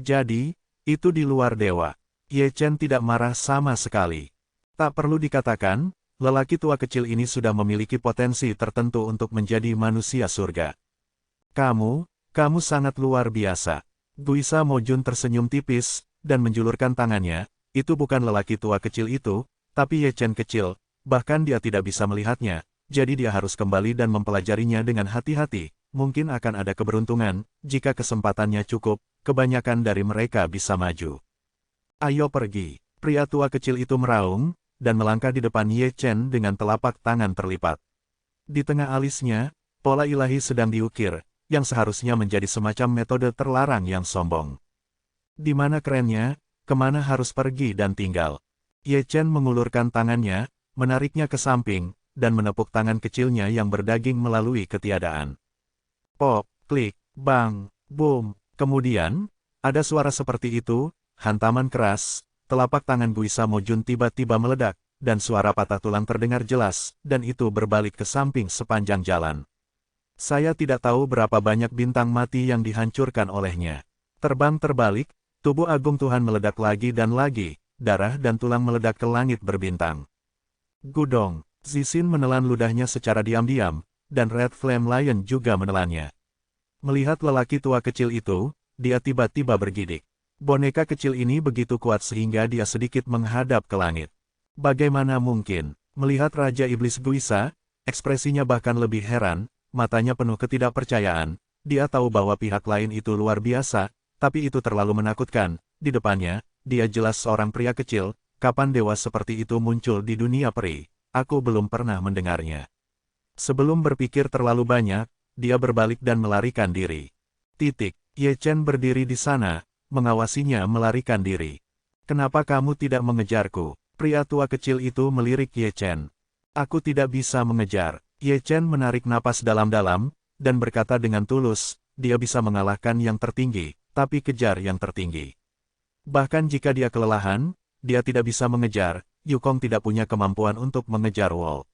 Speaker 1: Jadi, itu di luar dewa. Ye Chen tidak marah sama sekali. Tak perlu dikatakan, lelaki tua kecil ini sudah memiliki potensi tertentu untuk menjadi manusia surga. Kamu sangat luar biasa. Guisa Mojun tersenyum tipis, dan menjulurkan tangannya, itu bukan lelaki tua kecil itu, tapi Ye Chen kecil, bahkan dia tidak bisa melihatnya, jadi dia harus kembali dan mempelajarinya dengan hati-hati, mungkin akan ada keberuntungan, jika kesempatannya cukup, kebanyakan dari mereka bisa maju. Ayo pergi. Pria tua kecil itu meraung, dan melangkah di depan Ye Chen dengan telapak tangan terlipat. Di tengah alisnya, pola ilahi sedang diukir, yang seharusnya menjadi semacam metode terlarang yang sombong. Di mana kerennya, kemana harus pergi dan tinggal. Ye Chen mengulurkan tangannya, menariknya ke samping, dan menepuk tangan kecilnya yang berdaging melalui ketiadaan. Pop, klik, bang, boom. Kemudian, ada suara seperti itu, hantaman keras, telapak tangan Guisa Mojun tiba-tiba meledak, dan suara patah tulang terdengar jelas, dan itu berbalik ke samping sepanjang jalan. Saya tidak tahu berapa banyak bintang mati yang dihancurkan olehnya. Terbang terbalik, tubuh agung Tuhan meledak lagi dan lagi, darah dan tulang meledak ke langit berbintang. Gudong, Zixin menelan ludahnya secara diam-diam, dan Red Flame Lion juga menelannya. Melihat lelaki tua kecil itu, dia tiba-tiba bergidik. Boneka kecil ini begitu kuat sehingga dia sedikit menghadap ke langit. Bagaimana mungkin? Melihat Raja Iblis Guisa, ekspresinya bahkan lebih heran, matanya penuh ketidakpercayaan. Dia tahu bahwa pihak lain itu luar biasa, tapi itu terlalu menakutkan. Di depannya, dia jelas seorang pria kecil. Kapan dewa seperti itu muncul di dunia peri? Aku belum pernah mendengarnya. Sebelum berpikir terlalu banyak, dia berbalik dan melarikan diri. Ye Chen berdiri di sana, mengawasinya melarikan diri. Kenapa kamu tidak mengejarku? Pria tua kecil itu melirik Ye Chen. Aku tidak bisa mengejar. Ye Chen menarik napas dalam-dalam, dan berkata dengan tulus, dia bisa mengalahkan yang tertinggi, tapi kejar yang tertinggi. Bahkan jika dia kelelahan, dia tidak bisa mengejar. Yukong tidak punya kemampuan untuk mengejar Wall.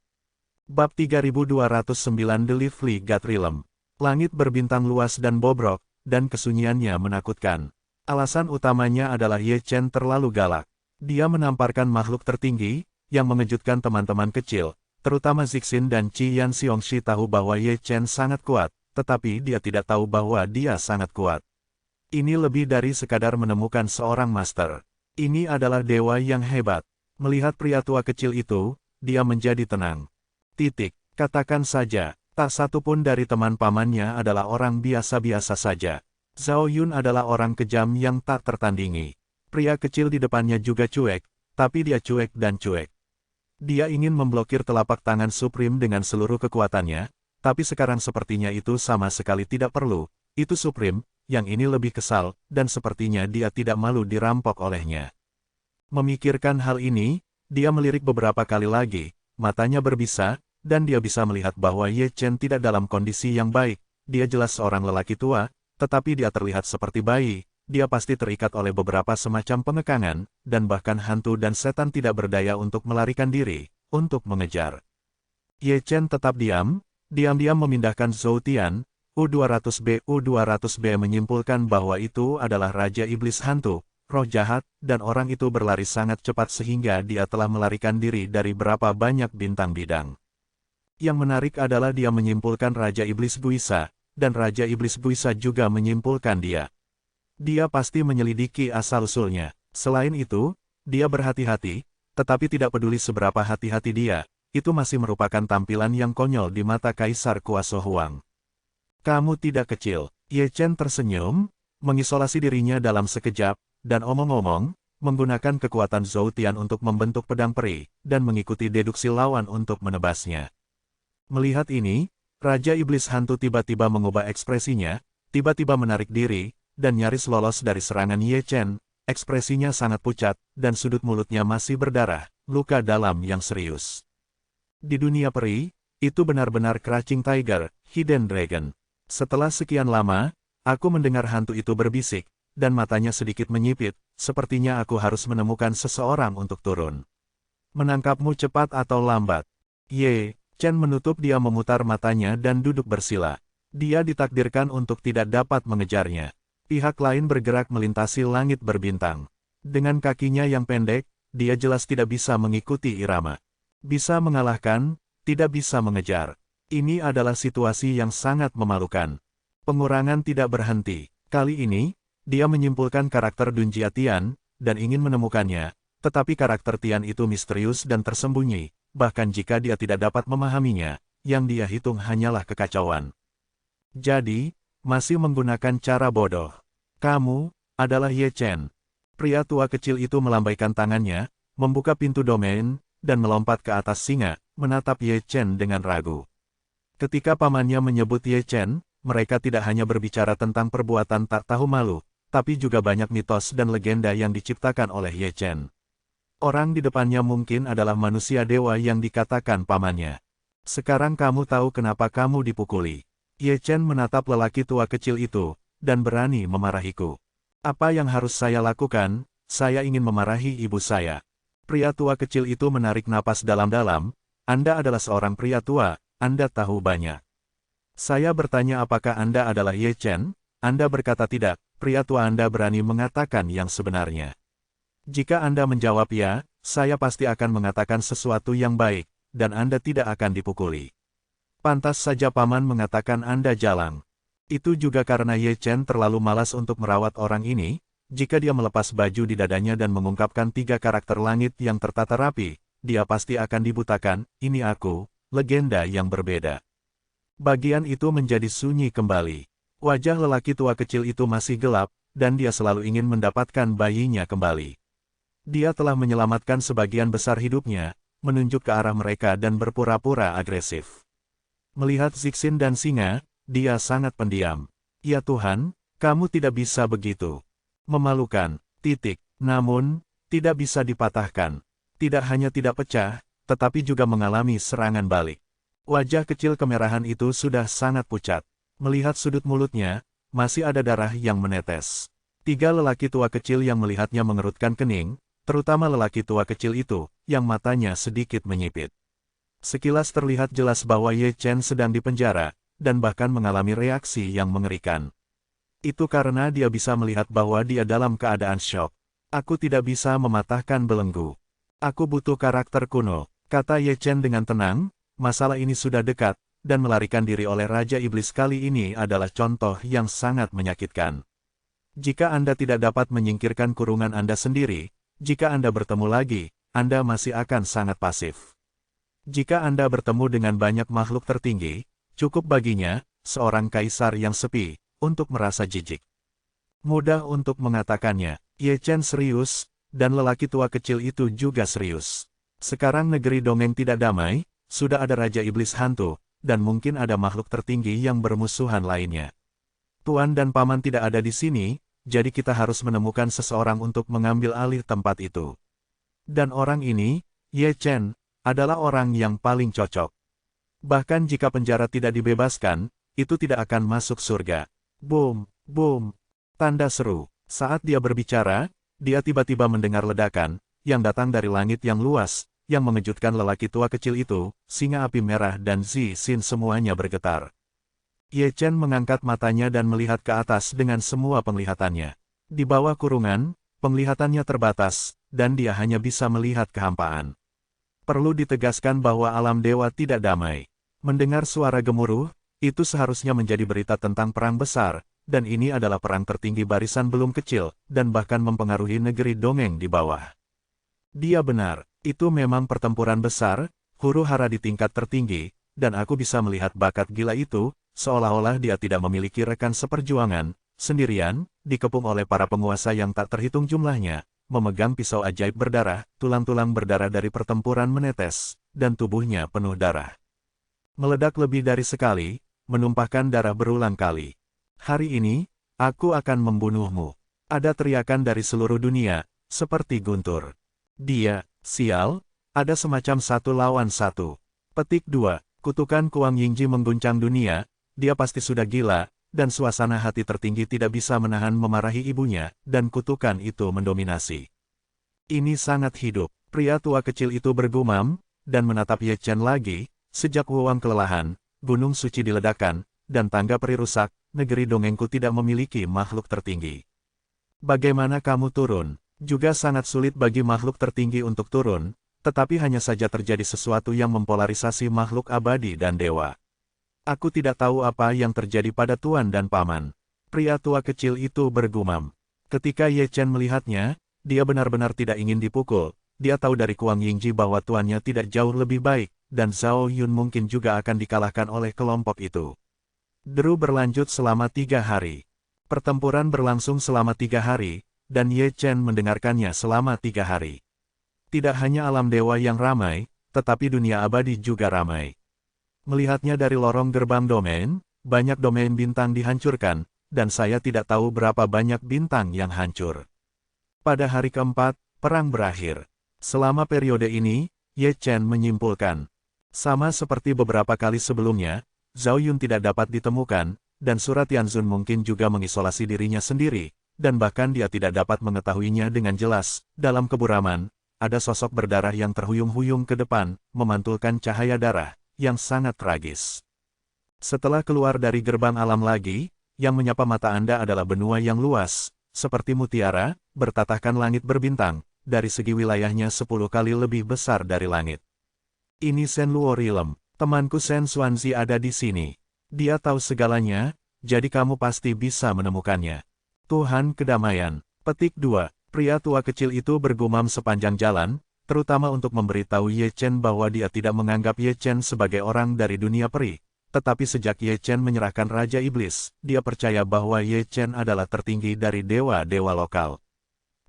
Speaker 1: Bab 3209 The Lively God Realm. Langit berbintang luas dan bobrok, dan kesunyiannya menakutkan. Alasan utamanya adalah Ye Chen terlalu galak. Dia menamparkan makhluk tertinggi, yang mengejutkan teman-teman kecil, terutama Zixin dan Qi Yan Xiongxi tahu bahwa Ye Chen sangat kuat, tetapi dia tidak tahu bahwa dia sangat kuat. Ini lebih dari sekadar menemukan seorang master. Ini adalah dewa yang hebat. Melihat pria tua kecil itu, dia menjadi tenang. Katakan saja, tak satu pun dari teman pamannya adalah orang biasa-biasa saja. Zhao Yun adalah orang kejam yang tak tertandingi. Pria kecil di depannya juga cuek, tapi dia cuek dan cuek. Dia ingin memblokir telapak tangan Supreme dengan seluruh kekuatannya, tapi sekarang sepertinya itu sama sekali tidak perlu. Itu Supreme, yang ini lebih kesal, dan sepertinya dia tidak malu dirampok olehnya. Memikirkan hal ini, dia melirik beberapa kali lagi, matanya berbisa, dan dia bisa melihat bahwa Ye Chen tidak dalam kondisi yang baik. Dia jelas seorang lelaki tua, tetapi dia terlihat seperti bayi. Dia pasti terikat oleh beberapa semacam pengekangan, dan bahkan hantu dan setan tidak berdaya untuk melarikan diri, untuk mengejar. Ye Chen tetap diam-diam memindahkan Zhou Tian. U200B menyimpulkan bahwa itu adalah Raja Iblis Hantu, roh jahat, dan orang itu berlari sangat cepat sehingga dia telah melarikan diri dari berapa banyak bintang bidang. Yang menarik adalah dia menyimpulkan Raja Iblis Guisa, dan Raja Iblis Guisa juga menyimpulkan dia. Dia pasti menyelidiki asal-usulnya. Selain itu, dia berhati-hati, tetapi tidak peduli seberapa hati-hati dia, itu masih merupakan tampilan yang konyol di mata Kaisar Kuaso Huang. Kamu tidak kecil. Ye Chen tersenyum, mengisolasi dirinya dalam sekejap, dan omong-omong, menggunakan kekuatan Zhou Tian untuk membentuk pedang peri, dan mengikuti deduksi lawan untuk menebasnya. Melihat ini, Raja Iblis Hantu tiba-tiba mengubah ekspresinya, tiba-tiba menarik diri, dan nyaris lolos dari serangan Ye Chen. Ekspresinya sangat pucat, dan sudut mulutnya masih berdarah, luka dalam yang serius. Di dunia peri, itu benar-benar Crouching Tiger, Hidden Dragon. Setelah sekian lama, aku mendengar hantu itu berbisik, dan matanya sedikit menyipit, sepertinya aku harus menemukan seseorang untuk turun. Menangkapmu cepat atau lambat. Ye Chen menutup dia memutar matanya dan duduk bersila. Dia ditakdirkan untuk tidak dapat mengejarnya. Pihak lain bergerak melintasi langit berbintang. Dengan kakinya yang pendek, dia jelas tidak bisa mengikuti irama. Bisa mengalahkan, tidak bisa mengejar. Ini adalah situasi yang sangat memalukan. Pengurangan tidak berhenti. Kali ini, dia menyimpulkan karakter Dunjia Tian, dan ingin menemukannya, tetapi karakter Tian itu misterius dan tersembunyi, bahkan jika dia tidak dapat memahaminya, yang dia hitung hanyalah kekacauan. Jadi, masih menggunakan cara bodoh. Kamu adalah Ye Chen. Pria tua kecil itu melambaikan tangannya, membuka pintu domain, dan melompat ke atas singa, menatap Ye Chen dengan ragu. Ketika pamannya menyebut Ye Chen, mereka tidak hanya berbicara tentang perbuatan tak tahu malu, tapi juga banyak mitos dan legenda yang diciptakan oleh Ye Chen. Orang di depannya mungkin adalah manusia dewa yang dikatakan pamannya. Sekarang kamu tahu kenapa kamu dipukuli. Ye Chen menatap lelaki tua kecil itu, dan berani memarahiku. Apa yang harus saya lakukan? saya ingin memarahi ibu saya. Pria tua kecil itu menarik napas dalam-dalam. Anda adalah seorang pria tua, Anda tahu banyak. Saya bertanya apakah Anda adalah Ye Chen? Anda berkata tidak, pria tua Anda berani mengatakan yang sebenarnya. Jika Anda menjawab ya, saya pasti akan mengatakan sesuatu yang baik, dan Anda tidak akan dipukuli. Pantas saja paman mengatakan Anda jalang. Itu juga karena Ye Chen terlalu malas untuk merawat orang ini. Jika dia melepas baju di dadanya dan mengungkapkan 3 karakter langit yang tertata rapi, dia pasti akan dibutakan. Ini aku, legenda yang berbeda. Bagian itu menjadi sunyi kembali. Wajah lelaki tua kecil itu masih gelap, dan dia selalu ingin mendapatkan bayinya kembali. Dia telah menyelamatkan sebagian besar hidupnya, menunjuk ke arah mereka dan berpura-pura agresif. Melihat Zixin dan singa, dia sangat pendiam. Ya Tuhan, kamu tidak bisa begitu. Memalukan, namun, tidak bisa dipatahkan. Tidak hanya tidak pecah, tetapi juga mengalami serangan balik. Wajah kecil kemerahan itu sudah sangat pucat. Melihat sudut mulutnya, masih ada darah yang menetes. 3 lelaki tua kecil yang melihatnya mengerutkan kening, terutama lelaki tua kecil itu, yang matanya sedikit menyipit. Sekilas terlihat jelas bahwa Ye Chen sedang dipenjara, dan bahkan mengalami reaksi yang mengerikan. Itu karena dia bisa melihat bahwa dia dalam keadaan syok. Aku tidak bisa mematahkan belenggu. Aku butuh karakter kuno, kata Ye Chen dengan tenang. Masalah ini sudah dekat, dan melarikan diri oleh Raja Iblis kali ini adalah contoh yang sangat menyakitkan. Jika Anda tidak dapat menyingkirkan kurungan Anda sendiri, jika Anda bertemu lagi, Anda masih akan sangat pasif. Jika Anda bertemu dengan banyak makhluk tertinggi, cukup baginya, seorang kaisar yang sepi, untuk merasa jijik. Mudah untuk mengatakannya, Ye Chen serius, dan lelaki tua kecil itu juga serius. Sekarang negeri dongeng tidak damai, sudah ada Raja Iblis hantu, dan mungkin ada makhluk tertinggi yang bermusuhan lainnya. Tuan dan Paman tidak ada di sini, jadi kita harus menemukan seseorang untuk mengambil alih tempat itu. Dan orang ini, Ye Chen, adalah orang yang paling cocok. Bahkan jika penjara tidak dibebaskan, itu tidak akan masuk surga. Boom, boom, tanda seru. Saat dia berbicara, dia tiba-tiba mendengar ledakan, yang datang dari langit yang luas, yang mengejutkan lelaki tua kecil itu, singa api merah dan Zixin semuanya bergetar. Ye Chen mengangkat matanya dan melihat ke atas dengan semua penglihatannya. Di bawah kurungan, penglihatannya terbatas, dan dia hanya bisa melihat kehampaan. Perlu ditegaskan bahwa alam dewa tidak damai. Mendengar suara gemuruh, itu seharusnya menjadi berita tentang perang besar, dan ini adalah perang tertinggi barisan belum kecil, dan bahkan mempengaruhi negeri dongeng di bawah. Dia benar, itu memang pertempuran besar, huru-hara di tingkat tertinggi, dan aku bisa melihat bakat gila itu, seolah-olah dia tidak memiliki rekan seperjuangan, sendirian, dikepung oleh para penguasa yang tak terhitung jumlahnya, memegang pisau ajaib berdarah, tulang-tulang berdarah dari pertempuran menetes, dan tubuhnya penuh darah. Meledak lebih dari sekali, menumpahkan darah berulang kali. Hari ini, aku akan membunuhmu. Ada teriakan dari seluruh dunia, seperti guntur. Dia, sial, ada semacam 1 lawan 1. Petik 2, kutukan Kuang Yingji mengguncang dunia, dia pasti sudah gila, dan suasana hati tertinggi tidak bisa menahan memarahi ibunya, dan kutukan itu mendominasi. Ini sangat hidup, pria tua kecil itu bergumam, dan menatap Ye Chen lagi, sejak Wuwang kelelahan, gunung suci diledakkan, dan tangga peri rusak, negeri dongengku tidak memiliki makhluk tertinggi. Bagaimana kamu turun? Juga sangat sulit bagi makhluk tertinggi untuk turun, tetapi hanya saja terjadi sesuatu yang mempolarisasi makhluk abadi dan dewa. Aku tidak tahu apa yang terjadi pada Tuan dan Paman. Pria tua kecil itu bergumam. Ketika Ye Chen melihatnya, dia benar-benar tidak ingin dipukul. Dia tahu dari Kuang Yingji bahwa tuannya tidak jauh lebih baik, dan Zhao Yun mungkin juga akan dikalahkan oleh kelompok itu. Deru berlanjut selama 3 hari. Pertempuran berlangsung selama 3 hari, dan Ye Chen mendengarkannya selama 3 hari. Tidak hanya alam dewa yang ramai, tetapi dunia abadi juga ramai. Melihatnya dari lorong gerbang domain, banyak domain bintang dihancurkan, dan saya tidak tahu berapa banyak bintang yang hancur. Pada hari keempat, perang berakhir. Selama periode ini, Ye Chen menyimpulkan, sama seperti beberapa kali sebelumnya, Zhao Yun tidak dapat ditemukan, dan Surat Yanzun mungkin juga mengisolasi dirinya sendiri, dan bahkan dia tidak dapat mengetahuinya dengan jelas. Dalam keburaman, ada sosok berdarah yang terhuyung-huyung ke depan, memantulkan cahaya darah, yang sangat tragis. Setelah keluar dari gerbang alam lagi, yang menyapa mata Anda adalah benua yang luas, seperti mutiara, bertatahkan langit berbintang, dari segi wilayahnya 10 kali lebih besar dari langit. Ini Sen Luo Rilem, temanku Sen Xuanzi ada di sini. Dia tahu segalanya, jadi kamu pasti bisa menemukannya. Tuhan kedamaian. Petik 2. Pria tua kecil itu bergumam sepanjang jalan, terutama untuk memberitahu Ye Chen bahwa dia tidak menganggap Ye Chen sebagai orang dari dunia peri. Tetapi sejak Ye Chen menyerahkan Raja Iblis, dia percaya bahwa Ye Chen adalah tertinggi dari dewa-dewa lokal.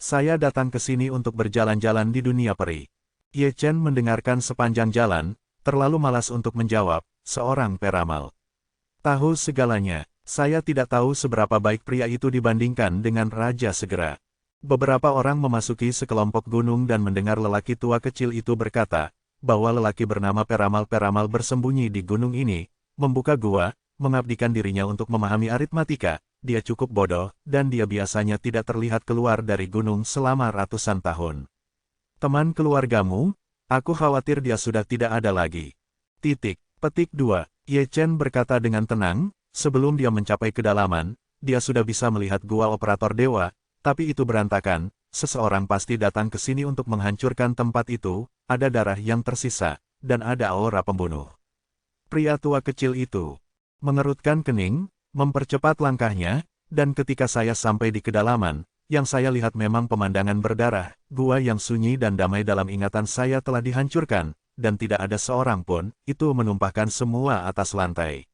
Speaker 1: Saya datang ke sini untuk berjalan-jalan di dunia peri. Ye Chen mendengarkan sepanjang jalan, terlalu malas untuk menjawab, seorang peramal. Tahu segalanya. Saya tidak tahu seberapa baik pria itu dibandingkan dengan Raja Segera. Beberapa orang memasuki sekelompok gunung dan mendengar lelaki tua kecil itu berkata, bahwa lelaki bernama Peramal-Peramal bersembunyi di gunung ini, membuka gua, mengabdikan dirinya untuk memahami aritmatika, dia cukup bodoh, dan dia biasanya tidak terlihat keluar dari gunung selama ratusan tahun. Teman keluargamu, aku khawatir dia sudah tidak ada lagi. Petik 2. Ye Chen berkata dengan tenang. Sebelum dia mencapai kedalaman, dia sudah bisa melihat gua operator dewa, tapi itu berantakan. Seseorang pasti datang ke sini untuk menghancurkan tempat itu, ada darah yang tersisa, dan ada aura pembunuh. Pria tua kecil itu mengerutkan kening, mempercepat langkahnya, dan ketika saya sampai di kedalaman, yang saya lihat memang pemandangan berdarah, gua yang sunyi dan damai dalam ingatan saya telah dihancurkan, dan tidak ada seorang pun, itu menumpahkan semua atas lantai.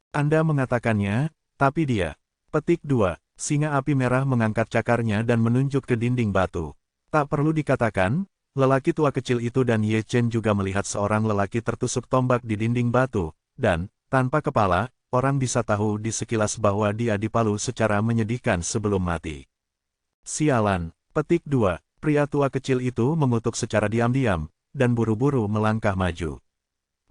Speaker 1: Anda mengatakannya, tapi dia. Petik 2. Singa api merah mengangkat cakarnya dan menunjuk ke dinding batu. Tak perlu dikatakan, lelaki tua kecil itu dan Ye Chen juga melihat seorang lelaki tertusuk tombak di dinding batu, dan, tanpa kepala, orang bisa tahu di sekilas bahwa dia dipalu secara menyedihkan sebelum mati. Sialan. Petik 2. Pria tua kecil itu mengutuk secara diam-diam, dan buru-buru melangkah maju.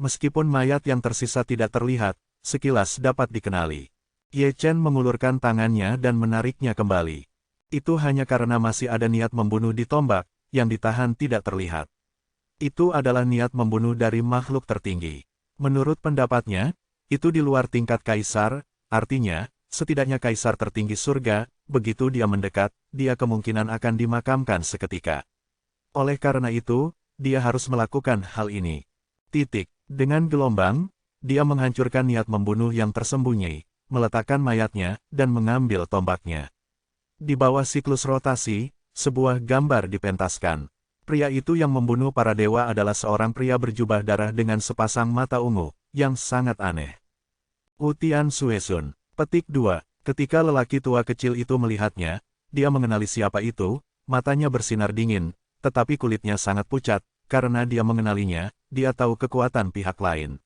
Speaker 1: Meskipun mayat yang tersisa tidak terlihat, sekilas dapat dikenali. Ye Chen mengulurkan tangannya dan menariknya kembali. Itu hanya karena masih ada niat membunuh di tombak, yang ditahan tidak terlihat. Itu adalah niat membunuh dari makhluk tertinggi. Menurut pendapatnya, itu di luar tingkat kaisar, artinya, setidaknya kaisar tertinggi surga, begitu dia mendekat, dia kemungkinan akan dimakamkan seketika. Oleh karena itu, dia harus melakukan hal ini. Dengan gelombang, dia menghancurkan niat membunuh yang tersembunyi, meletakkan mayatnya, dan mengambil tombaknya. Di bawah siklus rotasi, sebuah gambar dipentaskan. Pria itu yang membunuh para dewa adalah seorang pria berjubah darah dengan sepasang mata ungu, yang sangat aneh. Wu Tianxuesun. Petik 2. Ketika lelaki tua kecil itu melihatnya, dia mengenali siapa itu, matanya bersinar dingin, tetapi kulitnya sangat pucat, karena dia mengenalinya, dia tahu kekuatan pihak lain.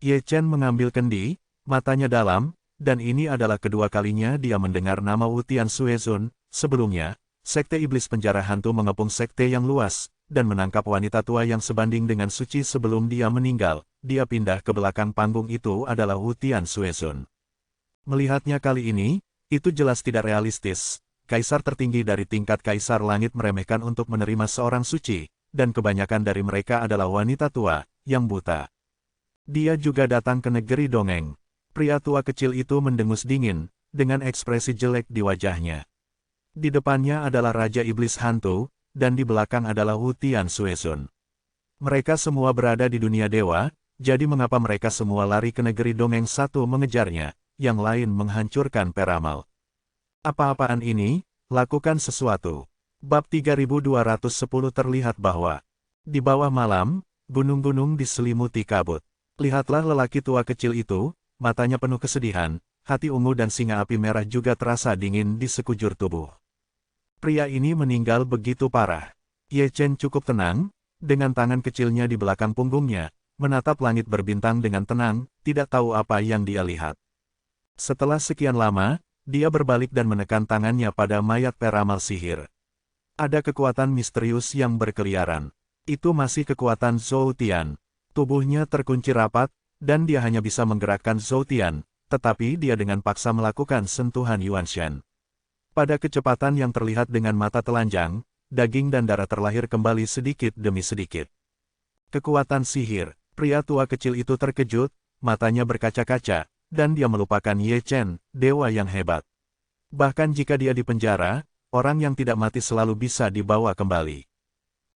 Speaker 1: Ye Chen mengambil kendi, matanya dalam, dan ini adalah kedua kalinya dia mendengar nama Wu Tianxuesun. Sebelumnya, sekte iblis penjara hantu mengepung sekte yang luas, dan menangkap wanita tua yang sebanding dengan suci sebelum dia meninggal. Dia pindah ke belakang panggung itu adalah Wu Tianxuesun. Melihatnya kali ini, itu jelas tidak realistis. Kaisar tertinggi dari tingkat kaisar langit meremehkan untuk menerima seorang suci, dan kebanyakan dari mereka adalah wanita tua, yang buta. Dia juga datang ke negeri dongeng. Pria tua kecil itu mendengus dingin, dengan ekspresi jelek di wajahnya. Di depannya adalah Raja Iblis Hantu, dan di belakang adalah Wu Tianxuesun. Mereka semua berada di dunia dewa, jadi mengapa mereka semua lari ke negeri dongeng, satu mengejarnya, yang lain menghancurkan peramal. Apa-apaan ini? Lakukan sesuatu. Bab 3210 terlihat bahwa di bawah malam, gunung-gunung diselimuti kabut. Lihatlah lelaki tua kecil itu, matanya penuh kesedihan, hati ungu dan singa api merah juga terasa dingin di sekujur tubuh. Pria ini meninggal begitu parah. Ye Chen cukup tenang, dengan tangan kecilnya di belakang punggungnya, menatap langit berbintang dengan tenang, tidak tahu apa yang dia lihat. Setelah sekian lama, dia berbalik dan menekan tangannya pada mayat peramal sihir. Ada kekuatan misterius yang berkeliaran. Itu masih kekuatan Zhou Tian. Tubuhnya terkunci rapat, dan dia hanya bisa menggerakkan Zhou Tian, tetapi dia dengan paksa melakukan sentuhan Yuan Shen. Pada kecepatan yang terlihat dengan mata telanjang, daging dan darah terlahir kembali sedikit demi sedikit. Kekuatan sihir, pria tua kecil itu terkejut, matanya berkaca-kaca, dan dia melupakan Ye Chen, dewa yang hebat. Bahkan jika dia dipenjara, orang yang tidak mati selalu bisa dibawa kembali.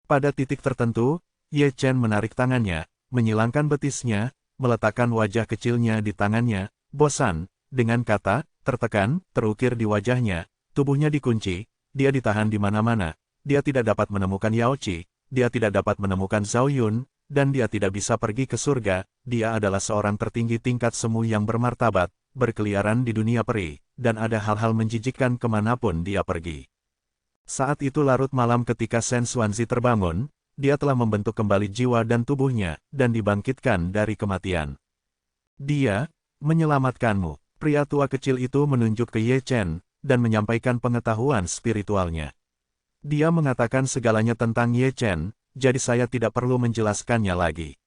Speaker 1: Pada titik tertentu, Ye Chen menarik tangannya, menyilangkan betisnya, meletakkan wajah kecilnya di tangannya, bosan, dengan kata, tertekan, terukir di wajahnya, tubuhnya dikunci, dia ditahan di mana-mana, dia tidak dapat menemukan Yao Qi, dia tidak dapat menemukan Zhao Yun, dan dia tidak bisa pergi ke surga, dia adalah seorang tertinggi tingkat semu yang bermartabat, berkeliaran di dunia peri, dan ada hal-hal menjijikkan kemanapun dia pergi. Saat itu larut malam ketika Shen Xuanzi terbangun, dia telah membentuk kembali jiwa dan tubuhnya, dan dibangkitkan dari kematian. Dia menyelamatkanmu. Pria tua kecil itu menunjuk ke Ye Chen, dan menyampaikan pengetahuan spiritualnya. Dia mengatakan segalanya tentang Ye Chen, jadi saya tidak perlu menjelaskannya lagi.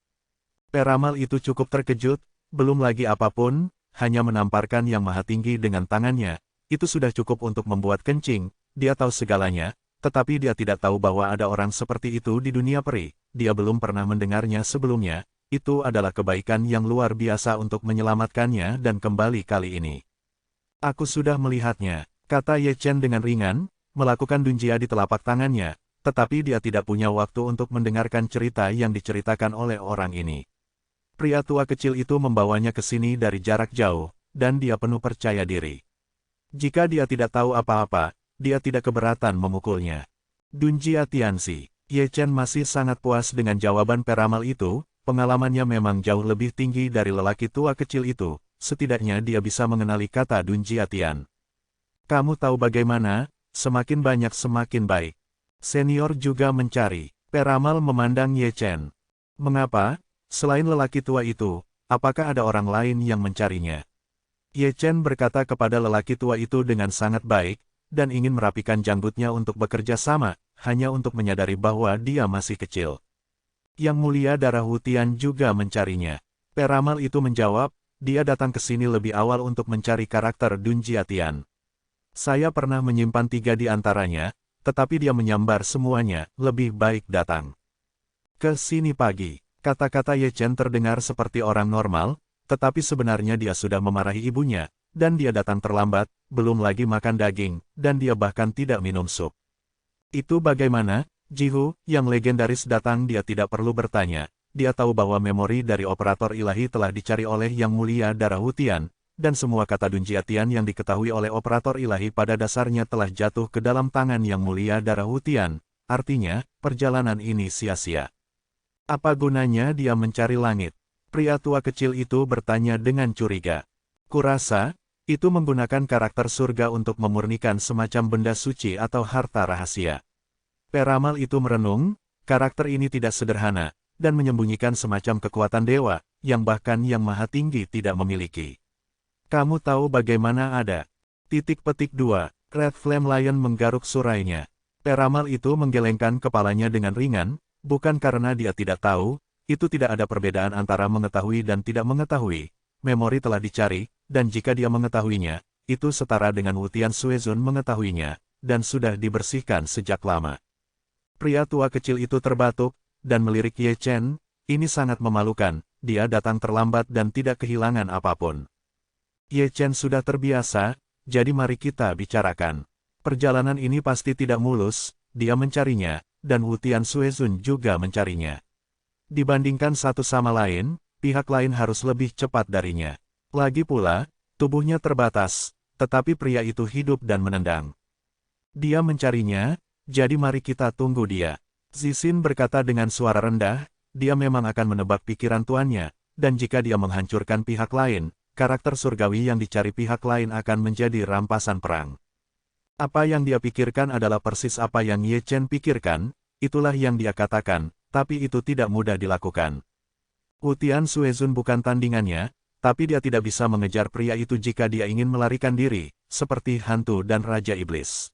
Speaker 1: Peramal itu cukup terkejut, belum lagi apapun, hanya menamparkan yang maha tinggi dengan tangannya, itu sudah cukup untuk membuat kencing, dia tahu segalanya, tetapi dia tidak tahu bahwa ada orang seperti itu di dunia peri, dia belum pernah mendengarnya sebelumnya, itu adalah kebaikan yang luar biasa untuk menyelamatkannya dan kembali kali ini. Aku sudah melihatnya, kata Ye Chen dengan ringan, melakukan dunjia di telapak tangannya, tetapi dia tidak punya waktu untuk mendengarkan cerita yang diceritakan oleh orang ini. Pria tua kecil itu membawanya ke sini dari jarak jauh, dan dia penuh percaya diri. Jika dia tidak tahu apa-apa, dia tidak keberatan memukulnya. Dunjia Tianxi, Ye Chen masih sangat puas dengan jawaban peramal itu, pengalamannya memang jauh lebih tinggi dari lelaki tua kecil itu, setidaknya dia bisa mengenali kata Dunjia Tian. Kamu tahu bagaimana, semakin banyak semakin baik. Senior juga mencari. Peramal memandang Ye Chen. Mengapa? Selain lelaki tua itu, apakah ada orang lain yang mencarinya? Ye Chen berkata kepada lelaki tua itu dengan sangat baik, dan ingin merapikan janggutnya untuk bekerja sama, hanya untuk menyadari bahwa dia masih kecil. Yang Mulia Darah Wutian juga mencarinya. Peramal itu menjawab, dia datang ke sini lebih awal untuk mencari karakter Dunjia Tian. Saya pernah menyimpan 3 di antaranya, tetapi dia menyambar semuanya, lebih baik datang ke sini pagi. Kata-kata Ye Chen terdengar seperti orang normal, tetapi sebenarnya dia sudah memarahi ibunya, dan dia datang terlambat, belum lagi makan daging, dan dia bahkan tidak minum sup. Itu bagaimana? Jihu, yang legendaris datang, dia tidak perlu bertanya, dia tahu bahwa memori dari operator ilahi telah dicari oleh Yang Mulia Darah Wutian, dan semua kata Dunjia Tian yang diketahui oleh operator ilahi pada dasarnya telah jatuh ke dalam tangan Yang Mulia Darah Wutian, artinya, perjalanan ini sia-sia. Apa gunanya dia mencari langit? Pria tua kecil itu bertanya dengan curiga. Kurasa, itu menggunakan karakter surga untuk memurnikan semacam benda suci atau harta rahasia. Peramal itu merenung, karakter ini tidak sederhana, dan menyembunyikan semacam kekuatan dewa, yang bahkan Yang Maha Tinggi tidak memiliki. Kamu tahu bagaimana ada? Titik petik 2, Red Flame Lion menggaruk surainya. Peramal itu menggelengkan kepalanya dengan ringan, bukan karena dia tidak tahu, itu tidak ada perbedaan antara mengetahui dan tidak mengetahui. Memori telah dicari, dan jika dia mengetahuinya, itu setara dengan Wutian Suezun mengetahuinya, dan sudah dibersihkan sejak lama. Pria tua kecil itu terbatuk, dan melirik Ye Chen, ini sangat memalukan, dia datang terlambat dan tidak kehilangan apapun. Ye Chen sudah terbiasa, jadi mari kita bicarakan. Perjalanan ini pasti tidak mulus, dia mencarinya, dan Wutian Suezun juga mencarinya. Dibandingkan satu sama lain, pihak lain harus lebih cepat darinya. Lagi pula, tubuhnya terbatas, tetapi pria itu hidup dan menendang. Dia mencarinya, jadi mari kita tunggu dia. Zixin berkata dengan suara rendah, dia memang akan menebak pikiran tuannya, dan jika dia menghancurkan pihak lain, karakter surgawi yang dicari pihak lain akan menjadi rampasan perang. Apa yang dia pikirkan adalah persis apa yang Ye Chen pikirkan, itulah yang dia katakan, tapi itu tidak mudah dilakukan. Wutian Suezun bukan tandingannya, tapi dia tidak bisa mengejar pria itu jika dia ingin melarikan diri, seperti hantu dan Raja Iblis.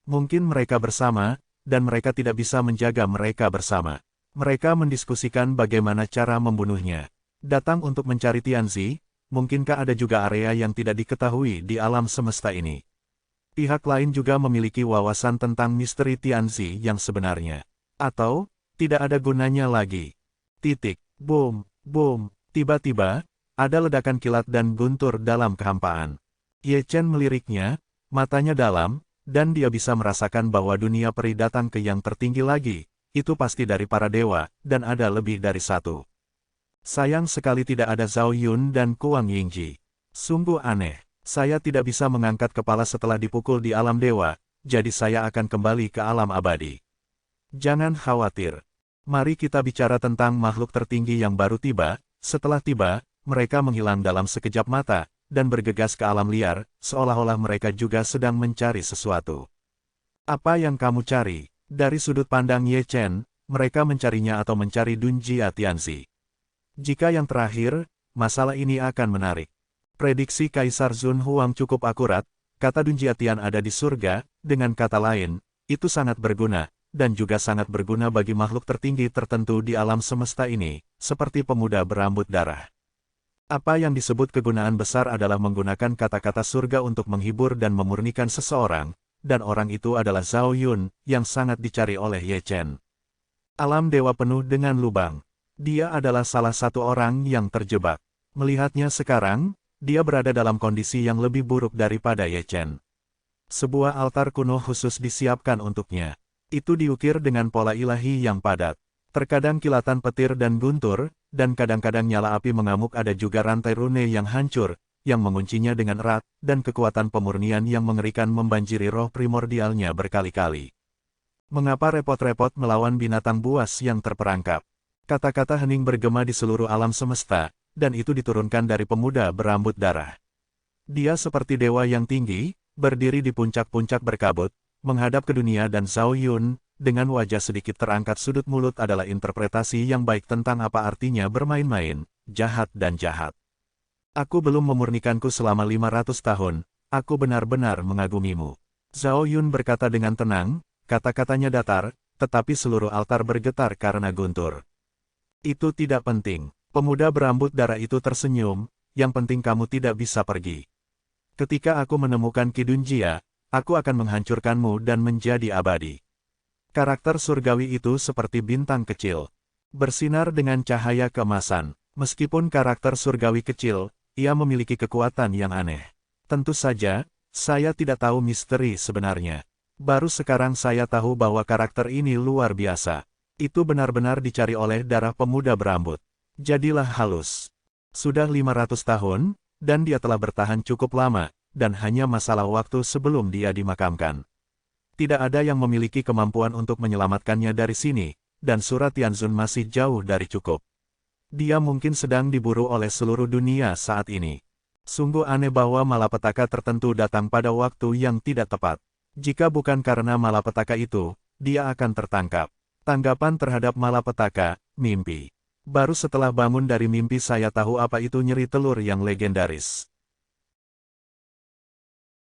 Speaker 1: Mungkin mereka bersama, dan mereka tidak bisa menjaga mereka bersama. Mereka mendiskusikan bagaimana cara membunuhnya. Datang untuk mencari Tianzi, mungkinkah ada juga area yang tidak diketahui di alam semesta ini? Pihak lain juga memiliki wawasan tentang misteri Tianzi yang sebenarnya. Atau, tidak ada gunanya lagi. Titik. Boom, boom. Tiba-tiba, ada ledakan kilat dan guntur dalam kehampaan. Ye Chen meliriknya, matanya dalam, dan dia bisa merasakan bahwa dunia peri datang ke yang tertinggi lagi. Itu pasti dari para dewa, dan ada lebih dari satu. Sayang sekali tidak ada Zhao Yun dan Kuang Yingji. Sungguh aneh. Saya tidak bisa mengangkat kepala setelah dipukul di alam dewa, jadi saya akan kembali ke alam abadi. Jangan khawatir. Mari kita bicara tentang makhluk tertinggi yang baru tiba. Setelah tiba, mereka menghilang dalam sekejap mata, dan bergegas ke alam liar, seolah-olah mereka juga sedang mencari sesuatu. Apa yang kamu cari? Dari sudut pandang Ye Chen, mereka mencarinya atau mencari Dunjia Tianzi. Jika yang terakhir, masalah ini akan menarik. Prediksi Kaisar Zun Huang cukup akurat, kata Dunjia Tian ada di surga, dengan kata lain, itu sangat berguna, dan juga sangat berguna bagi makhluk tertinggi tertentu di alam semesta ini, seperti pemuda berambut darah. Apa yang disebut kegunaan besar adalah menggunakan kata-kata surga untuk menghibur dan memurnikan seseorang, dan orang itu adalah Zhao Yun, yang sangat dicari oleh Ye Chen. Alam dewa penuh dengan lubang. Dia adalah salah satu orang yang terjebak. Melihatnya sekarang, dia berada dalam kondisi yang lebih buruk daripada Ye Chen. Sebuah altar kuno khusus disiapkan untuknya. Itu diukir dengan pola ilahi yang padat. Terkadang kilatan petir dan guntur, dan kadang-kadang nyala api mengamuk. Ada juga rantai rune yang hancur, yang menguncinya dengan erat, dan kekuatan pemurnian yang mengerikan membanjiri roh primordialnya berkali-kali. Mengapa repot-repot melawan binatang buas yang terperangkap? Kata-kata hening bergema di seluruh alam semesta, dan itu diturunkan dari pemuda berambut darah. Dia seperti dewa yang tinggi, berdiri di puncak-puncak berkabut, menghadap ke dunia dan Zhao Yun, dengan wajah sedikit terangkat sudut mulut adalah interpretasi yang baik tentang apa artinya bermain-main, jahat dan jahat. Aku belum memurnikanku selama 500 tahun, aku benar-benar mengagumimu. Zhao Yun berkata dengan tenang, kata-katanya datar, tetapi seluruh altar bergetar karena guntur. Itu tidak penting. Pemuda berambut darah itu tersenyum, yang penting kamu tidak bisa pergi. Ketika aku menemukan Ki Dunjia, aku akan menghancurkanmu dan menjadi abadi. Karakter surgawi itu seperti bintang kecil. Bersinar dengan cahaya keemasan. Meskipun karakter surgawi kecil, ia memiliki kekuatan yang aneh. Tentu saja, saya tidak tahu misteri sebenarnya. Baru sekarang saya tahu bahwa karakter ini luar biasa. Itu benar-benar dicari oleh darah pemuda berambut. Jadilah halus. Sudah 500 tahun, dan dia telah bertahan cukup lama, dan hanya masalah waktu sebelum dia dimakamkan. Tidak ada yang memiliki kemampuan untuk menyelamatkannya dari sini, dan surat Tianzun masih jauh dari cukup. Dia mungkin sedang diburu oleh seluruh dunia saat ini. Sungguh aneh bahwa malapetaka tertentu datang pada waktu yang tidak tepat. Jika bukan karena malapetaka itu, dia akan tertangkap. Tanggapan terhadap malapetaka, mimpi. Baru setelah bangun dari mimpi saya tahu apa itu nyeri telur yang legendaris.